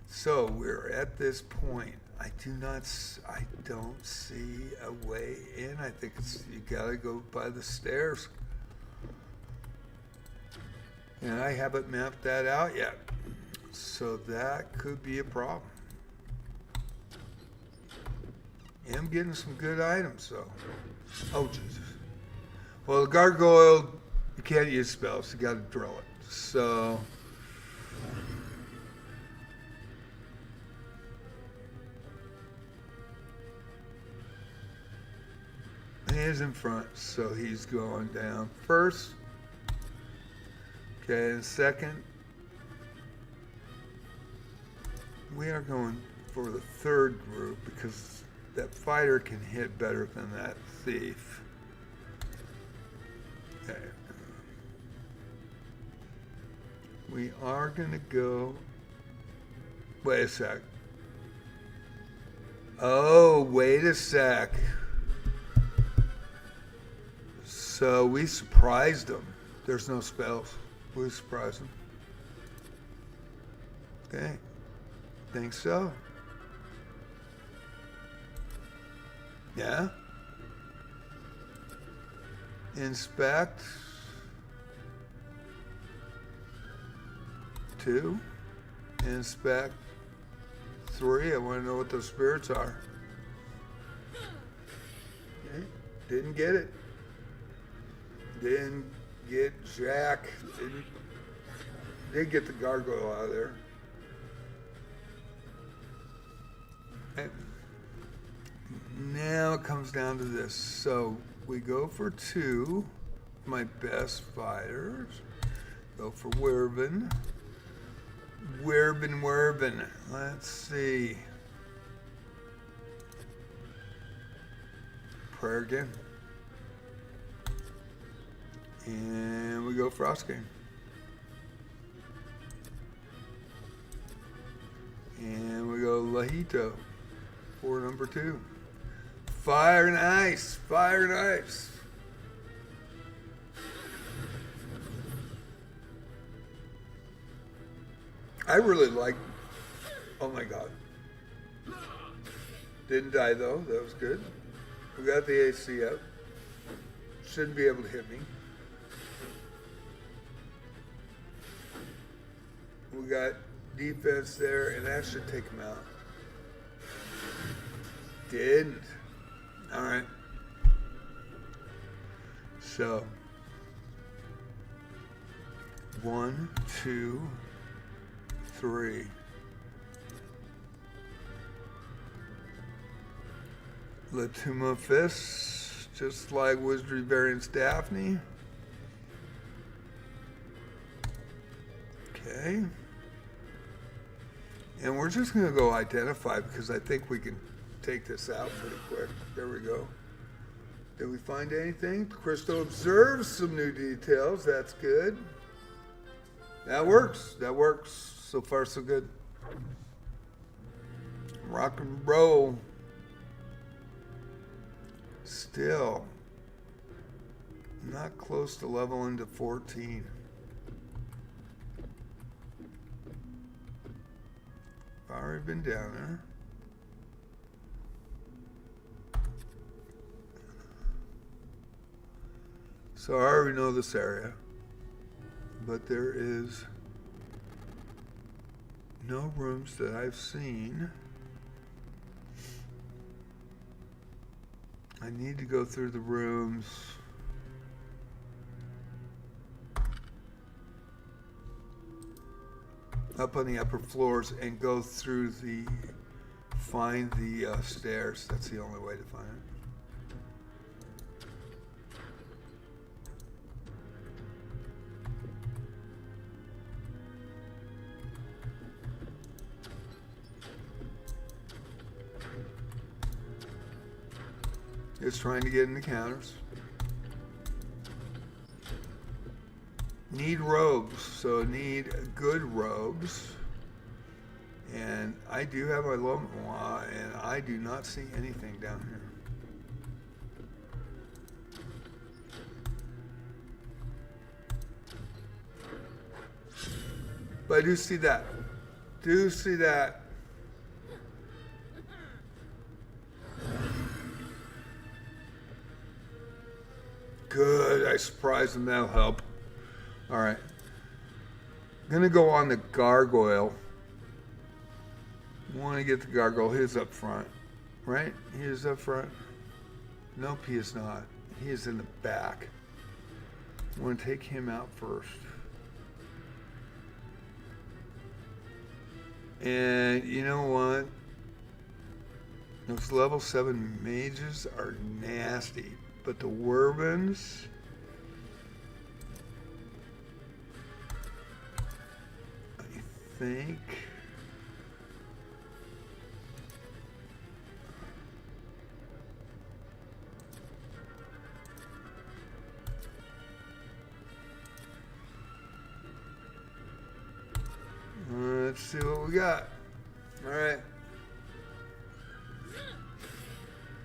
So we're at this point. I don't see a way in. I think you gotta go by the stairs. And I haven't mapped that out yet. So that could be a problem. I'm getting some good items though. Oh Jesus. Well, the gargoyle, you can't use spells, you gotta drill it. So he's in front, so he's going down first. Okay, and second, we are going for the third group because that fighter can hit better than that thief. Okay. We are going to go, wait a sec. Oh, wait a sec. So we surprised them. There's no spells. We surprised them. Okay. Think so. Yeah. Inspect. 2. Inspect. 3. I want to know what those spirits are. Okay. Didn't get it. Didn't get Jack. Did get the gargoyle out of there. Okay. Now it comes down to this. So we go for 2. My best fighters. Go for Werben. Werben. Let's see. Prayer again. And we go Frostgame. And we go Lajito for number 2. Fire and Ice. Fire and Ice. I really like, oh my God. Didn't die though, that was good. We got the AC up. Shouldn't be able to hit me. We got defense there, and that should take him out. Didn't. All right. So, 1, 2, 3. Latuma Fists, just like Wizardry Variants Daphne. Okay. And we're just going to go identify because I think we can take this out pretty quick. There we go. Did we find anything? Crystal observes some new details. That's good. That works. That works. So far, so good. Rock and roll. Still not close to leveling to 14. I've already been down there. So I already know this area, but there is no rooms that I've seen. I need to go through the rooms. Up on the upper floors and go through the, find the stairs. That's the only way to find it. Just trying to get in the counters. Need robes, so need good robes. And I do have my Loma, and I do not see anything down here. But I do see that. Do see that. Good, I surprised him, that'll help. All right. I'm gonna go on the gargoyle. Want to get the gargoyle. He's up front, right? He is up front. Nope, he is not. He is in the back. I want to take him out first. And you know what? Those level 7 mages are nasty, but the Wervins, I think. Let's see what we got. All right.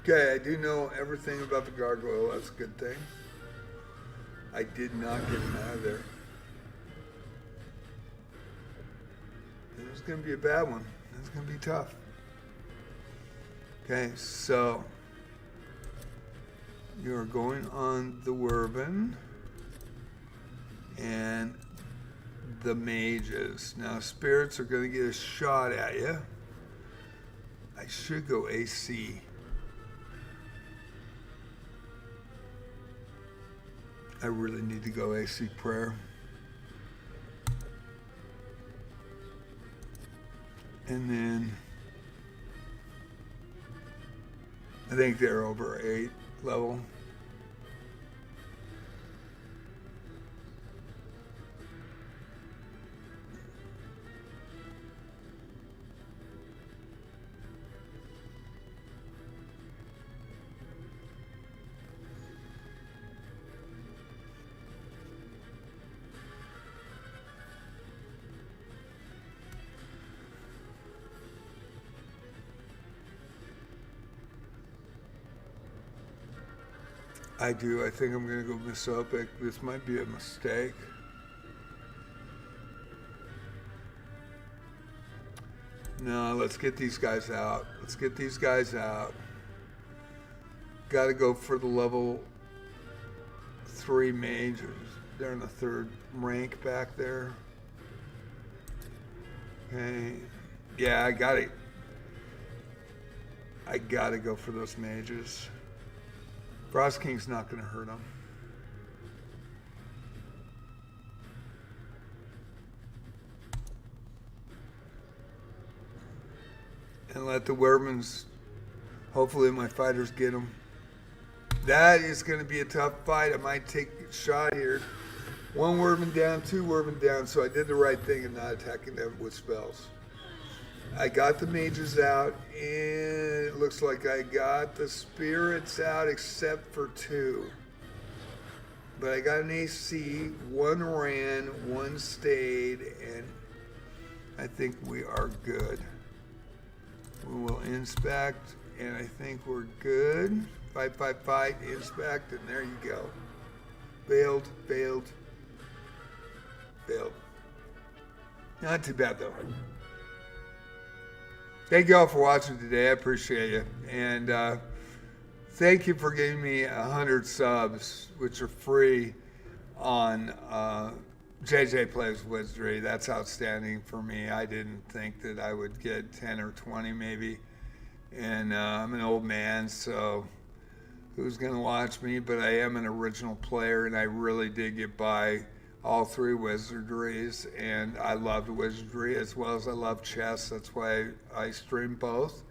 Okay, I do know everything about the gargoyle. That's a good thing. I did not get him out of there. It was going to be a bad one. It was going to be tough. Okay, so you're going on the Wervin and the mages. Now, spirits are going to get a shot at you. I should go AC. I really need to go AC prayer. And then I think they're over 8 level. I do. I think I'm going to go Misopic. This might be a mistake. No, let's get these guys out. Let's get these guys out. Got to go for the level 3 mages. They're in the 3rd rank back there. Okay. Yeah, I got it. I got to go for those mages. Frost King's not going to hurt him. And let the Wervins, hopefully my fighters get them. That is going to be a tough fight. I might take a shot here. 1 Wervin down, 2 Wervin down, so I did the right thing in not attacking them with spells. I got the mages out, and it looks like I got the spirits out except for 2. But I got an AC, 1 ran, 1 stayed, and I think we are good. We will inspect, and I think we're good. Fight, inspect, and there you go. Failed. Not too bad, though. Thank you all for watching today. I appreciate you. And thank you for giving me 100 subs, which are free on JJ Plays Wizardry. That's outstanding for me. I didn't think that I would get 10 or 20 maybe. And I'm an old man, so who's going to watch me? But I am an original player, and I really did get by all 3 wizardries. And I loved wizardry as well as I love chess. That's why I stream both.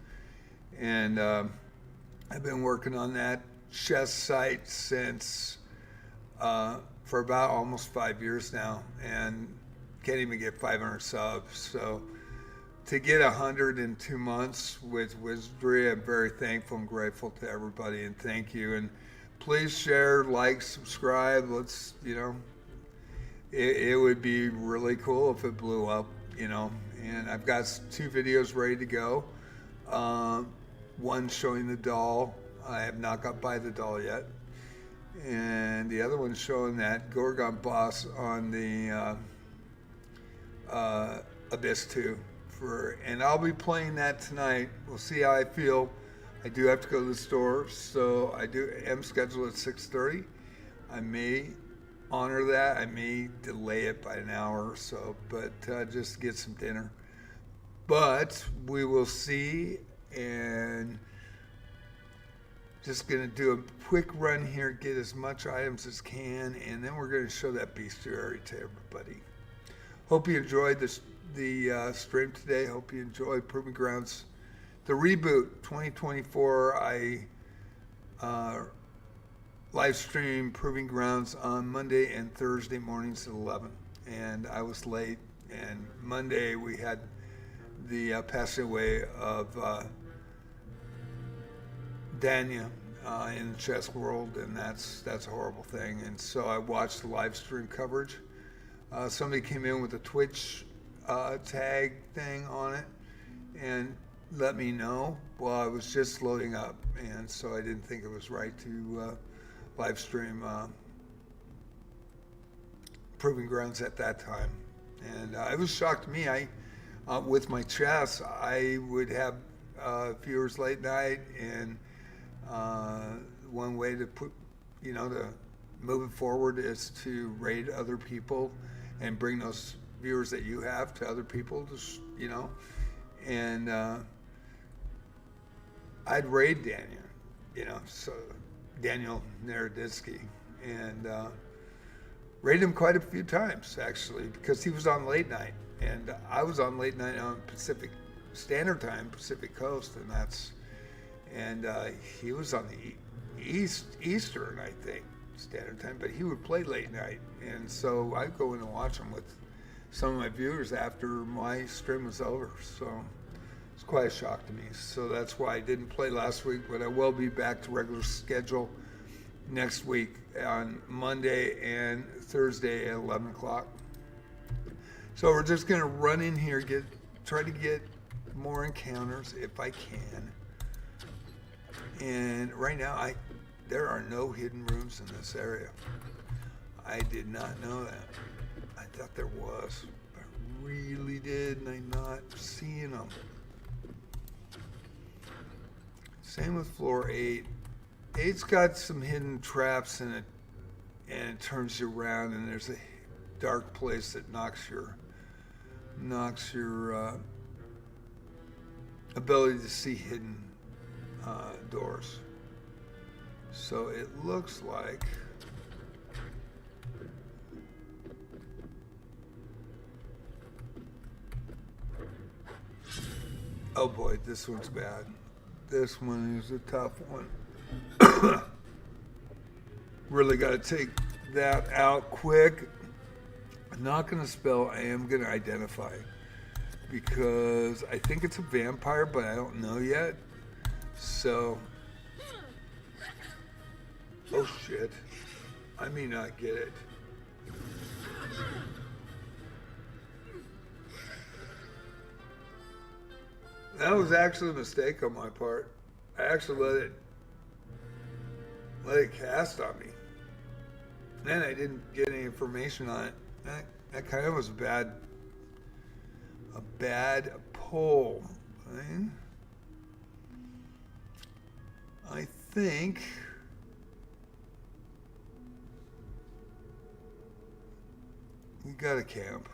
And I've been working on that chess site since for about almost 5 years now, and can't even get 500 subs. So to get 100 in 2 months with Wizardry, I'm very thankful and grateful to everybody, and thank you. And please share, like, subscribe. Let's, it would be really cool if it blew up, And I've got 2 videos ready to go. One showing the doll. I have not got by the doll yet. And the other one's showing that Gorgon boss on the Abyss 2. And I'll be playing that tonight. We'll see how I feel. I do have to go to the store, so I am scheduled at 6:30. I may honor that. I may delay it by an hour or so, but just get some dinner. But we will see, and just going to do a quick run here, get as much items as can, and then we're going to show that bestiary to everybody. Hope you enjoyed the stream today. Hope you enjoyed Proving Grounds. The Reboot 2024, I live stream Proving Grounds on Monday and Thursday mornings at 11. And I was late. And Monday we had the passing away of Danya in the chess world, and that's a horrible thing. And so I watched the live stream coverage. Somebody came in with a Twitch tag thing on it and let me know. Well, I was just loading up, and so I didn't think it was right to live stream Proving Grounds at that time. And it was shocked to me. With my chess, I would have viewers late night, and one way to put, to move it forward is to raid other people and bring those viewers that you have to other people, and I'd raid Daniel, so Daniel Naroditsky, and raided him quite a few times, actually, because he was on late night, and I was on late night on Pacific Standard Time, Pacific Coast, and he was on the Eastern, I think, Standard Time, but he would play late night, and so I'd go in and watch him with some of my viewers after my stream was over. So it's quite a shock to me. So that's why I didn't play last week, but I will be back to regular schedule next week on Monday and Thursday at 11 o'clock. So we're just gonna run in here, try to get more encounters if I can. And right now, there are no hidden rooms in this area. I did not know that. I thought there was. I really did, and I'm not seeing them. Same with floor 8. 8's got some hidden traps in it, and it turns you around, and there's a dark place that knocks your ability to see hidden doors. So it looks like oh boy, this one's bad. This one is a tough one. Really got to take that out quick. I'm not going to spell, I am going to identify, because I think it's a vampire, but I don't know yet. So, oh shit, I may not get it. That was actually a mistake on my part. I actually let it cast on me. Then I didn't get any information on it. That kind of was a bad pull. Right? I think We got a camp.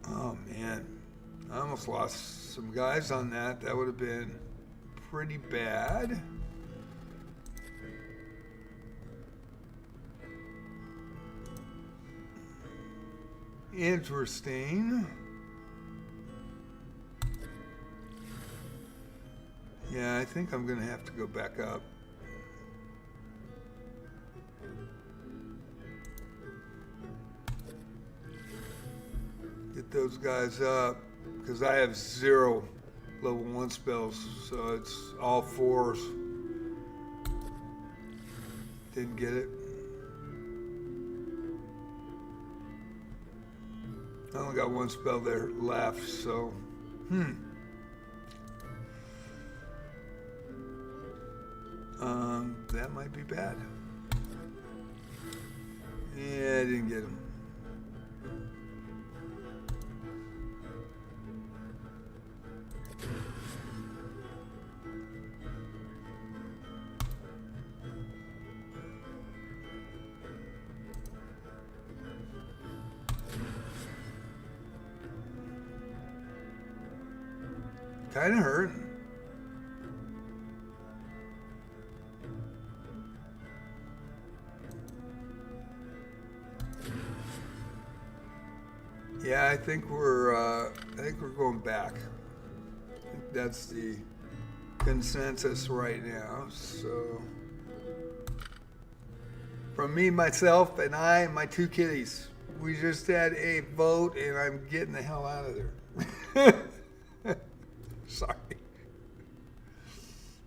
Oh man, I almost lost some guys on that. That would have been pretty bad. Interesting. Yeah, I think I'm gonna have to go back up. Get those guys up, because I have 0 level 1 spells, so it's all 4s. Didn't get it. I only got 1 spell there left, so that might be bad. Yeah, I didn't get him. Kind of hurting. Yeah, I think we're going back. I think that's the consensus right now. So, from me, myself, and my 2 kitties, we just had a vote, and I'm getting the hell out of there. Sorry.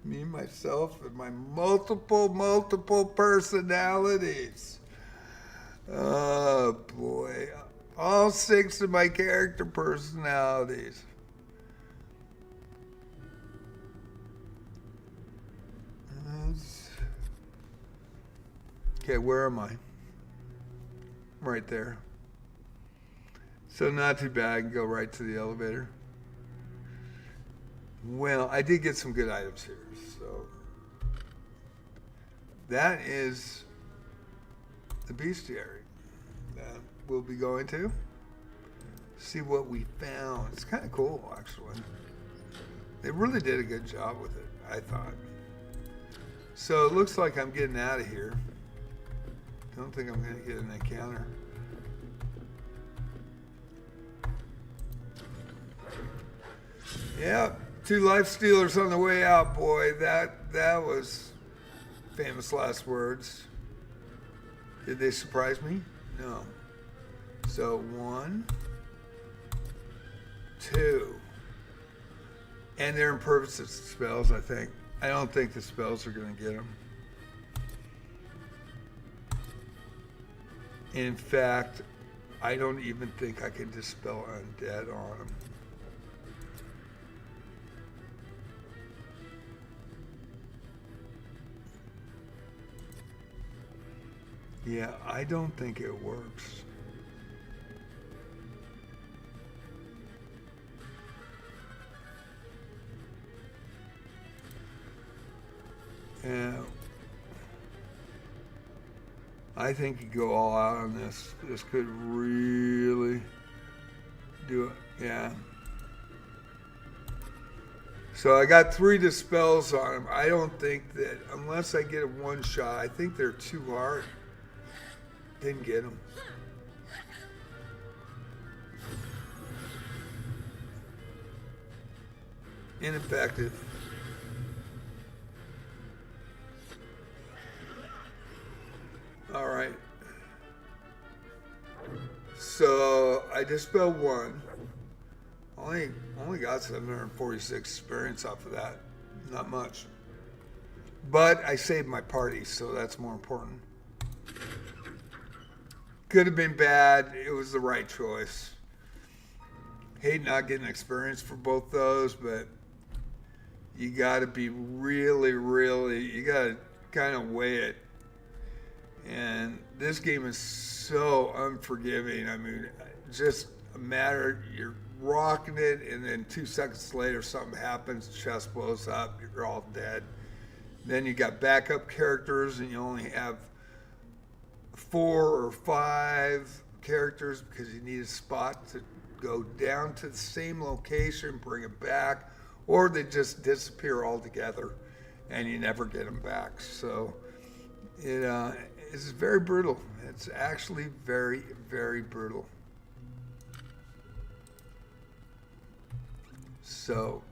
Me, myself, and my multiple personalities. Oh, boy. All 6 of my character personalities. Okay, where am I? Right there. So not too bad. I can go right to the elevator. Well, I did get some good items here, so that is the bestiary that we'll be going to. See what we found. It's kind of cool, actually. They really did a good job with it, I thought. So it looks like I'm getting out of here. Don't think I'm going to get an encounter. Yeah. 2 life stealers on the way out, boy. That was famous last words. Did they surprise me? No. So 1, 2. And they're impervious spells, I think. I don't think the spells are going to get them. In fact, I don't even think I can dispel undead on them. Yeah, I don't think it works. Yeah. I think you go all out on this. This could really do it. Yeah. So I got 3 dispels on him. I don't think that, unless I get a 1 shot, I think they're too hard. Didn't get them. Ineffective. All right. So I dispelled 1. Only got 746 experience off of that. Not much. But I saved my party, so that's more important. Could have been bad. It was the right choice. Hate not getting experience for both those, but you got to be really, you got to kind of weigh it. And this game is so unforgiving. I mean, just a matter, you're rocking it, and then 2 seconds later something happens, chest blows up, you're all dead. Then you got backup characters, and you only have 4 or 5 characters because you need a spot to go down to the same location, bring it back, or they just disappear altogether and you never get them back. So it's very brutal. It's actually very, very brutal. So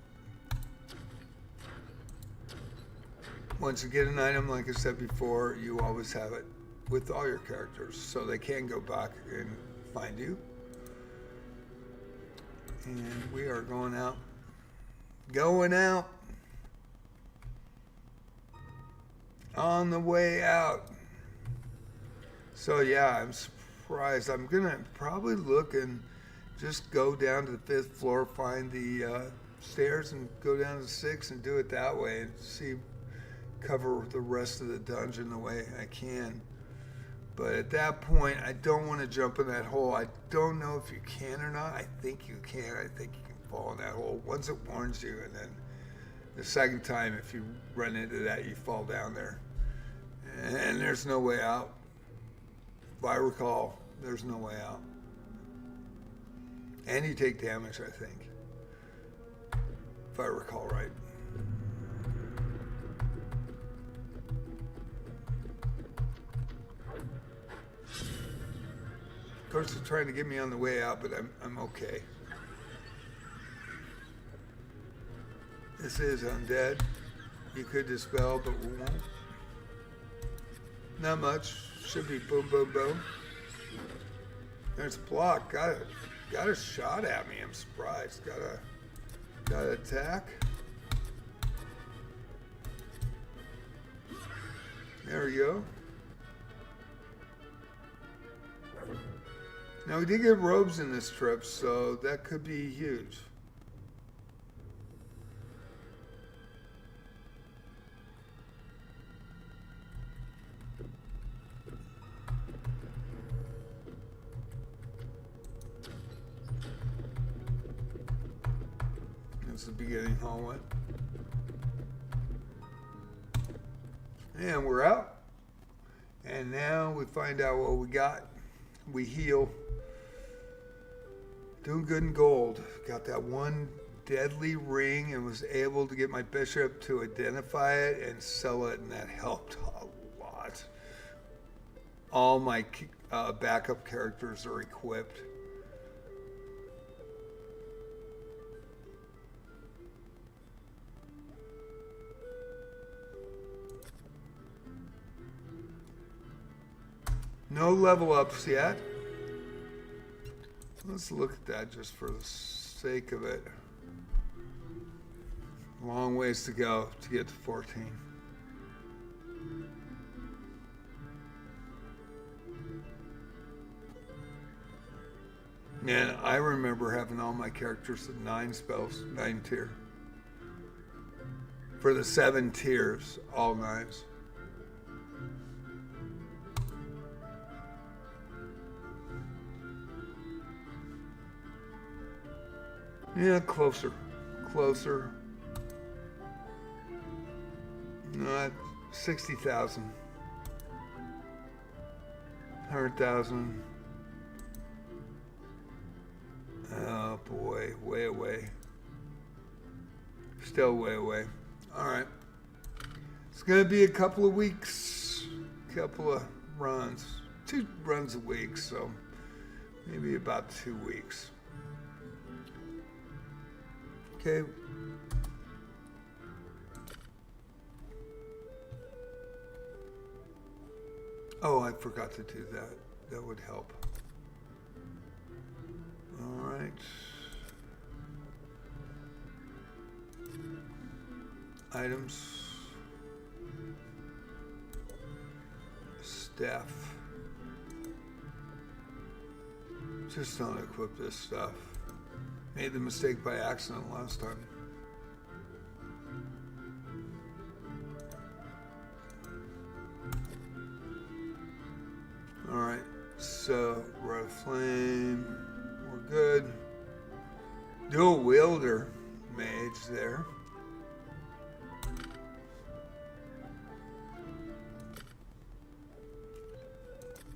once you get an item, like I said before, you always have it with all your characters, so they can go back and find you. And we are going out. On the way out. So yeah, I'm surprised. I'm gonna probably look and just go down to the 5th floor, find the stairs, and go down to 6 and do it that way, and cover the rest of the dungeon the way I can. But at that point, I don't want to jump in that hole. I don't know if you can or not. I think you can. I think you can fall in that hole once it warns you, and then the second time, if you run into that, you fall down there. And there's no way out. If I recall, there's no way out. And you take damage, I think. If I recall right. Of course, they're trying to get me on the way out, but I'm okay. This is undead. You could dispel, but we won't. Not much. Should be boom, boom, boom. There's a block. Got a shot at me. I'm surprised. Got an attack. There we go. Now we did get robes in this trip, so that could be huge. That's the beginning hallway. And we're out. And now we find out what we got. We heal. Doing good in gold. Got that one deadly ring and was able to get my bishop to identify it and sell it, and that helped a lot. All my backup characters are equipped. No level ups yet. Let's look at that just for the sake of it. Long ways to go to get to 14. And I remember having all my characters at 9 spells, 9 tier. For the 7 tiers, all 9s. Yeah, closer. 60,000. 100,000. Oh boy, way away. Still way away. All right. It's gonna be a couple of weeks, couple of runs, 2 runs a week, so maybe about 2 weeks. Okay. Oh, I forgot to do that. That would help. All right. Items. Staff. Just don't equip this stuff. Made the mistake by accident last time. All right, so red flame, we're good. Dual wielder mage there.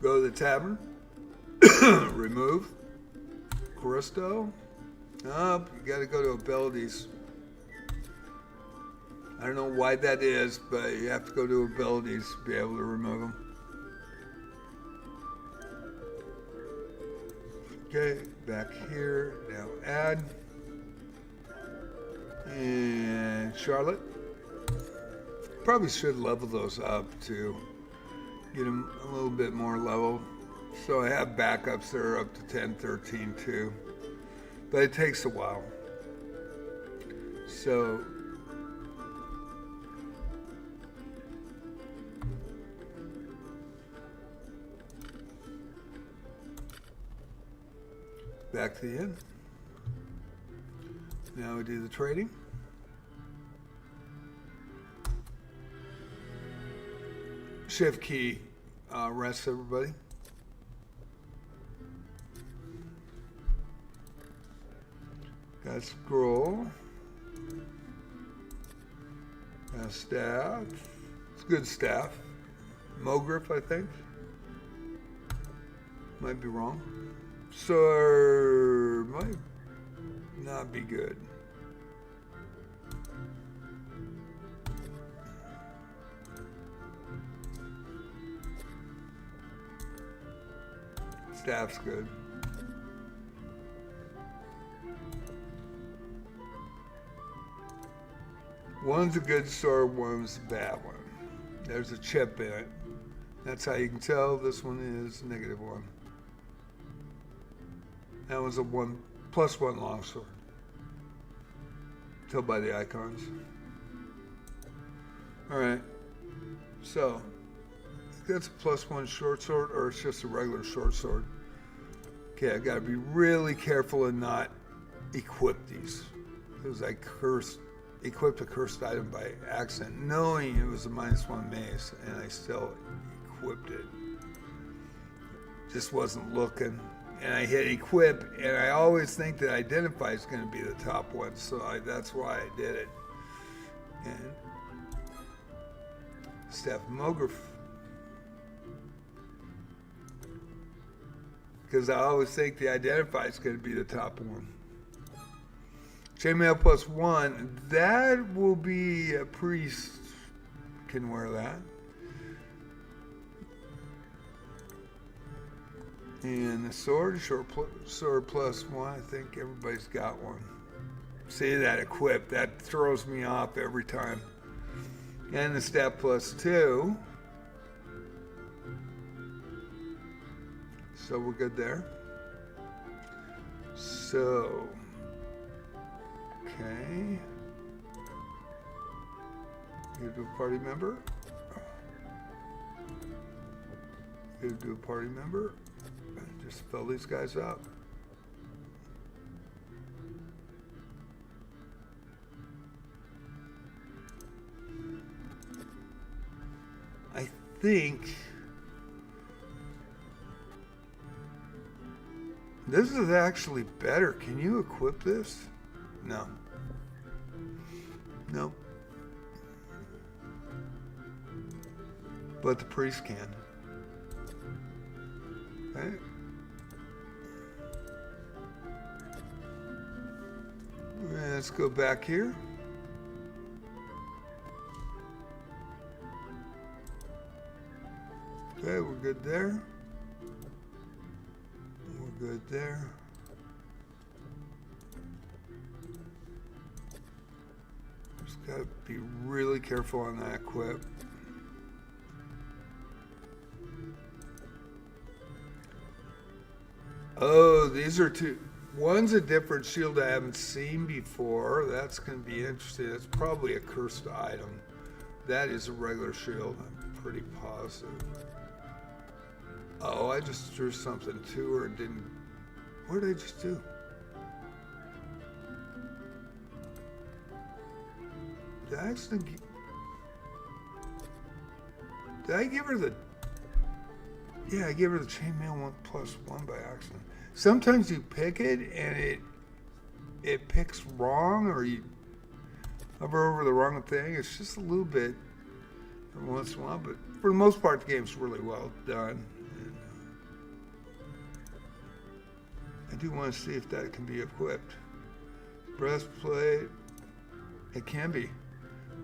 Go to the tavern. Remove. Caristo. Up. You got to go to abilities. I don't know why that is, but you have to go to abilities to be able to remove them. Okay, back here. Now add. And Charlotte. Probably should level those up to get them a little bit more level. So I have backups that are up to 10, 13 too. But it takes a while. So back to the end. Now we do the trading. Shift key rests everybody. Got scroll. Got staff. It's good staff. Mogriff, I think. Might be wrong. Sword might not be good. Staff's good. One's a good sword, one's a bad one. There's a chip in it. That's how you can tell this one is -1. That was a +1 longsword. Tell by the icons. Alright. So that's a +1 short sword, or it's just a regular short sword. Okay, I gotta be really careful and not equip these. Because I equipped a cursed item by accident, knowing it was a -1 mace, and I still equipped it. Just wasn't looking. And I hit equip, and I always think that identify is going to be the top one, so that's why I did it. And Staff Mogriff. Because I always think the identify is going to be the top one. Chainmail +1, that will be a priest can wear that. And the sword, sword +1, I think everybody's got one. See that equip, that throws me off every time. And the staff +2. So we're good there. So, okay. Give to a party member. Give to a party member. Just fill these guys up. I think this is actually better. Can you equip this? No. Nope. But the priest can. Okay. Let's go back here. Okay, we're good there. We're good there. Just gotta be really careful on that equip. Oh, these are two. One's a different shield I haven't seen before. That's going to be interesting. That's probably a cursed item. That is a regular shield. I'm pretty positive. Oh, I just drew something to her and didn't. What did I just do? Did I actually? Did I give her the? Yeah, I gave her the chainmail +1 by accident. Sometimes you pick it and it picks wrong, or you hover over the wrong thing. It's just a little bit every once in a while, but for the most part, the game's really well done. And, I do want to see if that can be equipped. Breastplate, it can be.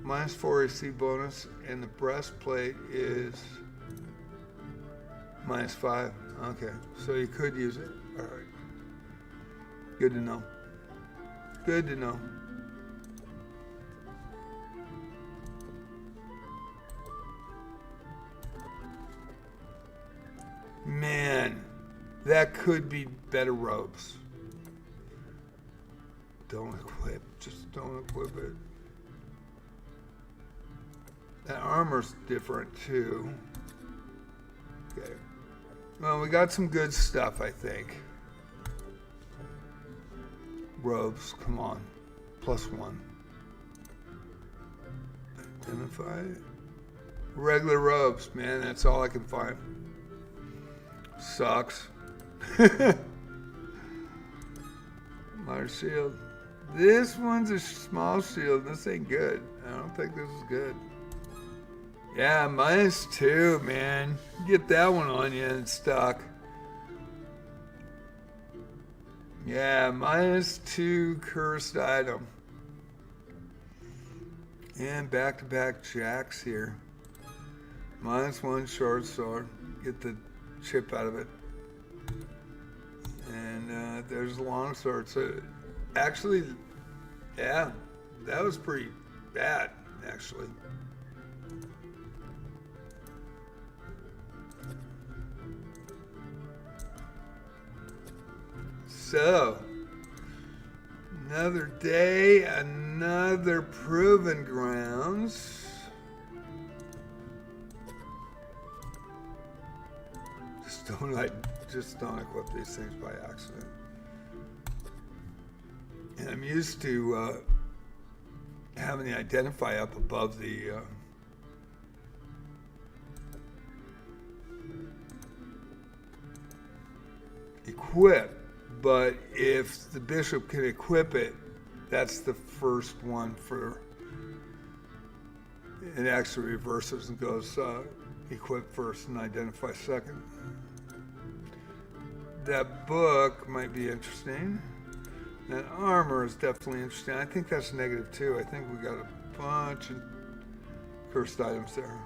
-4 AC bonus, and the breastplate is -5. Okay, so you could use it. All right. Good to know. Good to know. Man, that could be better robes. Don't equip, just don't equip it. That armor's different too. Okay. Well, we got some good stuff, I think. Robes, come on. +1. Identify. Regular robes, man, that's all I can find. Sucks. Large shield. This one's a small shield. This ain't good. I don't think this is good. Yeah, -2, man. Get that one on you and it's stuck. Yeah, -2 cursed item. And back-to-back jacks here. -1 short sword. Get the chip out of it. And there's a long sword. So actually, yeah, that was pretty bad, actually. So, another day, another proving grounds. Just don't equip these things by accident. And I'm used to having the identify up above the equip. But if the bishop can equip it, that's the first one for, it actually reverses and goes equip first and identify second. That book might be interesting. That armor is definitely interesting. I think that's -2. I think we got a bunch of cursed items there.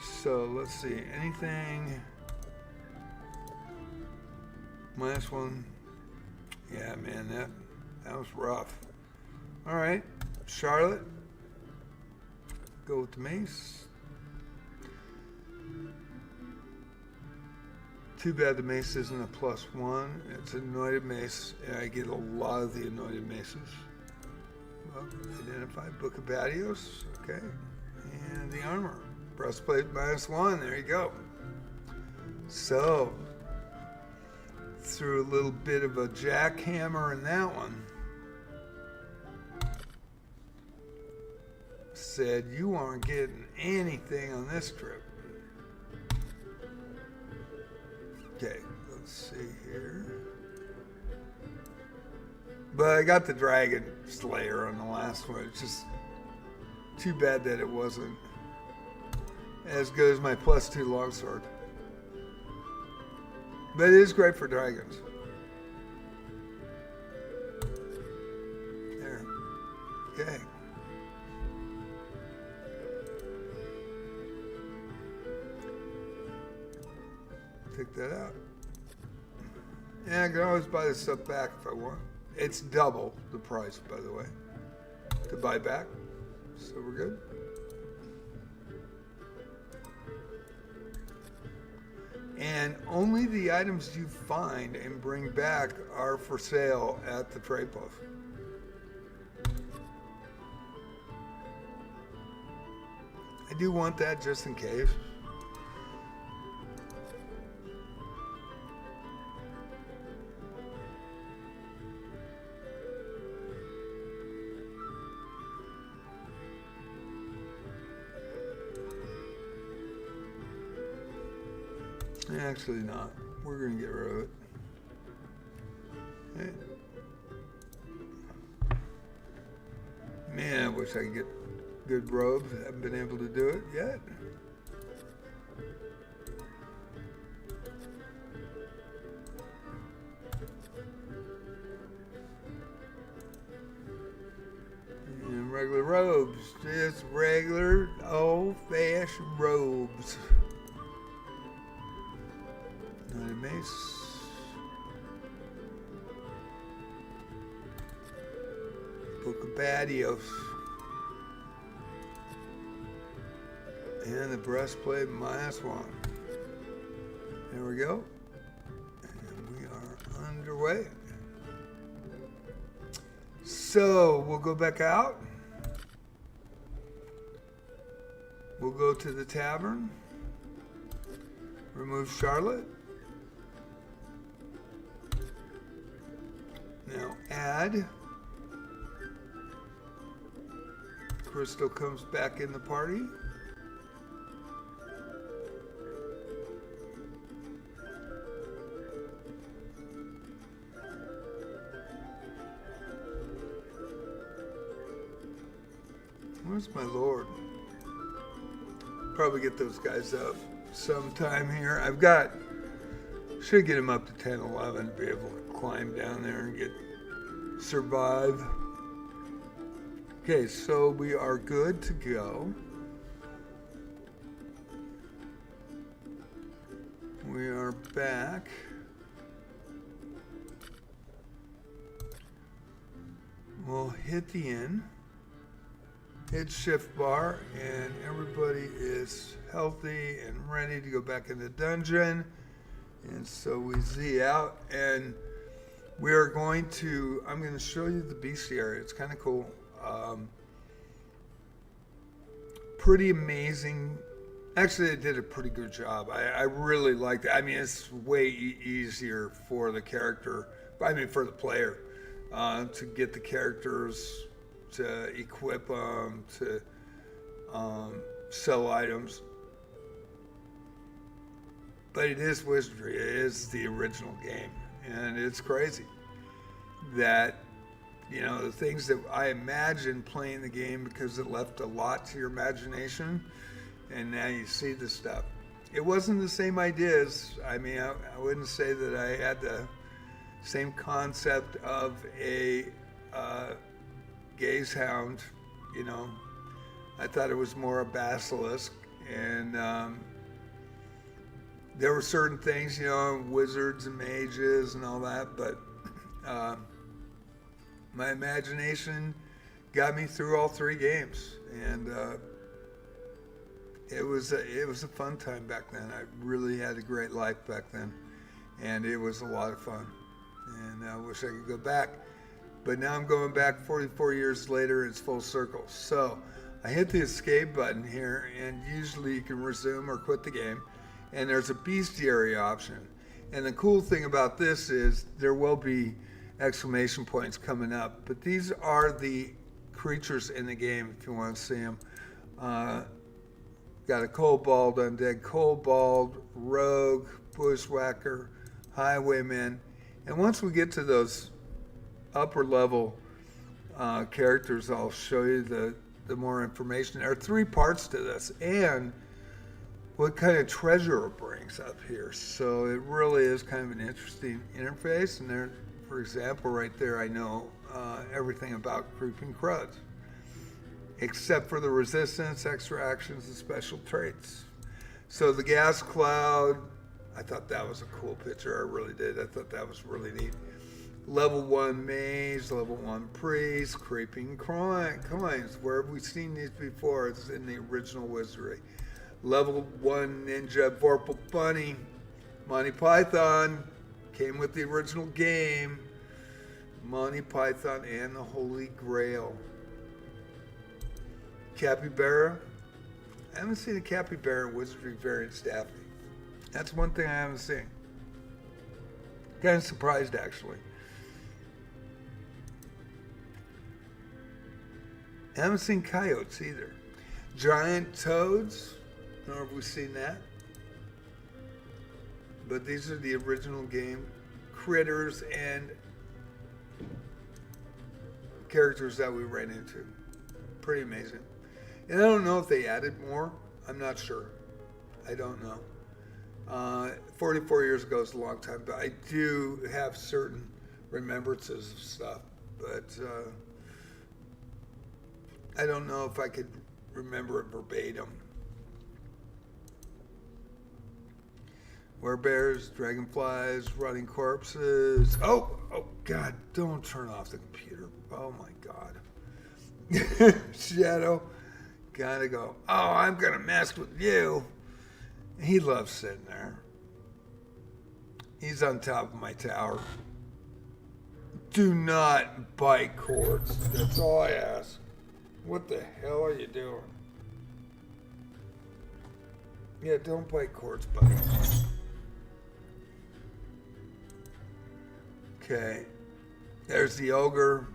So let's see, anything -1. Yeah, man, that was rough. All right, Charlotte, go with the mace. Too bad the mace isn't a +1. It's an anointed mace, and I get a lot of the anointed maces. Well, identify Book of Badios, okay. And the armor, breastplate -1, there you go. So, threw a little bit of a jackhammer in that one. Said, you aren't getting anything on this trip. Okay, let's see here. But I got the Dragon Slayer on the last one. It's just too bad that it wasn't as good as my +2 longsword. But it is great for dragons. There. Okay. Take that out. And I can always buy this stuff back if I want. It's double the price, by the way, to buy back. So we're good. And only the items you find and bring back are for sale at the trade post. I do want that just in case. Actually not. We're going to get rid of it. Okay. Man, I wish I could get good robes. I haven't been able to do it yet. regular robes. Just regular old-fashioned robes. Not a mace. Book of Badios. And the breastplate -1. There we go. And we are underway. So we'll go back out. We'll go to the tavern. Remove Charlotte. Now add. Crystal comes back in the party. Where's my lord? Probably get those guys up sometime here. Should get them up to 10, 11 to be able to climb down there and survive. Okay, so we are good to go. We are back. We'll hit the end. Hit shift bar, and everybody is healthy and ready to go back in the dungeon. And so we Z out, and we are I'm going to show you the bestiary. It's kind of cool. Pretty amazing. Actually, they did a pretty good job. I really liked it. I mean, it's way easier for the for the player, to get the characters, to equip them, to sell items. But it is Wizardry. It is the original game. And it's crazy that, the things that I imagined playing the game, because it left a lot to your imagination, and now you see the stuff. It wasn't the same ideas. I mean, I wouldn't say that I had the same concept of a gaze hound, I thought it was more a basilisk, and there were certain things, wizards and mages and all that, but my imagination got me through all 3 games, and it was a fun time back then. I really had a great life back then, and it was a lot of fun, and I wish I could go back. But now I'm going back 44 years later, it's full circle. So I hit the escape button here, and usually you can resume or quit the game. And there's a bestiary option. And the cool thing about this is there will be exclamation points coming up. But these are the creatures in the game, if you want to see them. Got a kobold, undead kobold, rogue, bushwhacker, highwayman. And once we get to those upper level characters, I'll show you the more information. There are 3 parts to this, and what kind of treasure it brings up here. So it really is kind of an interesting interface. And there, for example, right there, I know everything about creeping cruds, except for the resistance, extra actions, and special traits. So the gas cloud, I thought that was a cool picture. I really did. I thought that was really neat. Level 1 mage, level 1 priest, creeping coins. Where have we seen these before? It's in the original Wizardry. Level 1 ninja, Vorpal bunny, Monty Python, came with the original game. Monty Python and the Holy Grail. Capybara. I haven't seen a capybara in Wizardry variants Daphne. That's one thing I haven't seen. Kind of surprised, actually. I haven't seen coyotes either. Giant toads, nor have we seen that. But these are the original game critters and characters that we ran into. Pretty amazing. And I don't know if they added more. I'm not sure. I don't know. 44 years ago is a long time, but I do have certain remembrances of stuff. But I don't know if I could remember it verbatim. Werebears, dragonflies, rotting corpses. Oh God, don't turn off the computer. Oh my God. Shadow, gotta go. Oh, I'm gonna mess with you. He loves sitting there. He's on top of my tower. Do not bite cords. That's all I ask. What the hell are you doing? Yeah, don't bite cords, buddy. Okay. There's the ogre,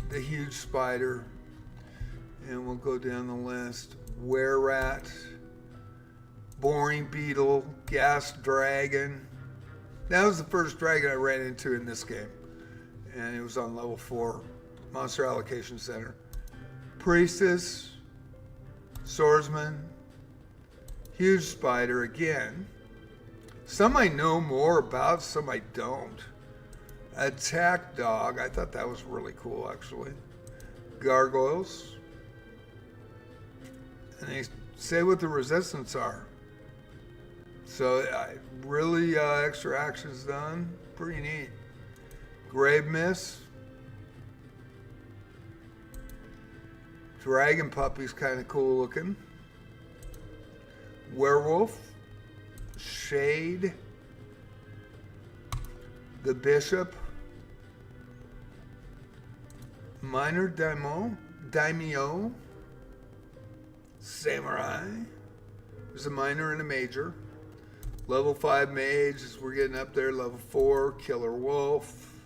the huge spider, and we'll go down the list. Were-rat, boring beetle, gas dragon. That was the first dragon I ran into in this game, and it was on level 4, Monster Allocation Center. Priestess, swordsman, huge spider again. Some I know more about, some I don't. Attack dog, I thought that was really cool actually. Gargoyles. And they say what the resistance are. So really extra actions done. Pretty neat. Grave Mist. Dragon puppy's kind of cool looking. Werewolf. Shade. The Bishop. Minor Daimyo. Samurai. There's a minor and a major. Level 5 mage as we're getting up there. Level 4 killer wolf.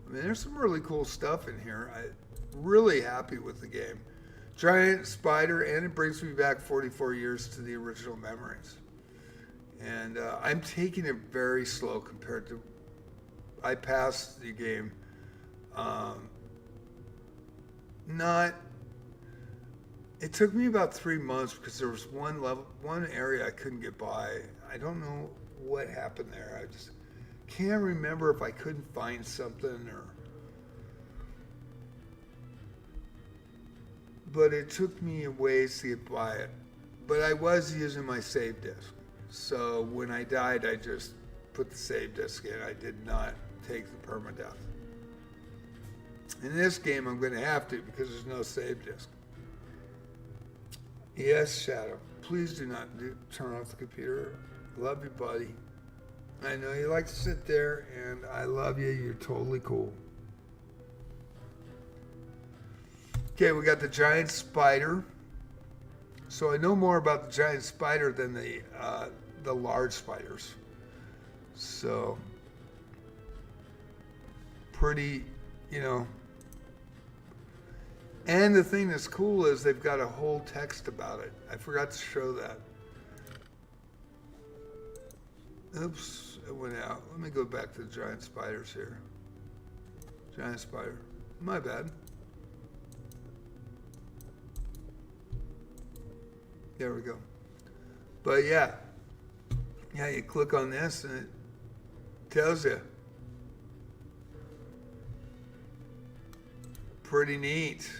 I mean, there's some really cool stuff in here. I'm really happy with the game. Giant spider, and it brings me back 44 years to the original memories. And I'm taking it very slow compared to. I passed the game. It took me about 3 months because there was one area I couldn't get by. I don't know what happened there. I just can't remember if I couldn't find something but it took me a ways to get by it. But I was using my save disk. So when I died, I just put the save disk in. I did not take the permadeath. In this game, I'm going to have to because there's no save disk. Yes, Shadow. Please do not turn off the computer. Love you, buddy. I know you like to sit there, and I love you. You're totally cool. Okay, we got the giant spider. So I know more about the giant spider than the large spiders. So pretty, And the thing that's cool is they've got a whole text about it. I forgot to show that. Oops, it went out. Let me go back to the giant spiders here. Giant spider. My bad. There we go. But yeah, you click on this and it tells you. Pretty neat.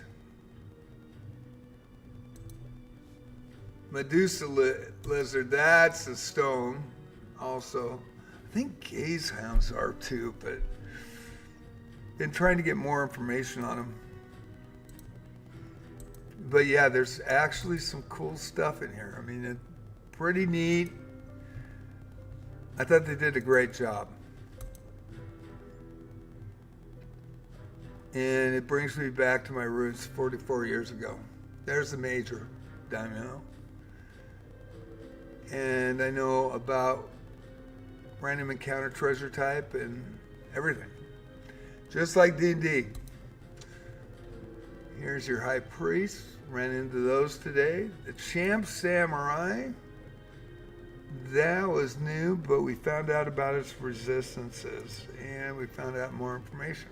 Medusa lizard, that's a stone also. I think gaze hounds are too, but been trying to get more information on them. But yeah, there's actually some cool stuff in here. I mean, it's pretty neat. I thought they did a great job. And it brings me back to my roots 44 years ago. There's the major daimyo. And I know about random encounter treasure type and everything. Just like D&D. Here's your high priest. Ran into those today. The champ samurai. That was new, but we found out about its resistances. And we found out more information.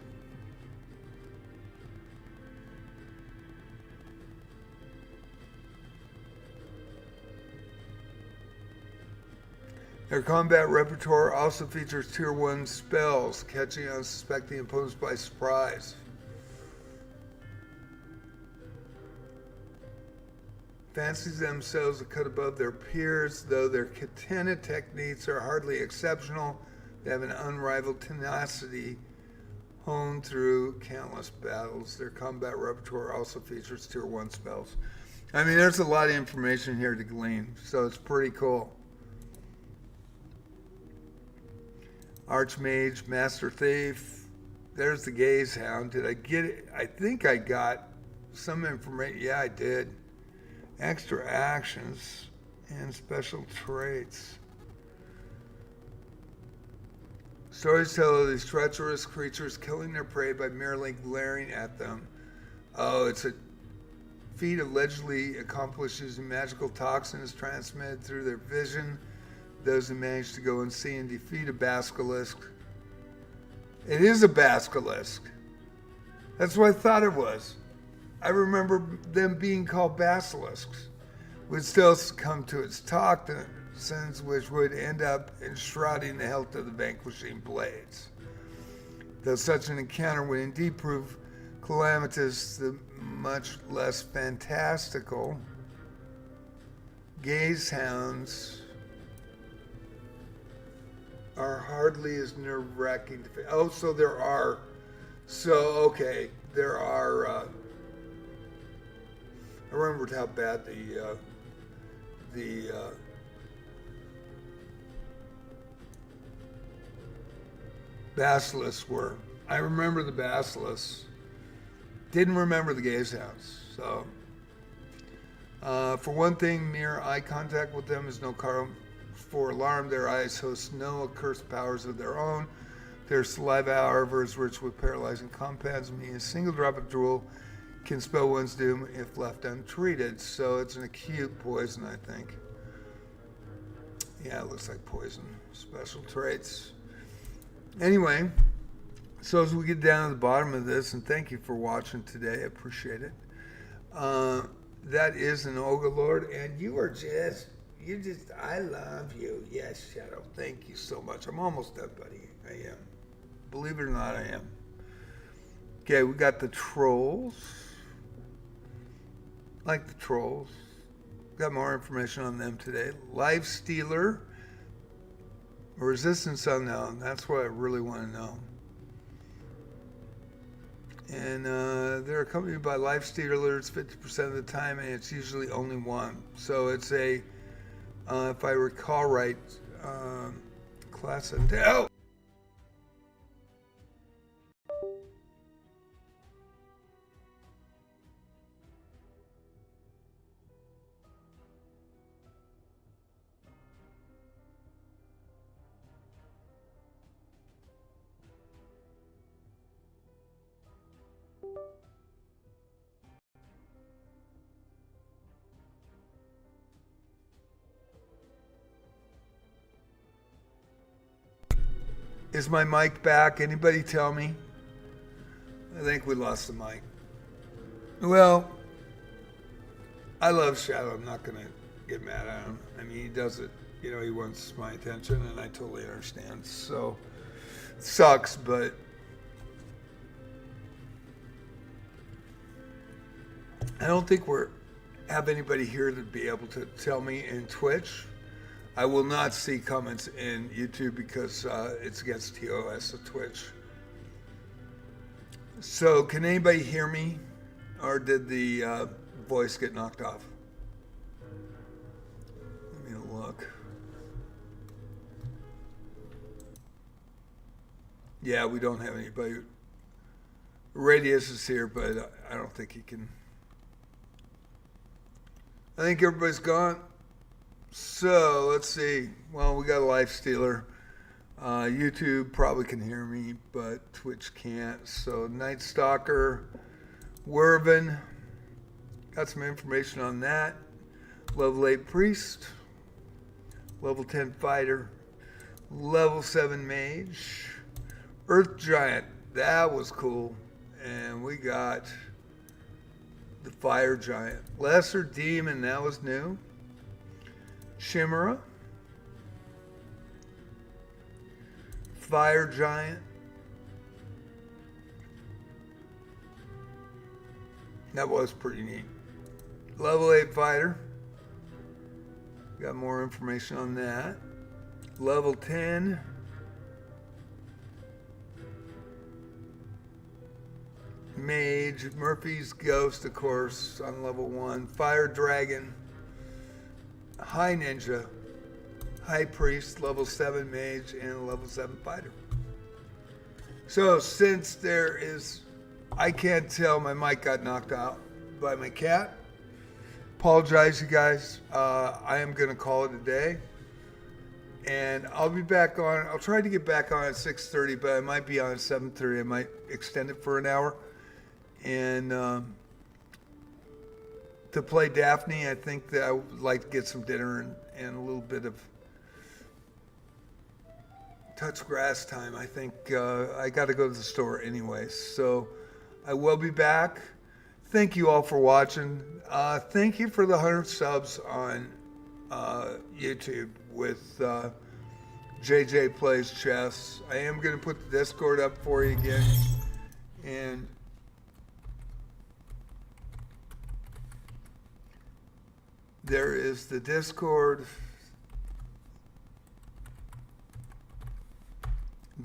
Their combat repertoire also features tier 1 spells, catching unsuspecting opponents by surprise. fancies themselves a cut above their peers, though their katana techniques are hardly exceptional. They have an unrivaled tenacity honed through countless battles. Their combat repertoire also features tier 1 spells. I mean, there's a lot of information here to glean, so it's pretty cool. Archmage, Master Thief. There's the Gaze Hound. Did I get it? I think I got some information. Yeah, I did. Extra actions and special traits. Stories tell of these treacherous creatures killing their prey by merely glaring at them. Oh, it's a feat allegedly accomplished using magical toxins transmitted through their vision. Those who manage to go unseen and defeat a basilisk. It is a basilisk. That's what I thought it was. I remember them being called basilisks. Would still succumb to its toxins, which would end up enshrouding the health of the vanquishing blades. Though such an encounter would indeed prove calamitous, the much less fantastical Gaze Hounds are hardly as nerve-wracking to face. Oh, so there are. So, okay. There are. I remembered how bad the basilisks were. I remember the basilisks. Didn't remember the Gaze Hounds. So, for one thing, mere eye contact with them is no cause for alarm. Their eyes host no accursed powers of their own. Their saliva, however, is rich with paralyzing compounds, meaning a single drop of drool can spell one's doom if left untreated. So it's an acute poison, I think. Yeah, it looks like poison. Special traits. Anyway, so as we get down to the bottom of this, and thank you for watching today, I appreciate it. That is an Overlord, and I love you. Yes, Shadow. Thank you so much. I'm almost done, buddy. I am. Believe it or not, I am. Okay, we got the trolls. Like the trolls. Got more information on them today. Life Stealer. Resistance Unknown. That's what I really want to know. And they're accompanied by Life Stealers 50% of the time, and it's usually only one. So it's a, if I recall right, class of... Oh! Is my mic back? Anybody tell me? I think we lost the mic. Well, I love Shadow. I'm not going to get mad at him. I mean, he does it. You know, he wants my attention, and I totally understand. So, it sucks, but I don't think have anybody here to be able to tell me in Twitch. I will not see comments in YouTube because it's against TOS of Twitch. So can anybody hear me, or did the voice get knocked off? Let me look. Yeah, we don't have anybody. Radius is here, but I don't think he can. I think everybody's gone. So let's see. Well, we got a Life Stealer. YouTube probably can hear me, but Twitch can't. So Night Stalker, Wervin, got some information on that. Level 8 Priest, level 10 Fighter, level 7 Mage, Earth Giant. That was cool. And we got the Fire Giant, Lesser Demon. That was new. Chimera, Fire Giant, that was pretty neat. Level 8 Fighter, Got more information on that. Level 10. Mage, Murphy's Ghost, of course, on level 1. Fire Dragon, High Ninja, High Priest, level 7 Mage, and a level 7 Fighter. So since there is, I can't tell, my mic got knocked out by my cat. Apologize, you guys. I am going to call it a day. And I'll be back on, I'll try to get back on at 6:30, but I might be on at 7:30. I might extend it for an hour. And to play Daphne, I think that I would like to get some dinner and a little bit of touch grass time. I think I got to go to the store anyway. So I will be back. Thank you all for watching. Thank you for the 100 subs on YouTube with JJ Plays Chess. I am going to put the Discord up for you again. And there is the Discord.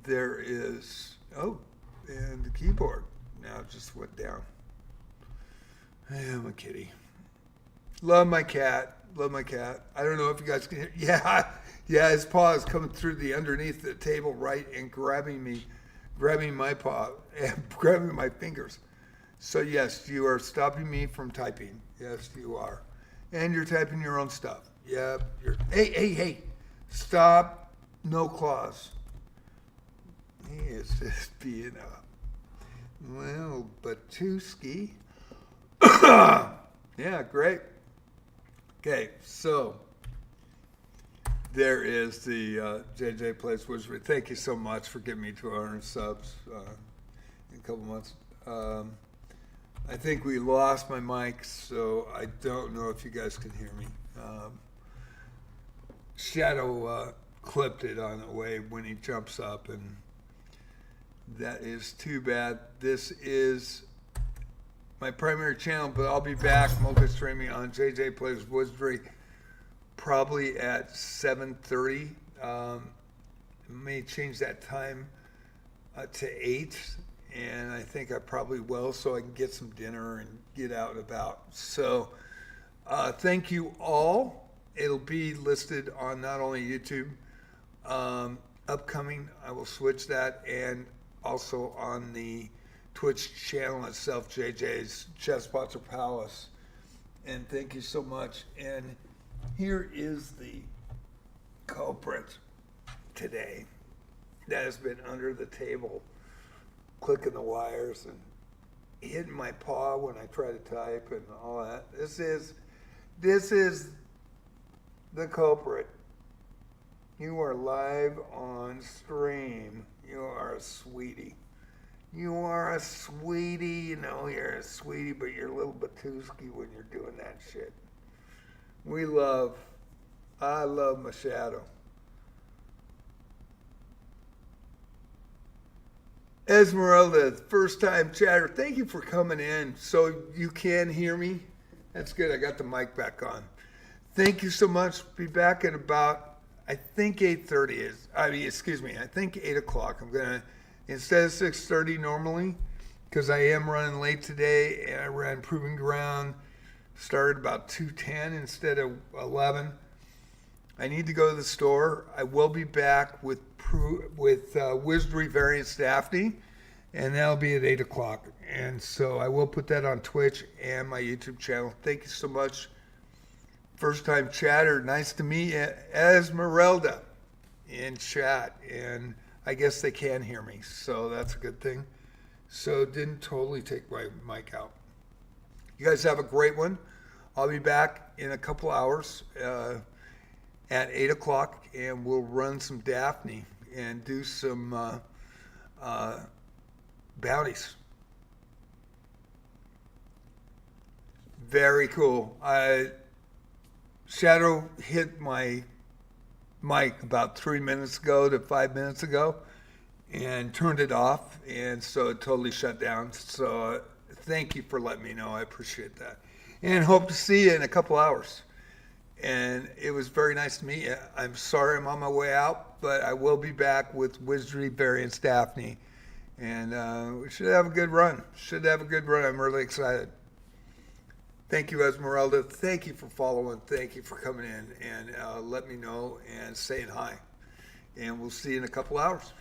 There is, oh, and the keyboard. Now it just went down. I am a kitty. Love my cat. Love my cat. I don't know if you guys can hear. Yeah, his paw is coming through the underneath the table right and grabbing my paw and grabbing my fingers. So yes, you are stopping me from typing. Yes, you are. And you're typing your own stuff. Yep. Hey. Stop. No claws. He is just being a little Batuski. Yeah, great. Okay, so there is the JJ Plays Wizardry. Thank you so much for getting me to 100 subs in a couple months. I think we lost my mic, so I don't know if you guys can hear me. Shadow clipped it on the way when he jumps up, and that is too bad. This is my primary channel, but I'll be back multi-streaming on JJ Plays Wizardry probably at 7:30. May change that time to 8, and I think I probably will, so I can get some dinner and get out and about. So thank you all. It'll be listed on not only YouTube, upcoming, I will switch that, and also on the Twitch channel itself, JJsChessPatzerPalace. And thank you so much. And here is the culprit today that has been under the table, clicking the wires and hitting my paw when I try to type and all that. This is the culprit. You are live on stream. You are a sweetie. You are a sweetie. You know you're a sweetie, but you're a little Batuski when you're doing that shit. I love my shadow. Esmeralda, first time chatter. Thank you for coming in so you can hear me. That's good. I got the mic back on. Thank you so much. Be back at about, I think 8:30 is, I think 8 o'clock. I'm going to, instead of 6:30 normally, because I am running late today, and I ran Proving Ground, started about 2:10 instead of 11. I need to go to the store. I will be back with Wizardry Variants Daphne, and that'll be at 8 o'clock. And so I will put that on Twitch and my YouTube channel. Thank you so much. First time chatter. Nice to meet you, Esmeralda, in chat. And I guess they can hear me, so that's a good thing. So didn't totally take my mic out. You guys have a great one. I'll be back in a couple hours at 8 o'clock, and we'll run some Daphne and do some bounties. Very cool. Shadow hit my mic about 3 minutes ago to 5 minutes ago and turned it off, and so it totally shut down. So thank you for letting me know. I appreciate that. And hope to see you in a couple hours. and it was very nice to meet you. I'm sorry I'm on my way out, but I will be back with Wizardry Variants Daphne, and we should have a good run. I'm really excited. Thank you, Esmeralda. Thank you for following. Thank you for coming in and let me know and saying hi. And we'll see you in a couple hours.